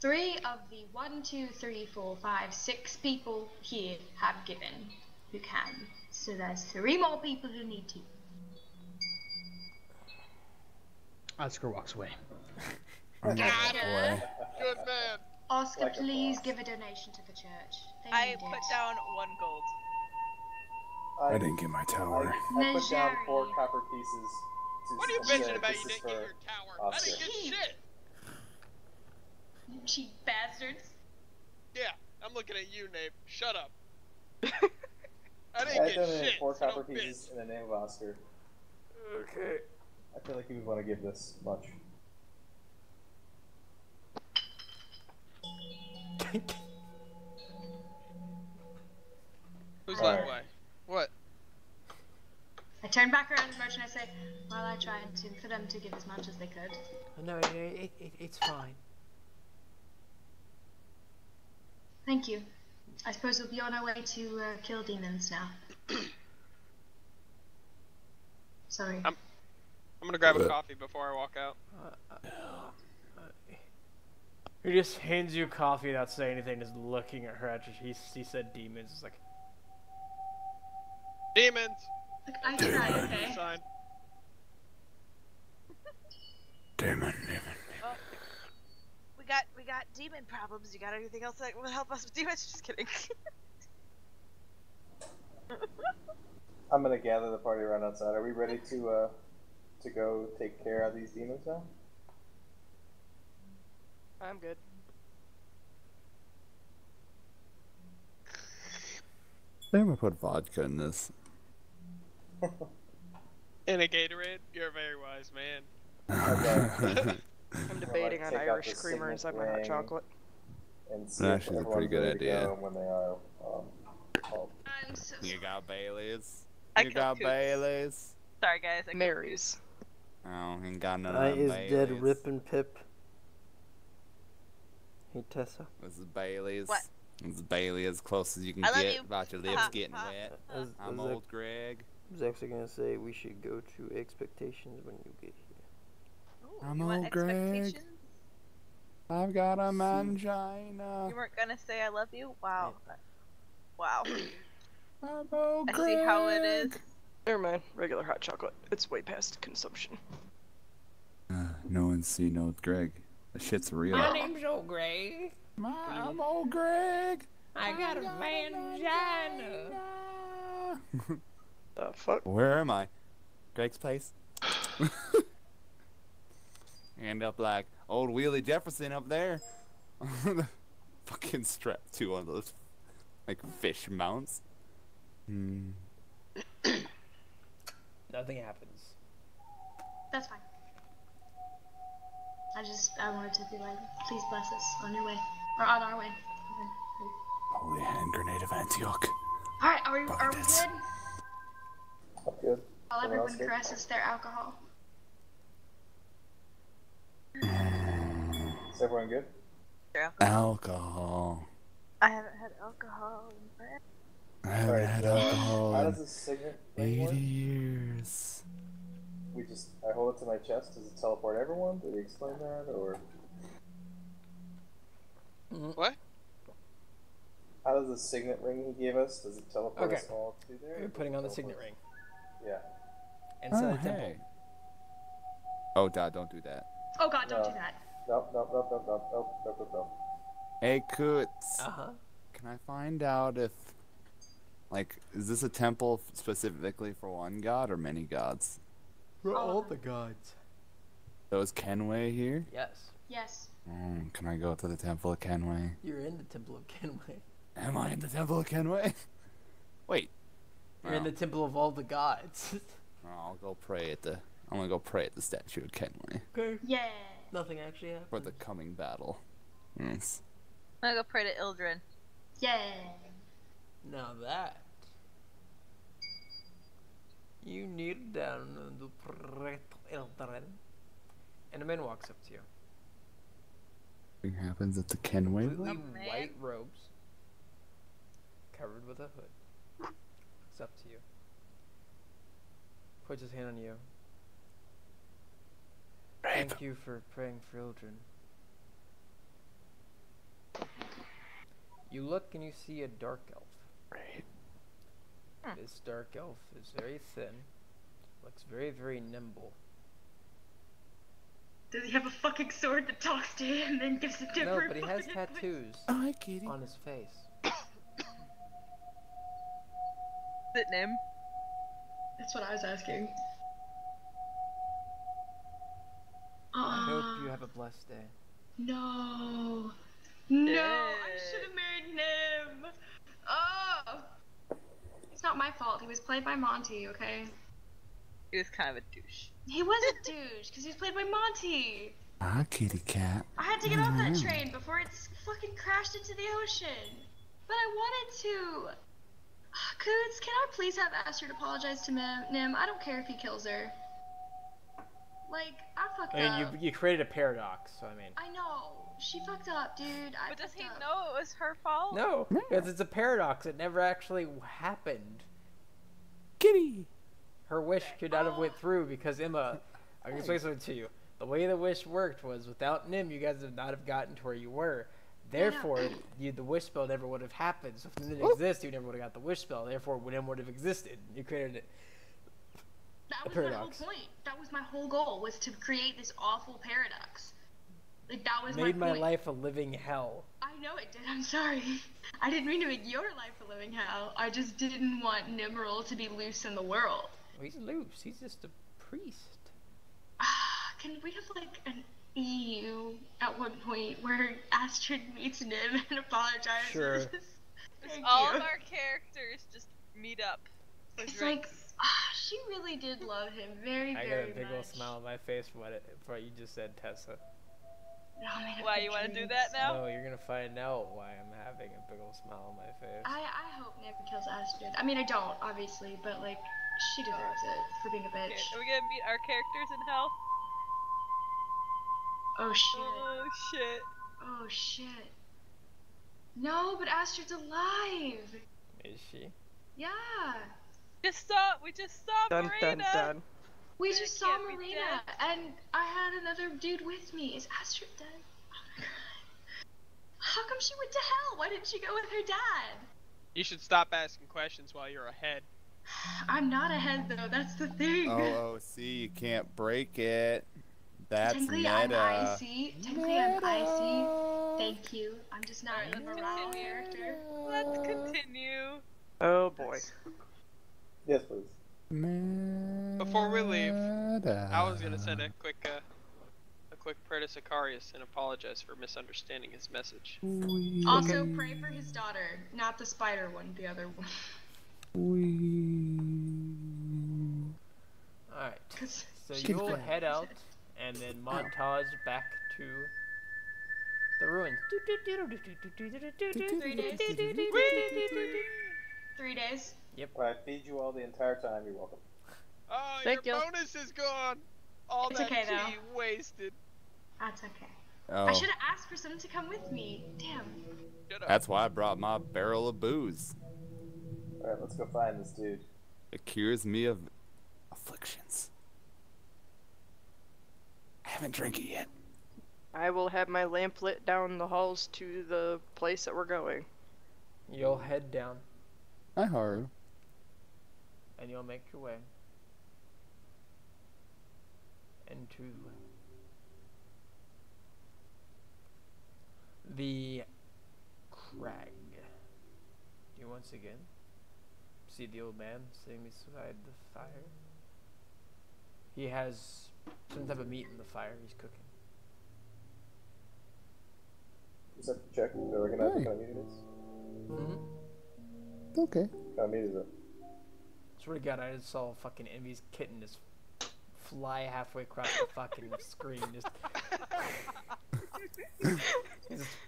3 of the 1, 2, 3, 4, 5, 6 people here have given who can. So there's 3 more people who need to. Oscar walks away. I'm Got not it. away. Good man. Oscar, Like a please boss. give a donation to the church. They I need put it. down 1 gold. I didn't get my tower. I put down Najari. 4 copper pieces. To What are you say bitching about? this You is didn't get for your tower. I Oscar. didn't get shit. You cheap bastards. Yeah, I'm looking at you, Nate. Shut up. I I didn't get donated shit. 4 so copper don't bitch. pieces in the name of Oscar. Okay. I feel like he would want to give this much. Who's Alright. that way? What? I turn back around to Merch and I say, well, I tried for them to give as much as they could. No, it's fine. Thank you. I suppose we'll be on our way to kill demons now. Sorry. I'm gonna grab a coffee before I walk out. He just hands you coffee without saying anything, just looking at her after he said demons. It's like, Demons! Look, I tried, okay? Sign. Demon. Well, we got demon problems. You got anything else that will help us with demons? Just kidding. I'm gonna gather the party around outside. Are we ready to go take care of these demons now? I'm good. I think I'm gonna put vodka in this. In a Gatorade? You're a very wise man. Okay. I'm debating on take out Irish the creamer signet inside my hot ring. chocolate. And see That if actually is a everyone's pretty good ready to idea. go and when they are. Called. I'm so You got Bailey's. I You got killed Coots. Bailey's. Sorry, guys. I killed Mary's. Oh, ain't got none I of them is Baileys. dead Rip and Pip. Hey Tessa. This is Bailey's. What? This is Bailey as close as you can I love get you. without your lips Ha, getting ha. wet. I I'm old Greg. was actually gonna say we should go to expectations when you get here. Ooh, I'm you want old Greg. expectations? I've got a mangina. You weren't gonna say I love you? Wow. Wow. I'm old I Greg. see how it is. Never mind. Regular hot chocolate. It's way past consumption. No one see no Greg. The shit's real. My name's old Greg. I'm old Greg. I got a mangina. The fuck? Where am I? Greg's place? End up like old Wheelie Jefferson up there. Fucking strapped to one of those like fish mounts. Nothing happens. That's fine. I wanted to be like, please bless us on your way. Or on our way. Okay. Holy hand grenade of Antioch. Alright, are we good? I'm good. While Someone else everyone good? caresses their alcohol. Is everyone good? Alcohol. I haven't had alcohol in forever. I haven't had alcohol How in does this signet ring 80 work? years. I hold it to my chest. Does it teleport everyone? Did he explain that, or? What? How does the signet ring he gave us? Does it teleport us all to there? You're putting on the signet ring. Yeah. Inside the temple. Oh, Dad, don't do that. Oh god, don't do that. Nope. Hey, Coots. Uh-huh. Can I find out if, like, is this a temple specifically for one god or many gods? For all the gods. So is Kenway here? Yes. Yes. Can I go to the temple of Kenway? You're in the temple of Kenway. Am I in the temple of Kenway? Wait. You're in the temple of all the gods. I'll go pray at the. I'm gonna go pray at the statue of Kenway Okay. Yeah. Nothing actually happened. for the coming battle. Yes. I'm gonna go pray to Ildren. Yeah. Now that you kneel down and pray to Eldren, and a man walks up to you. Thing happens at the Kenway. Completely white robes, covered with a hood. It's up to you. Puts his hand on you. Thank you for praying for Ildren. You look and you see a dark elf. Right. This dark elf is very thin, looks very, very nimble. Does he have a fucking sword that talks to him and then gives it to No, her? but he has tattoos Hi, kitty. on his face. Is it Nim? That's what I was asking. I hope you have a blessed day. No. No, I should have married Nim. Oh. It's not my fault. He was played by Monty, okay? He was kind of a douche. He was a douche because he was played by Monty. Ah, kitty cat. I had to get off that train before it fucking crashed into the ocean. But I wanted to. Coots, can I please have Astrid apologize to Nim? I don't care if he kills her. Like, I fucked up. I mean, you created a paradox, so I mean. I know. She fucked up, dude. But does he know it was her fault? No, because it's a paradox. It never actually happened. Kitty. Her wish could not have went through because Emma. I'm gonna explain something to you. The way the wish worked was without Nim, you guys would not have gotten to where you were. Therefore, the wish spell never would have happened. So if Nim didn't exist, you never would have got the wish spell. Therefore, Nim would have existed. You created it. That was my whole point. That was my whole goal, was to create this awful paradox. Like, that was Made my my point. life a living hell. I know it did. I'm sorry. I didn't mean to make your life a living hell. I just didn't want Nimril to be loose in the world. Well, he's loose. He's just a priest. Can we have, like, an EU at one point where Astrid meets Nim and apologizes? Sure. Thank All you. of our characters just meet up for It's drinks. like, she really did love him very, I got very a big old much. smile on my face for what you just said, Tessa. Why, you want to do that now? No, you're gonna find out why I'm having a big old smile on my face. I hope Nim kills Astrid. I mean, I don't, obviously, but, like, she deserves it for being a bitch. Okay, are we gonna meet our characters in hell? Oh, shit. Oh shit. Oh, shit. No, but Astrid's alive! Is she? Yeah! We just saw Dun Marina! dun dun. We just saw can't be Marina, and I had another dude with me. Is Astrid dead? Oh my god. How come she went to hell? Why didn't she go with her dad? You should stop asking questions while you're ahead. I'm not ahead though. That's the thing. Oh, see, you can't break it. That's Technically, I'm meta. icy. Technically, I'm icy. Thank you. I'm just not a morale character. Let's continue. Oh boy. Yes, please. Before we leave, I was gonna send a quick prayer to Sicarius and apologize for misunderstanding his message. Also, pray for his daughter, not the spider one, the other one. Alright, so you'll head out and then montage back to the ruins. 3 days. 3 days. Yep. When I feed you all the entire time, you're welcome. Oh, Thank your you. bonus is gone. All It's that okay, tea though. wasted. That's okay. Oh, I should have asked for someone to come with me. Damn. that's why I brought my barrel of booze. Alright, let's go find this dude. It cures me of afflictions. I haven't drank it yet. I will have my lamp lit down the halls to the place that we're going. You'll head down Hi, Haru. and you'll make your way into the crag. You once again see the old man sitting beside the fire. He has some type of meat in the fire he's cooking. Just have to check. Do I recognize what kind of meat it is? Mm-hmm. Okay. What kind of meat is it? Swear to God, I just saw fucking Envy's kitten just fly halfway across the fucking screen. Just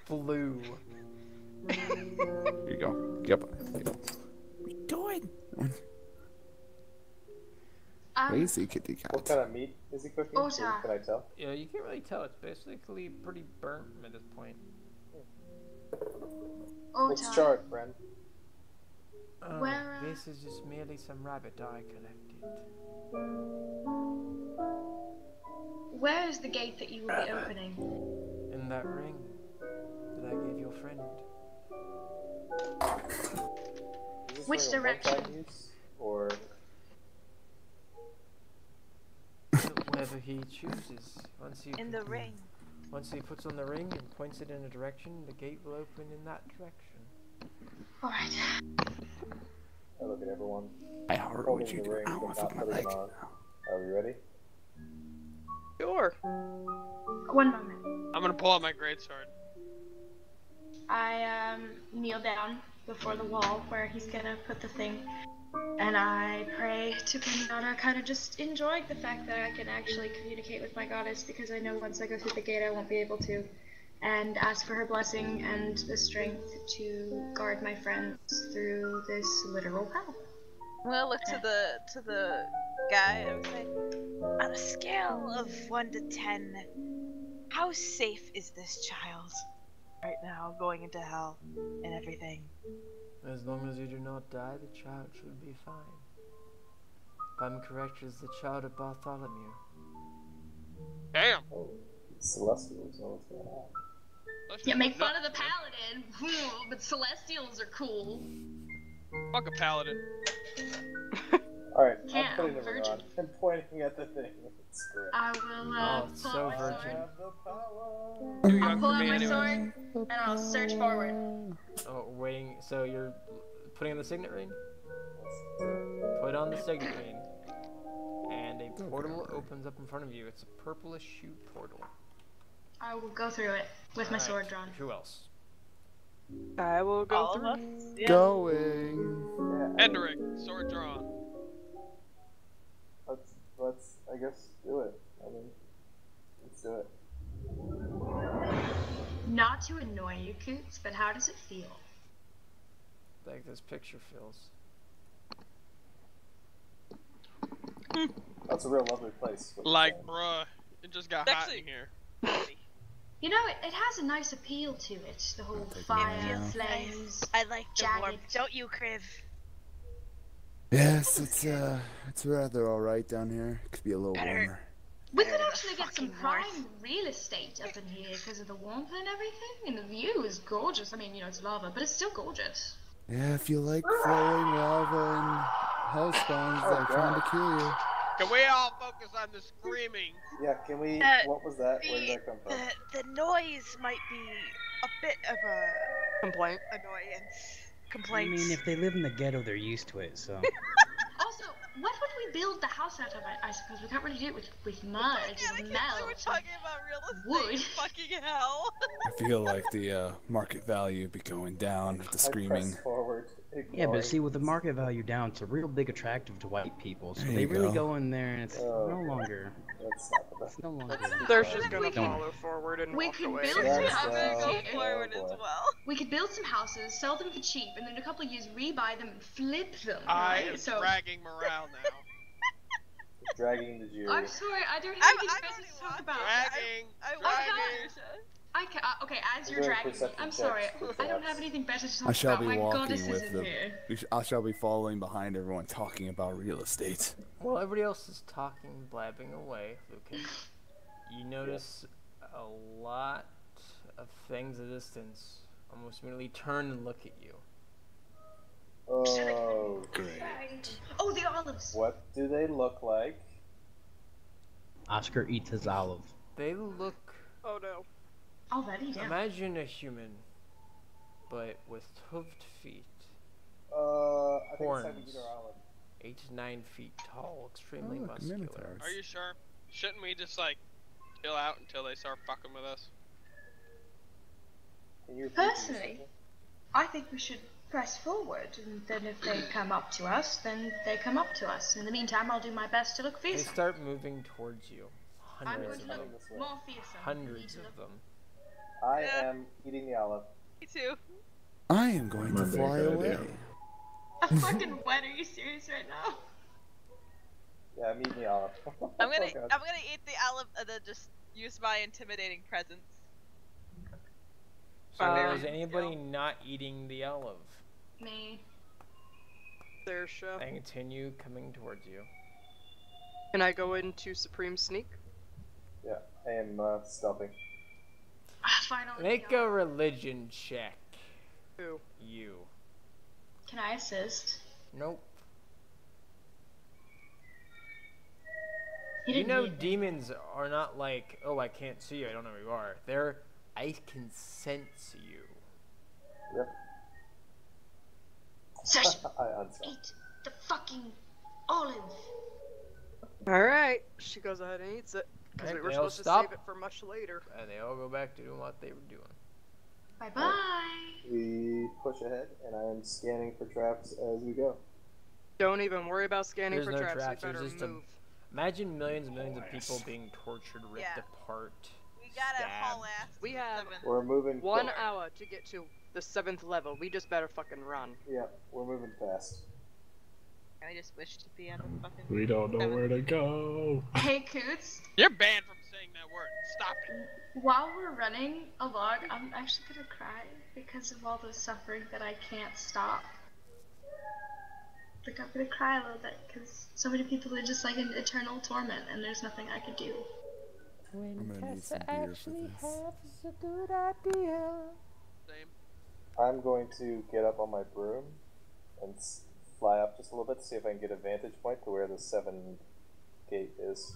flew. Here you go. Yep. What are you doing? Lazy kitty cat. What kind of meat is he cooking? Ota. Can I tell? Yeah, you can't really tell. It's basically pretty burnt at this point. What's charred, friend? Oh, Where, this is just merely some rabbit I collected. Where is the gate that you will be opening? In that ring that I gave your friend. Is this Which ring a direction? one-time use, or Whatever he chooses. Once he puts on the ring and points it in a direction, the gate will open in that direction. Alright. I look at everyone. I heard holding what you the do. ring, I but want not to my putting leg. it on. Are we ready? Sure. 1 moment. I'm gonna pull out my greatsword. I kneel down before the wall where he's gonna put the thing, and I pray to Pinata, kind of just enjoying the fact that I can actually communicate with my goddess, because I know once I go through the gate I won't be able to, and ask for her blessing and the strength to guard my friends through this literal hell. I'm gonna look to the guy and say, on a scale of 1 to 10, how safe is this child right now, going into hell and everything? As long as you do not die, the child should be fine. If I'm correct, it's the child of Bartholomew. Damn. Oh, Celestials know what's going on. Yeah, make fun of the paladin, but celestials are cool. Fuck a paladin. Alright, Can't, I'm putting the ring virgin. on and pointing at the thing. It's great. I will Oh, pull so out my virgin. sword. Have the power. Too I'll young pull for out me my anyway. sword and I'll search forward. Oh, waiting. So you're putting on the signet ring? Put on the signet ring. And a portal opens up in front of you. It's a purplish hue portal. I will go through it with my Alright, sword drawn. Who else? I will go All of through. us? Yeah. Going. Hendrik, sword drawn. Let's I guess do it. I mean, let's do it. Not to annoy you, Coots, but how does it feel? Like this picture feels. That's a real lovely place. Like, bruh, it just got hot Sexy. in here. You know, it has a nice appeal to it. The whole fire, flames. I like the jagged. warmth, don't you, Kriv? Yes, it's rather all right down here. It could be a little warmer. We could actually get some prime real estate up in here because of the warmth and everything. And the view is gorgeous. I mean, you know, it's lava, but it's still gorgeous. Yeah, if you like flowing lava and hell spawns Oh, that are trying to God. kill you. Can we all focus on the screaming? Yeah, can we? What was that? Where did that come from? The noise might be a bit of a Complaint. annoyance. I Complaints. mean, if they live in the ghetto, they're used to it, so. Also, what would we build the house out of? I suppose we can't really do it with mud and We melt. were talking about real wood. estate. Fucking hell. I feel like the market value be going down with the screaming. Forward. Yeah, but see, with the market value down, it's a real big attractive to white people. So There they you really go. go in there, and it's no longer. That's not the best. It's no longer. They're just gonna Don't- follow forward and We walk could away. build Let's some go. houses. Go forward as well. We could build some houses, sell them for cheap, and then in a couple of years rebuy them and flip them. I right? am So dragging morale now. Dragging the jury. I'm sorry, I don't have I'm anything better already to talk watching. about. Dragging. I Dragging. I can, okay, as We're you're doing dragging me, perception I'm checks sorry. for I don't traps. have anything better to talk I shall about. be My walking goddess with isn't them. here. I shall be following behind everyone talking about real estate. While everybody else is talking, blabbing away, Lucan, you notice a lot of things at a distance almost immediately turn and look at you. Oh, Great. Oh, the olives! what do they look like? Oscar eats his olive. They look. Oh no. Already, yeah. Imagine a human, but with hoofed feet, I think it's time to Horns. eat our olive. 8 to 9 feet tall, extremely Oh, look, muscular. minotaurs. Are you sure? Shouldn't we just like chill out until they start fucking with us? Can you repeat Personally, I think we should press forward, and then if they come up to us, then they come up to us. In the meantime, I'll do my best to look They fearsome. start moving towards you. I'm Hundreds going of to them. look more fearsome. You need Hundreds to of look- them. I Yeah. am eating the olive. Me too. I am going to Might be a fly good away. idea. I'm fucking wet. Are you serious right now? Yeah, I'm eating the olive. I'm gonna Oh, God. I'm gonna eat the olive and then just use my intimidating presence. So Very is anybody not eating the olive? Me. There's show. They continue coming towards you. Can I go into Supreme Sneak? Yeah, I am stealthing. Finally. Make a religion check. Who? You. Can I assist? Nope. He You didn't know need me. demons are not like, oh, I can't see you, I don't know where you are. They're, I can sense you. Yep. Sash, I unstealth. eat the fucking olive. Alright. She goes ahead and eats it. Because Alright, we were they all supposed to stop. save it for much later. And they all go back to doing what they were doing. Bye bye. We push ahead, and I am scanning for traps as we go. Don't even worry about scanning There's for no traps. traps, We there's better just a- move. Imagine millions and millions of people being tortured, ripped Yeah. apart. We gotta stabbed. haul ass. to We the have seventh. We're moving 1 quick. hour to get to the 7th level. We just better fucking run. Yeah, we're moving fast. I just wish to be on the fucking. We don't know where to go. Hey, Coots. You're banned from saying that word. Stop it. While we're running along, I'm actually gonna cry because of all the suffering that I can't stop. Like, I'm gonna cry a little bit because so many people are just like in eternal torment and there's nothing I could do. I'm gonna need some beer for this. a good idea. Same. I'm going to get up on my broom and fly up just a little bit to see if I can get a vantage point to where the 7 gate is.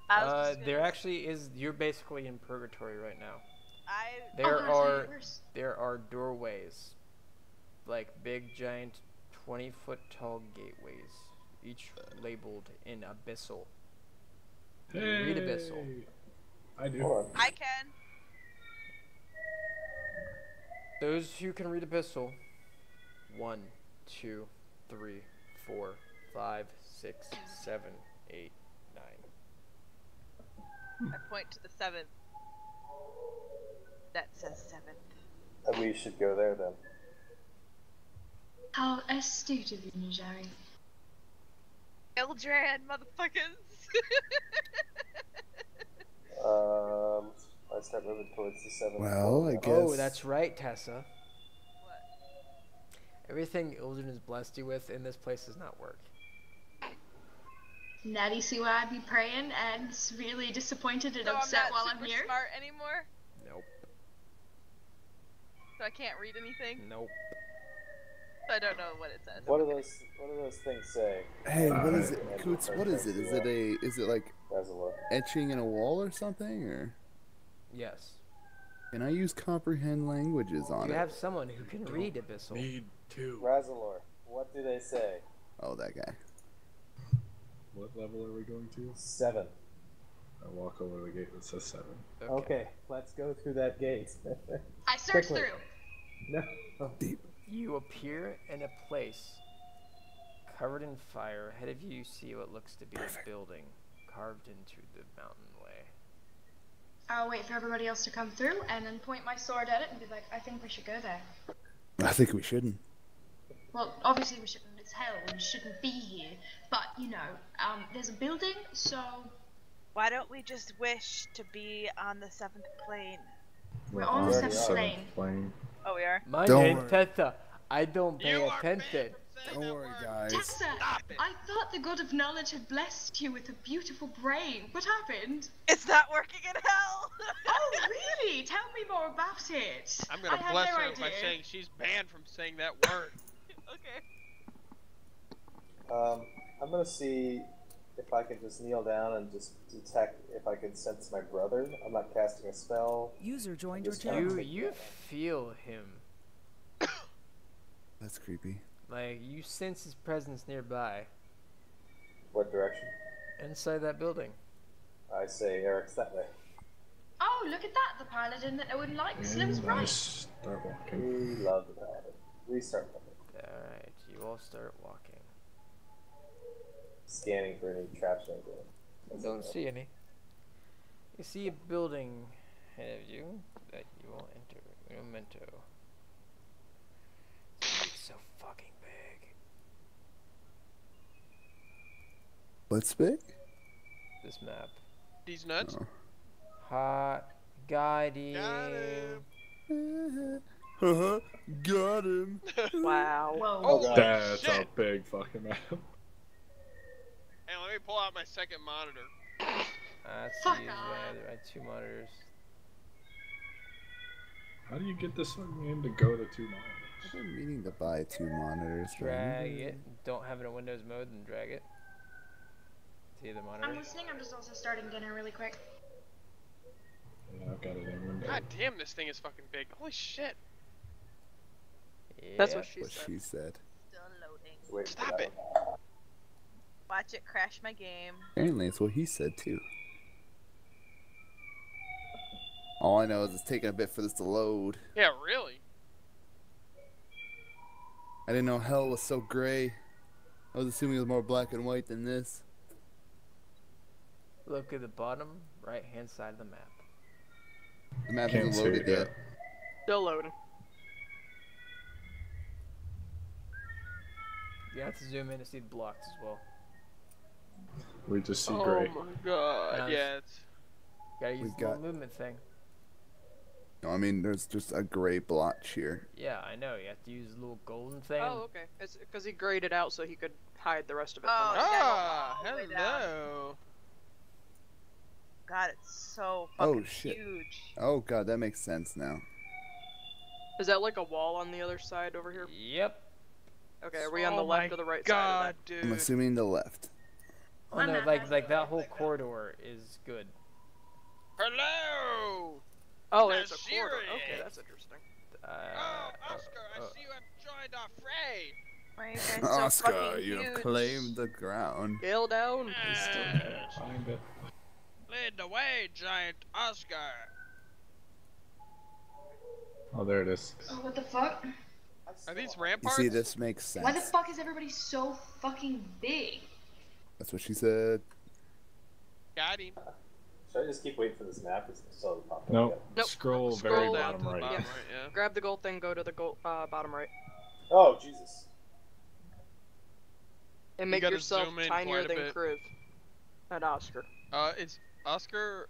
I was just There gonna- actually is. You're basically in purgatory right now. I. There are doorways, like big, giant, 20-foot tall gateways, each labeled in abyssal. Read abyssal. I do. Hold on. I can. Those who can read abyssal. 1, 2, 3, 4, 5, 6, 7, 8, 9. I point to the 7th. That says 7th. And we should go there then. How astute of you, Nujari. Eldran, motherfuckers! I start moving towards the 7th. Well, I guess. Oh, that's right, Tessa. What? Everything Ildren has blessed you with in this place does not work. Now do you see why I'd be praying and really disappointed and So upset I'm while not I'm super here? smart anymore? Nope. So I can't read anything? Nope. I don't know what it says. What do those things say? Hey, what is it, Coots? What is it? Is it like Reservoir. etching in a wall or something, or? Yes. Can I use comprehend languages on You it? have someone who can read Abyssal. Need to. Razalor, what do they say? Oh, that guy. What level are we going to? 7. I walk over the gate that says 7. Okay, let's go through that gate. I searched Quickly. through. No. You appear in a place covered in fire. Ahead of you, you see what looks to be a building carved into the mountain way. I'll wait for everybody else to come through and then point my sword at it and be like, I think we should go there. I think we shouldn't. Well, obviously we shouldn't. It's hell. We shouldn't be here. But, you know, there's a building, so... Why don't we just wish to be on the 7th plane? We're on the 7th plane. Oh, we are? My Don't name's worry. Tessa. I don't pay attention. Don't worry, guys. Tessa, I thought the god of knowledge had blessed you with a beautiful brain. What happened? It's not working in hell! Oh, really? Tell me more about it. I'm gonna I bless had no her idea. by saying she's banned from saying that word. Okay. I'm gonna see if I can just kneel down and just detect if I can sense my brother. I'm not casting a spell. User joined your Just channel. You feel him. That's creepy. Like, you sense his presence nearby. What direction? Inside that building. I say Eric's that way. Oh, look at that. The paladin that no one likes lives And I right. start walking. We love the paladin. We start walking. Alright, you all start walking. Scanning for any traps or anything. You don't see any. You see a building ahead of you that you will enter. Memento. It's so fucking big. What's big? This map. These nuts. Oh. Hot. Got him. Got him. Wow. Whoa. Oh, That's shit. a big fucking map. Hey, let me pull out my second monitor. Fuck See, off. I have 2 monitors. How do you get this fucking game to go to 2 monitors? I've been meaning to buy 2 monitors. Drag it. Don't have it in Windows mode, then drag it. See the monitor. I'm listening. I'm just also starting dinner really quick. Yeah, I've got it in Windows. God damn, this thing is fucking big. Holy shit. That's Yep. what she What said. she said. Still loading. Wait for Stop that it. one. Watch it crash my game. Apparently, it's what he said too. All I know is it's taking a bit for this to load. Yeah, really? I didn't know hell was so gray. I was assuming it was more black and white than this. Look at the bottom right hand side of the map. The map Can't isn't see loaded it yet. Still loading. You have to zoom in to see the blocks as well. We just see Oh gray. my god. Nice. Yeah, it's... Gotta use We've the little got- movement thing. No, I mean, there's just a gray blotch here. Yeah, I know. You have to use the little golden thing. Oh, okay. It's because he grayed it out so he could hide the rest of it Oh, from us. Ah, all the way down. hello. God, it's so Oh, fucking shit. huge. Oh god, that makes sense now. Is that like a wall on the other side over here? Yep. Okay, are we on the Oh left my or the right God, side I'm dude. assuming the left. Oh I'm no, not like nice. that whole corridor is good. Hello. of that? Oh, The it's a corridor. Okay, Syrians. that's interesting. Oh, Oscar, I see you have joined our fray. Why are you guys so Oscar, fucking you have huge? claimed the ground. Gale down. Yes. Find it. Lead the way, giant Oscar. Oh, there it is. Oh, what the fuck? Are these You ramparts? see, this makes sense. Why the fuck is everybody so fucking big? That's what she said. Got him. Should I just keep waiting for this map? It's still popping up. Nope. Nope. Scroll very Scroll down bottom to the right. bottom Yeah. right, yeah. Grab the gold thing, go to the gold, bottom right. Oh, Jesus. And You make gotta yourself zoom in tinier quite a than bit. Kriv. And Oscar. It's Oscar.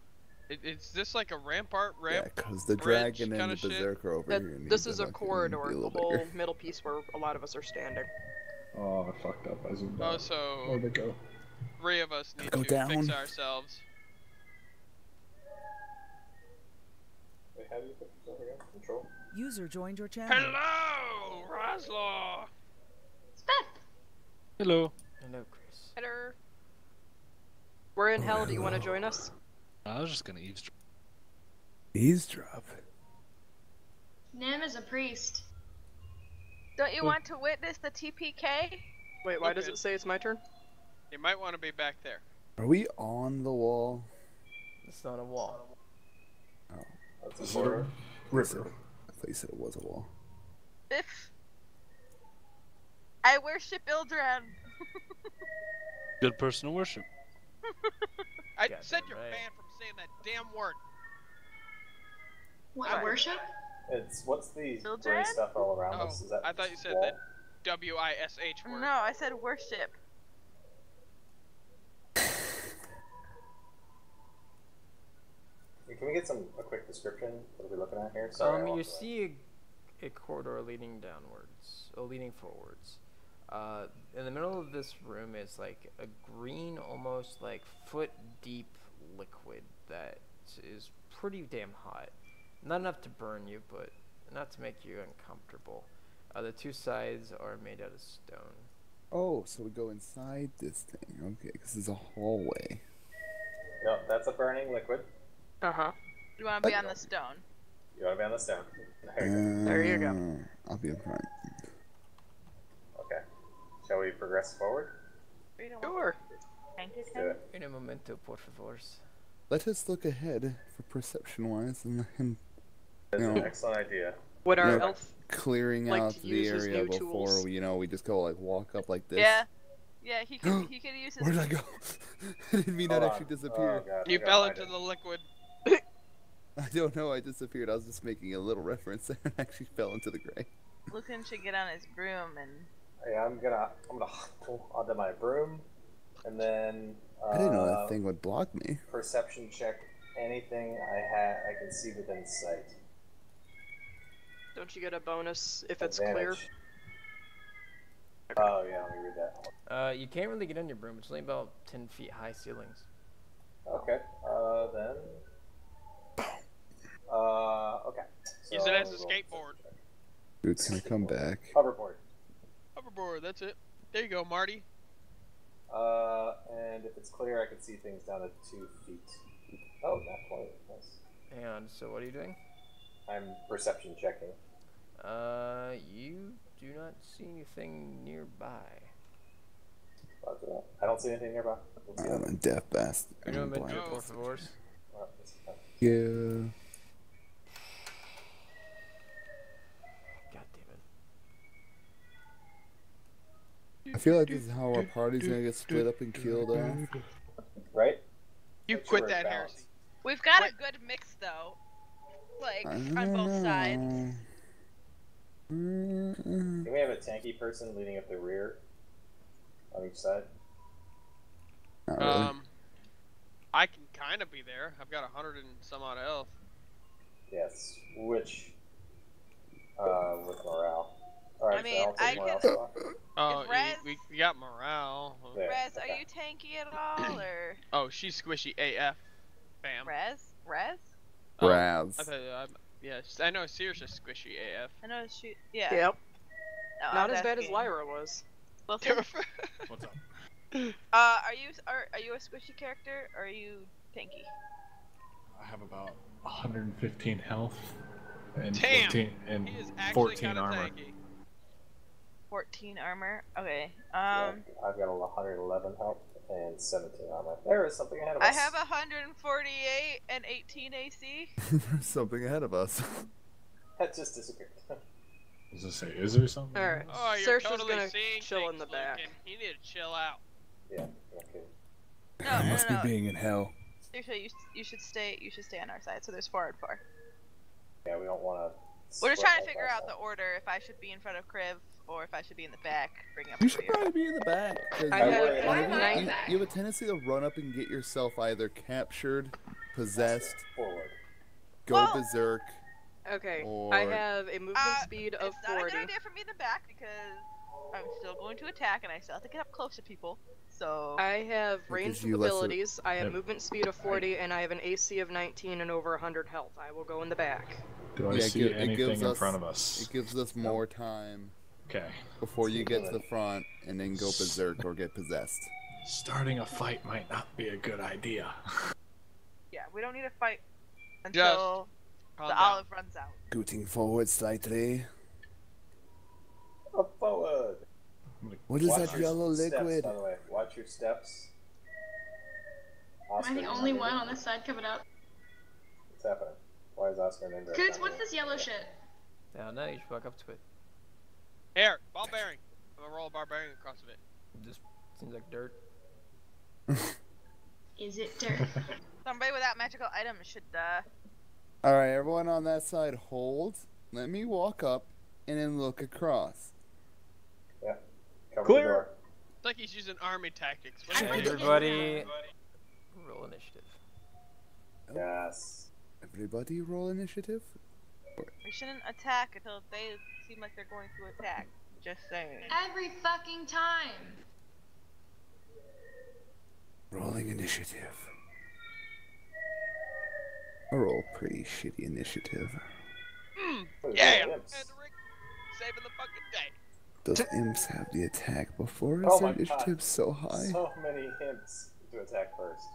Is this like a rampart Yeah, ramp? because the bridge dragon and kinda the shit? berserker over That- here. need this to is a fucking corridor, be a the little whole bigger. middle piece where a lot of us are standing. Oh, I fucked up. I zoomed Oh, out. so Where'd it go? 3 of us need Go to down. fix ourselves. Wait, how do you put yourself again? Control? User joined your channel. Hello, Raslaw. Hello. Hello, Chris. Hello. We're in hell. Do you want to join us? I was just gonna eavesdrop. Eavesdrop? Nim is a priest. Don't you want to witness the TPK? Wait, why does it say it's my turn? You might want to be back there. Are we on the wall? It's not a wall. Oh. That's Is a it a border. river? I thought you said it was a wall. If I worship Ildran. Good person to worship. I Goddamn said you're right. banned from saying that damn word. What, worship? It's what's the Ildran? gray stuff all around Oh, us? Is that I thought you said wall? that W-I-S-H word. No, I said worship. Can we get a quick description? What are we looking at here? Sorry, I You walked away. see a corridor leading downwards, or leading forwards. In the middle of this room is like a green, almost like foot-deep liquid that is pretty damn hot. Not enough to burn you, but enough to make you uncomfortable. The two sides are made out of stone. Oh, so we go inside this thing. Okay, because it's a hallway. No, that's a burning liquid. Uh-huh. You want to be on the stone. You want to be on the stone. There you go. I'll be in front. Okay. Shall we progress forward? Sure. Let's do it. Un momento, por favors. Let us look ahead for perception-wise, and That's an excellent idea. Would our elf clearing like out to the use his area new before tools? we just go like walk up like this. Yeah. Yeah, he could use his. Where did I go? I didn't mean Hold that on. actually disappeared. Oh, God, You I gotta fell find into it. the liquid. I don't know. I disappeared. I was just making a little reference there, and actually fell into the gray. Lucan should get on his broom and. Hey, I'm gonna pull onto my broom, and then. I didn't know that thing would block me. Perception check anything I can see within sight. Don't you get a bonus if it's clear? Advantage. Oh yeah, let me read that. You can't really get in your room. It's only about 10 feet high ceilings. Okay. Then. Okay. Use it as a skateboard. Dude, can I come back? Hoverboard. Hoverboard, that's it. There you go, Marty. And if it's clear, I can see things down to 2 feet. Oh, not quite. Nice. And so what are you doing? I'm perception checking. You do not see anything nearby. Roger that. I don't see anything nearby. I'm a deaf bastard. Un I'm momento, blind. por favors. Yeah. God damn it. I feel like this is how our party's gonna get split up and killed off. Right? You Make quit sure that it's heresy. We've got a good mix though. Like on both sides. Can we have a tanky person leading up the rear on each side? Not really. I can kind of be there. I've got 100 and some odd health. Yes. Which? With morale. Alright, I mean, so I'll take I morale can- spot. Oh, Is Rez- we got morale. There, Rez, okay. are you tanky at all or Oh, she's squishy AF. Bam. Rez? Rez? Oh, Raz. I thought, yes, I know Sears is squishy AF. I know she. Yeah. Yep. No, I Not was as bad as asking. Lyra was. Wilson? What's up? Are you a squishy character or are you tanky? I have about 115 health and Damn! 14 and He is actually 14 kinda armor. tanky. 14 armor. Okay. Yeah, I've got 111 health and 17 armor. There is something ahead of us. I have 148 and 18 AC. There's something ahead of us. That just disappeared. I was gonna say, is there something? Alright. Oh, you're Saoirse's totally gonna seeing chill in things, the back. Lucan. You need to chill out. Yeah, okay. I must be being in hell. Seriously, you should stay. You should stay on our side. So there's 4 and 4. Yeah, we don't want to. We're just trying to figure out the order. If I should be in front of Kriv or if I should be in the back. Bring up. You should probably be in the back. 'Cause I have you have a tendency to run up and get yourself either captured, possessed, Forward. go berserk. Okay, Or- I have a movement speed of It's not a 40. good idea for me in the back because I'm still going to attack and I still have to get up close to people. So I have gives ranged you lesser- abilities, I have Yep. movement speed of 40, and I have an AC of 19 and over 100 health. I will go in the back. Do I Yeah, see it anything gives in us- front of us? It gives us more time. Okay. before you get to the front and then go berserk or get possessed. Starting a fight might not be a good idea. Yeah, we don't need to fight until the olive runs out. Scooting forward slightly. Up forward. What is Watch that your yellow steps, liquid? by the way. Watch your steps. Am I the only one on this side covered up? What's happening? Why is Oscar an indirect? Coots, what's this yellow shit? I don't know, you should walk up to it. Here, ball bearing. I'm gonna roll a barbarian across of it. Just seems like dirt. Is it dirt? Somebody without magical items should, Alright, everyone on that side hold. Let me walk up and then look across. Yeah. Cover Clear. the door. It's like he's using army tactics. What do you think? Everybody, roll initiative. Yes. Everybody roll initiative? we shouldn't attack until they seem like they're going to attack. Just saying. Every fucking time. Rolling initiative. I roll pretty shitty initiative. Yeah! And Rick saving the fucking day. Those imps have the attack before Oh us. my Their initiative's so high. So many hints to attack first.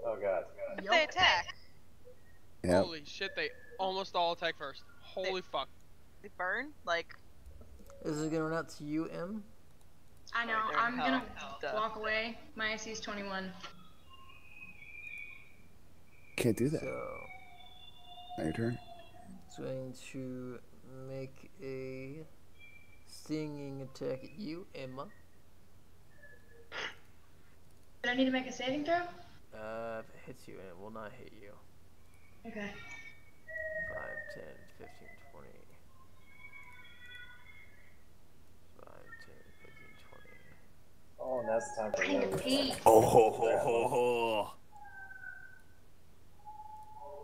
Oh god. If they attack, Yep. Holy shit, they almost all attack first. Holy fuck. they burn? Like, Is it gonna run out to you, M? I know, they're in I'm gonna hell. walk away. My IC is 21. Can't do that. So, Your turn. it's going to make a stinging attack at you, Emma. Did I need to make a saving throw? If it hits you, and it will not hit you. Okay. 5, 10, 15, 20. 5, 10, 15, 20. Oh, and that's the time for Kind of loads. pee. Oh ho ho ho ho.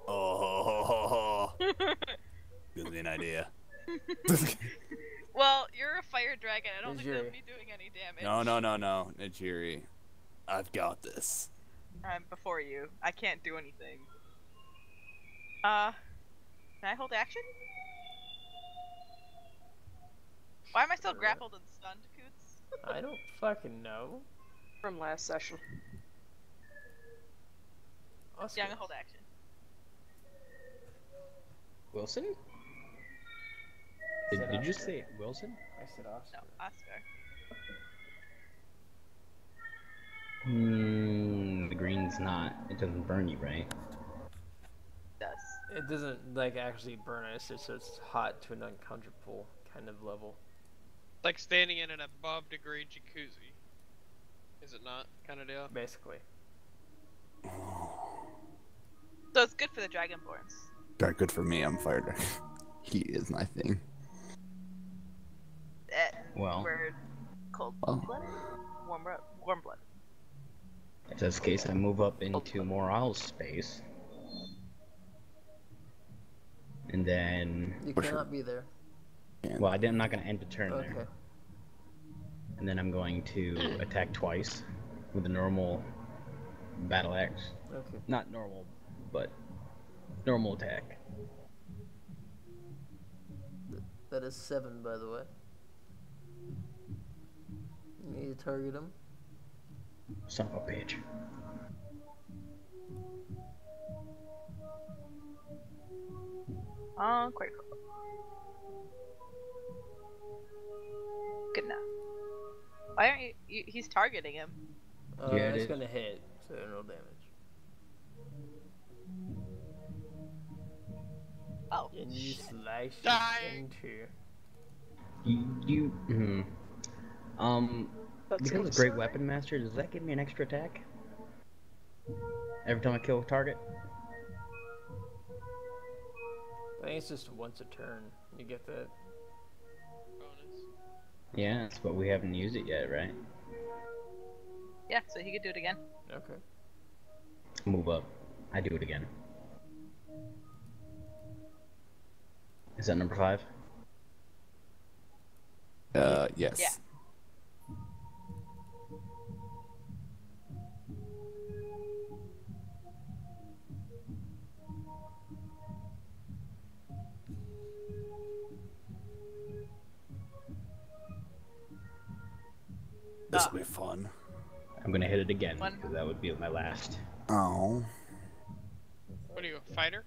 Oh ho ho ho ho. Gives me an idea. well, you're a fire dragon. I don't think Najiri. they'll be doing any damage. No. Najiri. I've got this. I'm before you. I can't do anything. Can I hold action? Why am I still grappled and stunned, Coots? I don't fucking know. From last session. Oscar. Yeah, I'm gonna hold action. Wilson? I said Did you Oscar. say Wilson? I said Oscar. No, Oscar. The green's not. It doesn't burn you, right? It does. It doesn't like actually burn us, so it's hot to an uncomfortable kind of level. It's like standing in an above degree jacuzzi. Is it not? Kind of deal? Basically. So it's good for the dragonborns. Dark good for me. I'm fire dragon. He is my thing. Well. We're cold blooded? Warm blood. In this case, I move up into Morale's space. And then... You cannot be there. Well, I'm not going to end the turn Okay. there. And then I'm going to attack twice with a normal battle axe. Okay. Not normal, but normal attack. That is 7, by the way. You need to target him. Son of a bitch. Critical. Good enough. Why aren't you? He's targeting him. Yeah, It's it gonna hit, so no damage. Oh. And you slice Die. it into. That's Because it's Great Weapon Master, does that give me an extra attack? Every time I kill a target? I think it's just once a turn. You get that. Bonus. Yeah, but we haven't used it yet, right? Yeah, so he could do it again. Okay. Move up. I do it again. Is that number 5? Yes. Yeah. This'll be fun. I'm gonna hit it again because that would be my last. Oh. What are you, a fighter?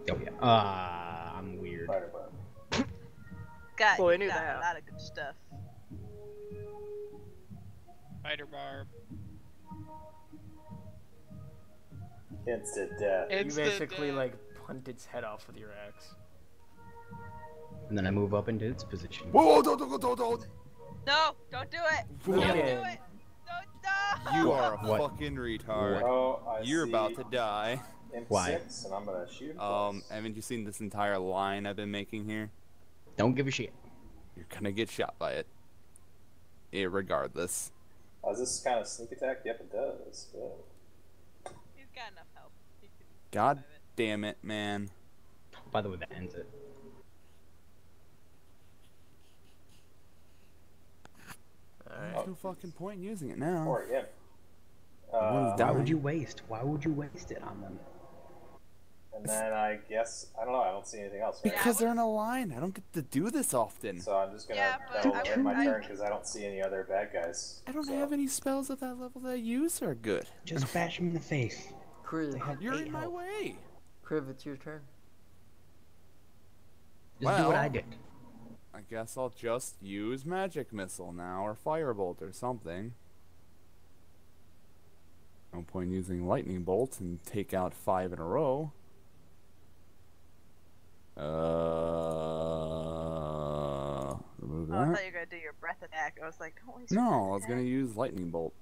Oh yeah. I'm weird. Fighter barb. Got, Boy, I knew got that. a lot of good stuff. Fighter barb. Instant death. You Instant basically death. like punt its head off with your axe. And then I move up into its position. Whoa, don't. No, don't do it. Whoa. Don't do Yeah. it. Don't. You are a What? fucking retard. Oh, I You're see about to die. Imp Why? 6, and I'm gonna shoot him twice. Haven't you seen this entire line I've been making here? Don't give a shit. You're gonna get shot by it. Irregardless. Does this kind of sneak attack? Yep, it does. Good. He's got enough health. He can God survive it. damn it, man. By the way, that ends it. There's no fucking point in using it now. Or again. One's Why dying. would you waste? Why would you waste it on them? And then I guess I don't know. I don't see anything else. Right? Because they're in a line. I don't get to do this often. So I'm just gonna Yeah, but that'll I end my would- turn because I don't see any other bad guys. I don't so. have any spells at that level that I use are good. Just bash him in the face. Kriv, You're in my way. Kriv, it's your turn. Just do what Well- I did. I guess I'll just use magic missile now, or firebolt or something. No point using lightning bolt and take out 5 in a row. Remove Oh, I that. thought you were gonna do your breath attack. I was like, don't waste. No, your I breath was gonna attack. use lightning bolt.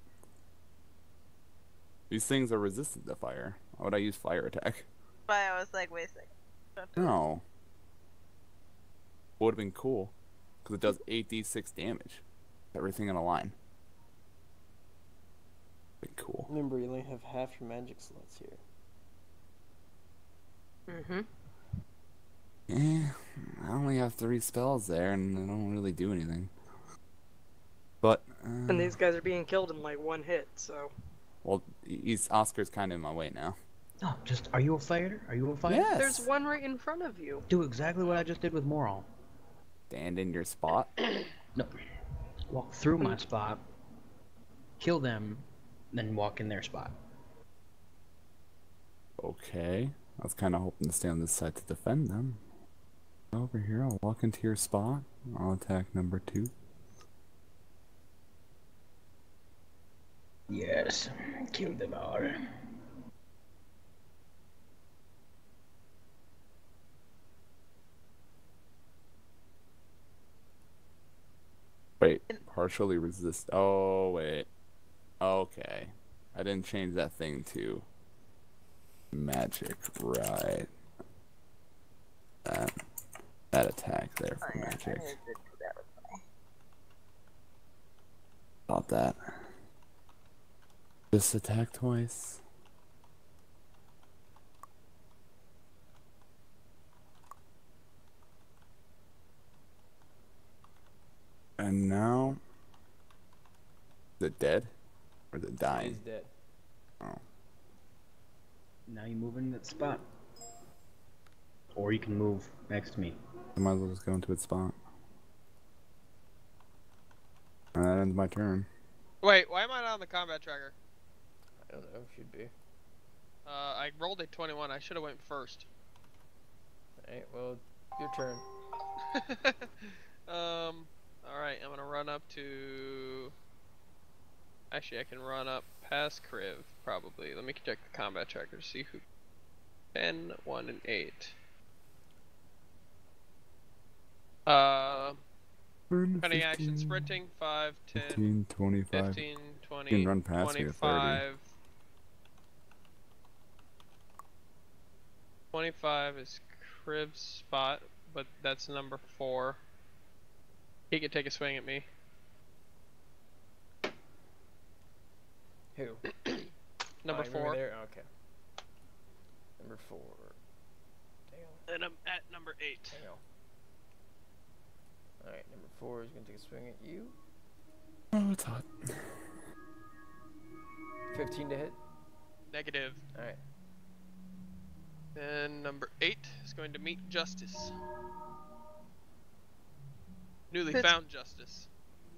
These things are resistant to fire. Why would I use fire attack? But I was like, wait a second. Don't do it. No. Would have been cool, because it does 8d6 damage. Everything in a line. Been cool. Remember, you only have half your magic slots here. Mm-hmm. Yeah, I only have 3 spells there, and they don't really do anything. But, And these guys are being killed in like one hit, so. well, Oscar's kind of in my way now. No, just are you a fighter? Are you a fighter? Yes. There's one right in front of you. Do exactly what I just did with Moral. Stand in your spot. No. Walk through my spot, kill them, then walk in their spot. Okay. I was kind of hoping to stay on this side to defend them. Over here, I'll walk into your spot. I'll attack number 2. Yes, kill them all. Wait, partially resist. Oh, wait. Okay. I didn't change that thing to magic, right? That attack there for magic. About that. Just attack twice. And now, is it dead? Or is it dying? He's dead. Oh. Now you move in that spot. Or you can move next to me. I might as well just go into its spot. And that ends my turn. Wait, why am I not on the combat tracker? I don't know, should be. I rolled a 21. I should have went first. Alright, well, your turn. Alright, I'm gonna run up to... Actually, I can run up past Kriv, probably. Let me check the combat tracker to see who... 10, 1, and 8. Cutting action, sprinting, 5, 10, 15, 25. 15, 20, You can run past me at 30. 25. 25 is Kriv's spot, but that's number 4. He could take a swing at me. Who? Number Oh, you 4. remember there? Okay. Number 4. Dale. And I'm at number 8. Dale. Alright, number 4 is gonna take a swing at you. Oh, it's hot. 15 to hit. Negative. Alright. And number 8 is going to meet Justice. Newly found Justice.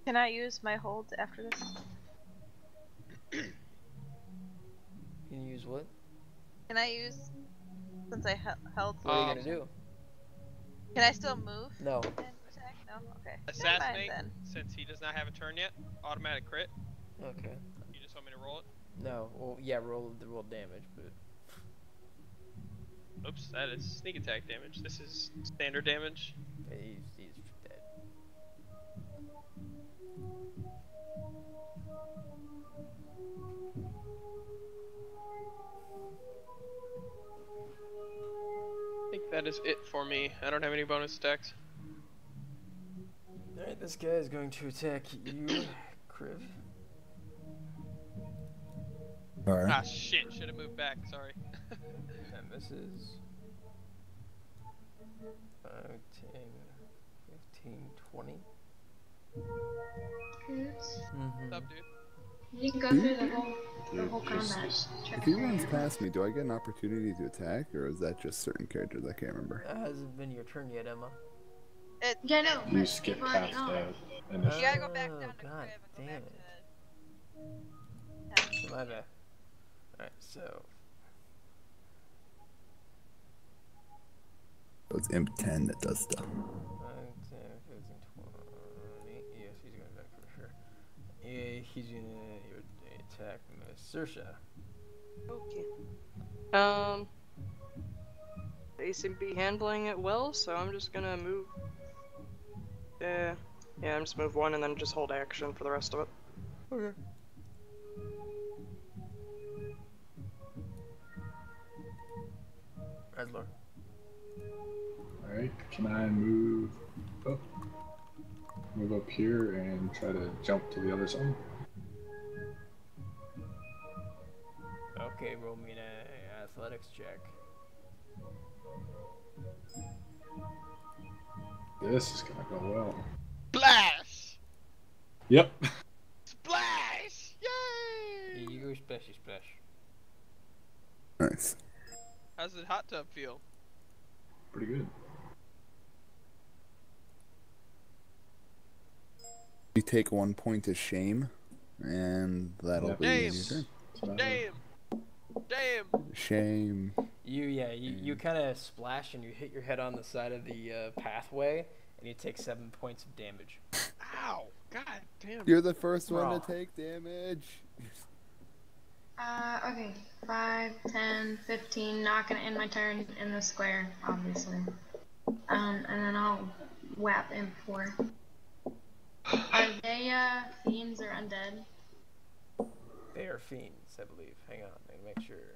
Can I use my hold after this? You can use what? Can I use, since I held? What are you gonna do? Can I still move? No. And attack? No. Okay. Assassinate, Never mind since he does not have a turn yet. Automatic crit. Okay. You just want me to roll it? No. Well, yeah, roll damage, but. Oops, that is sneak attack damage. This is standard damage. He's dead. I think that is it for me. I don't have any bonus attacks. Alright, this guy is going to attack you, Kriv. Alright. Ah, shit. Should have moved back. Sorry. That misses. 5, 10, 15, 20. Oops. What's up, dude? You can go through the whole combat. If he runs past me, do I get an opportunity to attack, or is that just certain characters? I can't remember. It hasn't been your turn yet, Emma. Yeah, no. You but skip you've already past gone. that initial. You gotta go back down to God Crib and damn go it. back to My bad. Alright, so. So it's Imp 10 that does stuff. 5, 10, 15, 20. Yes, he's going back for sure. Yeah, he's gonna attack Miss Saoirse. Okay. They seem to be handling it well, so I'm just gonna move. Yeah, I'm just move one and then just hold action for the rest of it. Okay. Redler. Alright, can I move up? Move up here and try to jump to the other side? Okay, roll me an athletics check. This is gonna go well. Splash! Yep. Splash! Yay! You go splashy splash. Nice. How's the hot tub feel? Pretty good. You take 1 point of shame, and that'll be your turn. Damn! Damn! Shame. You kind of splash and you hit your head on the side of the pathway, and you take 7 points of damage. Ow! God damn. You're the first one to take damage. Okay. 5, 10, 15. Not gonna end my turn in the square, obviously. And then I'll whap Imp 4. Are they fiends or undead? They are fiends, I believe. Hang on, let me make sure.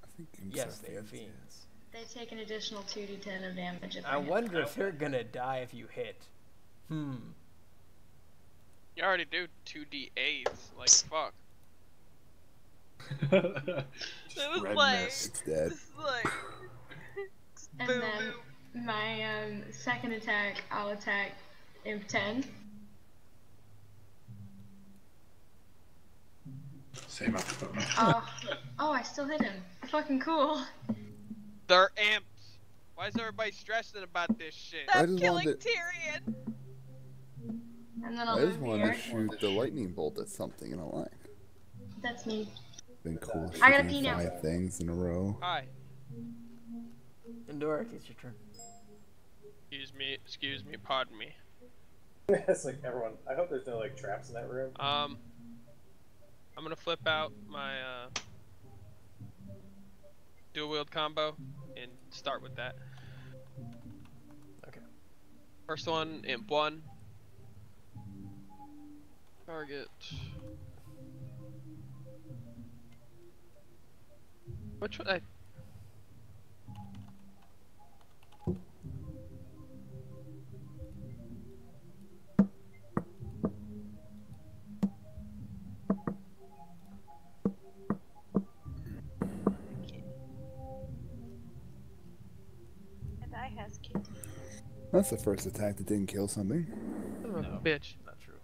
I think imps yes, are they are fiends, fiends. They take an additional 2d10 of damage if I wonder if they're gonna die if you hit. You already do 2d8s. Like, fuck. it was Red like, mist. It's dead. Just like, And then my second attack, I'll attack Imp 10. Same up. Oh, I still hit him. Fucking cool. They're imps. Why is everybody stressing about this shit? I I'm just killing wanted to- Tyrion. And then I'll I just move wanted to here. shoot the lightning bolt at something in a line. That's me. Been cool I gotta shooting pee now. 5 things in a row. Hi. Endoric, it's your turn. Excuse me, pardon me. It's like everyone. I hope there's no like traps in that room. I'm gonna flip out my dual wield combo and start with that. Okay. First one, Imp 1. Target. Which one? And I has kitty. That's the first attack that didn't kill something. No. Bitch. Not true.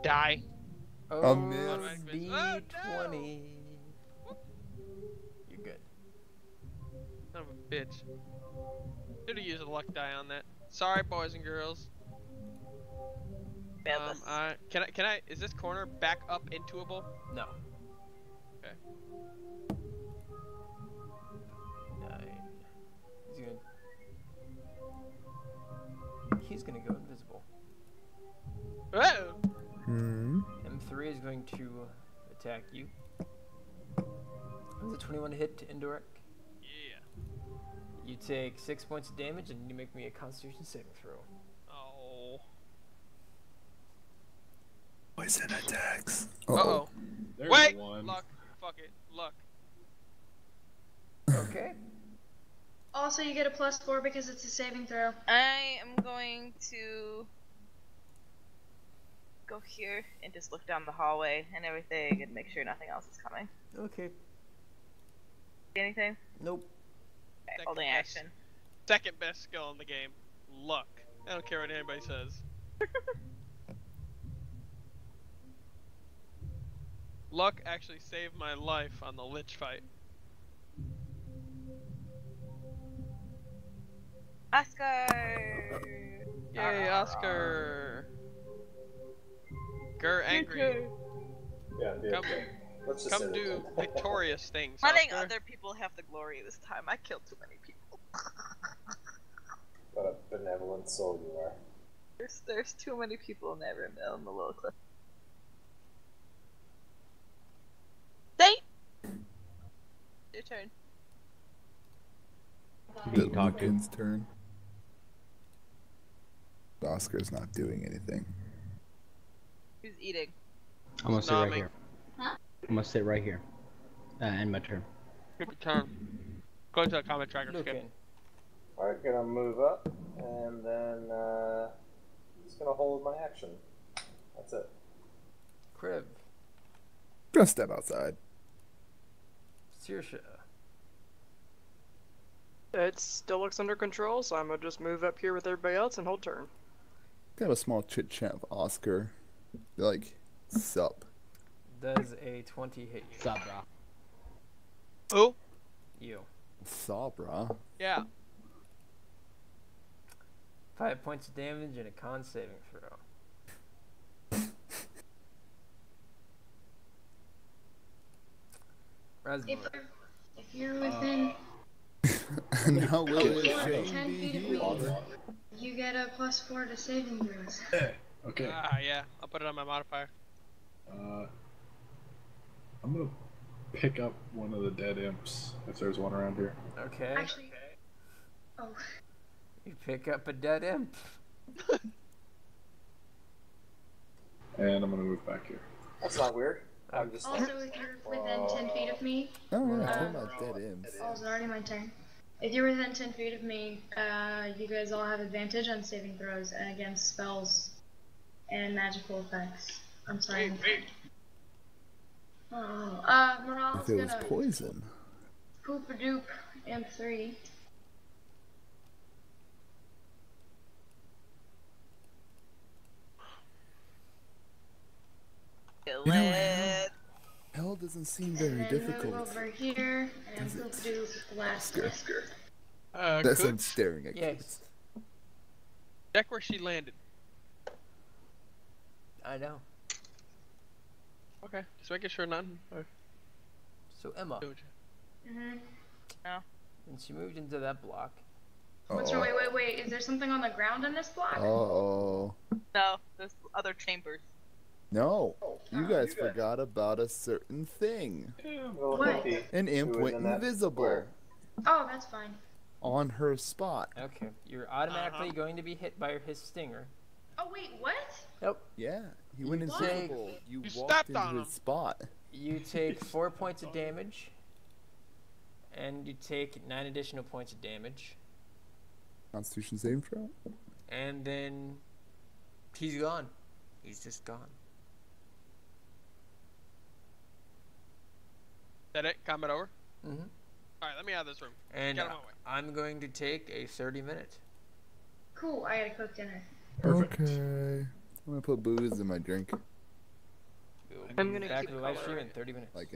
Die. A miss. D20. You're good. Son of a bitch. Should've used a luck die on that. Sorry, boys and girls. Can I? Is this corner back up intuable? No. Okay. 9. He's gonna go invisible. Oh! M3 is going to attack you. Does a 21 hit to indirect? Yeah. You take 6 points of damage and you make me a Constitution saving throw. Oh. Poison attacks. Uh-oh. There's Wait! one. Luck. Fuck it. Luck. Okay. Also, you get a +4 because it's a saving throw. I am going to go here and just look down the hallway and everything and make sure nothing else is coming. Okay. See anything? Nope. Okay, holding action. Second best skill in the game. Luck. I don't care what anybody says. Luck actually saved my life on the Lich fight. Oscar! Yay, Oscar! Grr, angry. Yeah, be Come, okay. Let's just say come do that. victorious things, Letting Oscar. other people have the glory this time. I killed too many people. What a benevolent soul you are. There's too many people in that room on the little cliff. Date! Your turn. Being talked to. Lucan's turn. Oscar's not doing anything. Who's eating? I'm gonna sit right Nomming. here. I'm gonna sit right here. End my turn. Skip your turn. Go into the comment tracker, Lucan. Skip. Alright, gonna move up, and then, just gonna hold my action. That's it. Crib. Gonna step outside. Syrsha. It still looks under control, so I'm gonna just move up here with everybody else and hold turn. Have a small chit chat with Oscar. Be like, sup. Does a 20 hit you? Sup, bro? Who? You. Sup, brah. Yeah. 5 points of damage and a con saving throw. Rasmus. If you're within Now will more than Shane 10 be feet of me, healed? you get a +4 to saving throws. Okay. Yeah. I'll put it on my modifier. I'm gonna pick up one of the dead imps if there's one around here. Okay. Actually, oh, You pick up a dead imp. And I'm gonna move back here. That's not weird. I'm just also if you're within 10 feet of me, Oh, yeah, talking about dead imps. oh, it's already my turn. If you're within 10 feet of me, you guys all have advantage on saving throws against spells and magical effects. I'm sorry. Oh, Morale's If it was gonna poison. poop-a-doop M3. Kill You know, it. Hell doesn't seem And very then difficult. move over here and Does it? poop-a-doop blast. Oscar. That's I'm staring at Yes. Check where she landed. I know. Okay. Just making sure none. So Emma. Mm-hmm. And she moved into that block. What's wrong? Wait. Is there something on the ground in this block? Uh-oh. No, there's other chambers. No, you guys forgot about a certain thing. What? An imp went invisible Oh, that's fine. on her spot. Okay. You're automatically going to be hit by his stinger. Oh, wait, what? Nope. Yeah, he went What? invisible. You walked stepped into on his him. spot. You take 4 points of damage. And you take 9 additional points of damage. Constitution saving throw? And then he's gone. He's just gone. That it? Combat over? Mm-hmm. Alright, let me out of this room. And Get out of my way. I'm going to take a 30-minute. Cool, I gotta cook dinner. Perfect. Okay. I'm gonna put booze in my drink. We'll I'm be gonna back keep to the live stream coloring. in 30 minutes. Like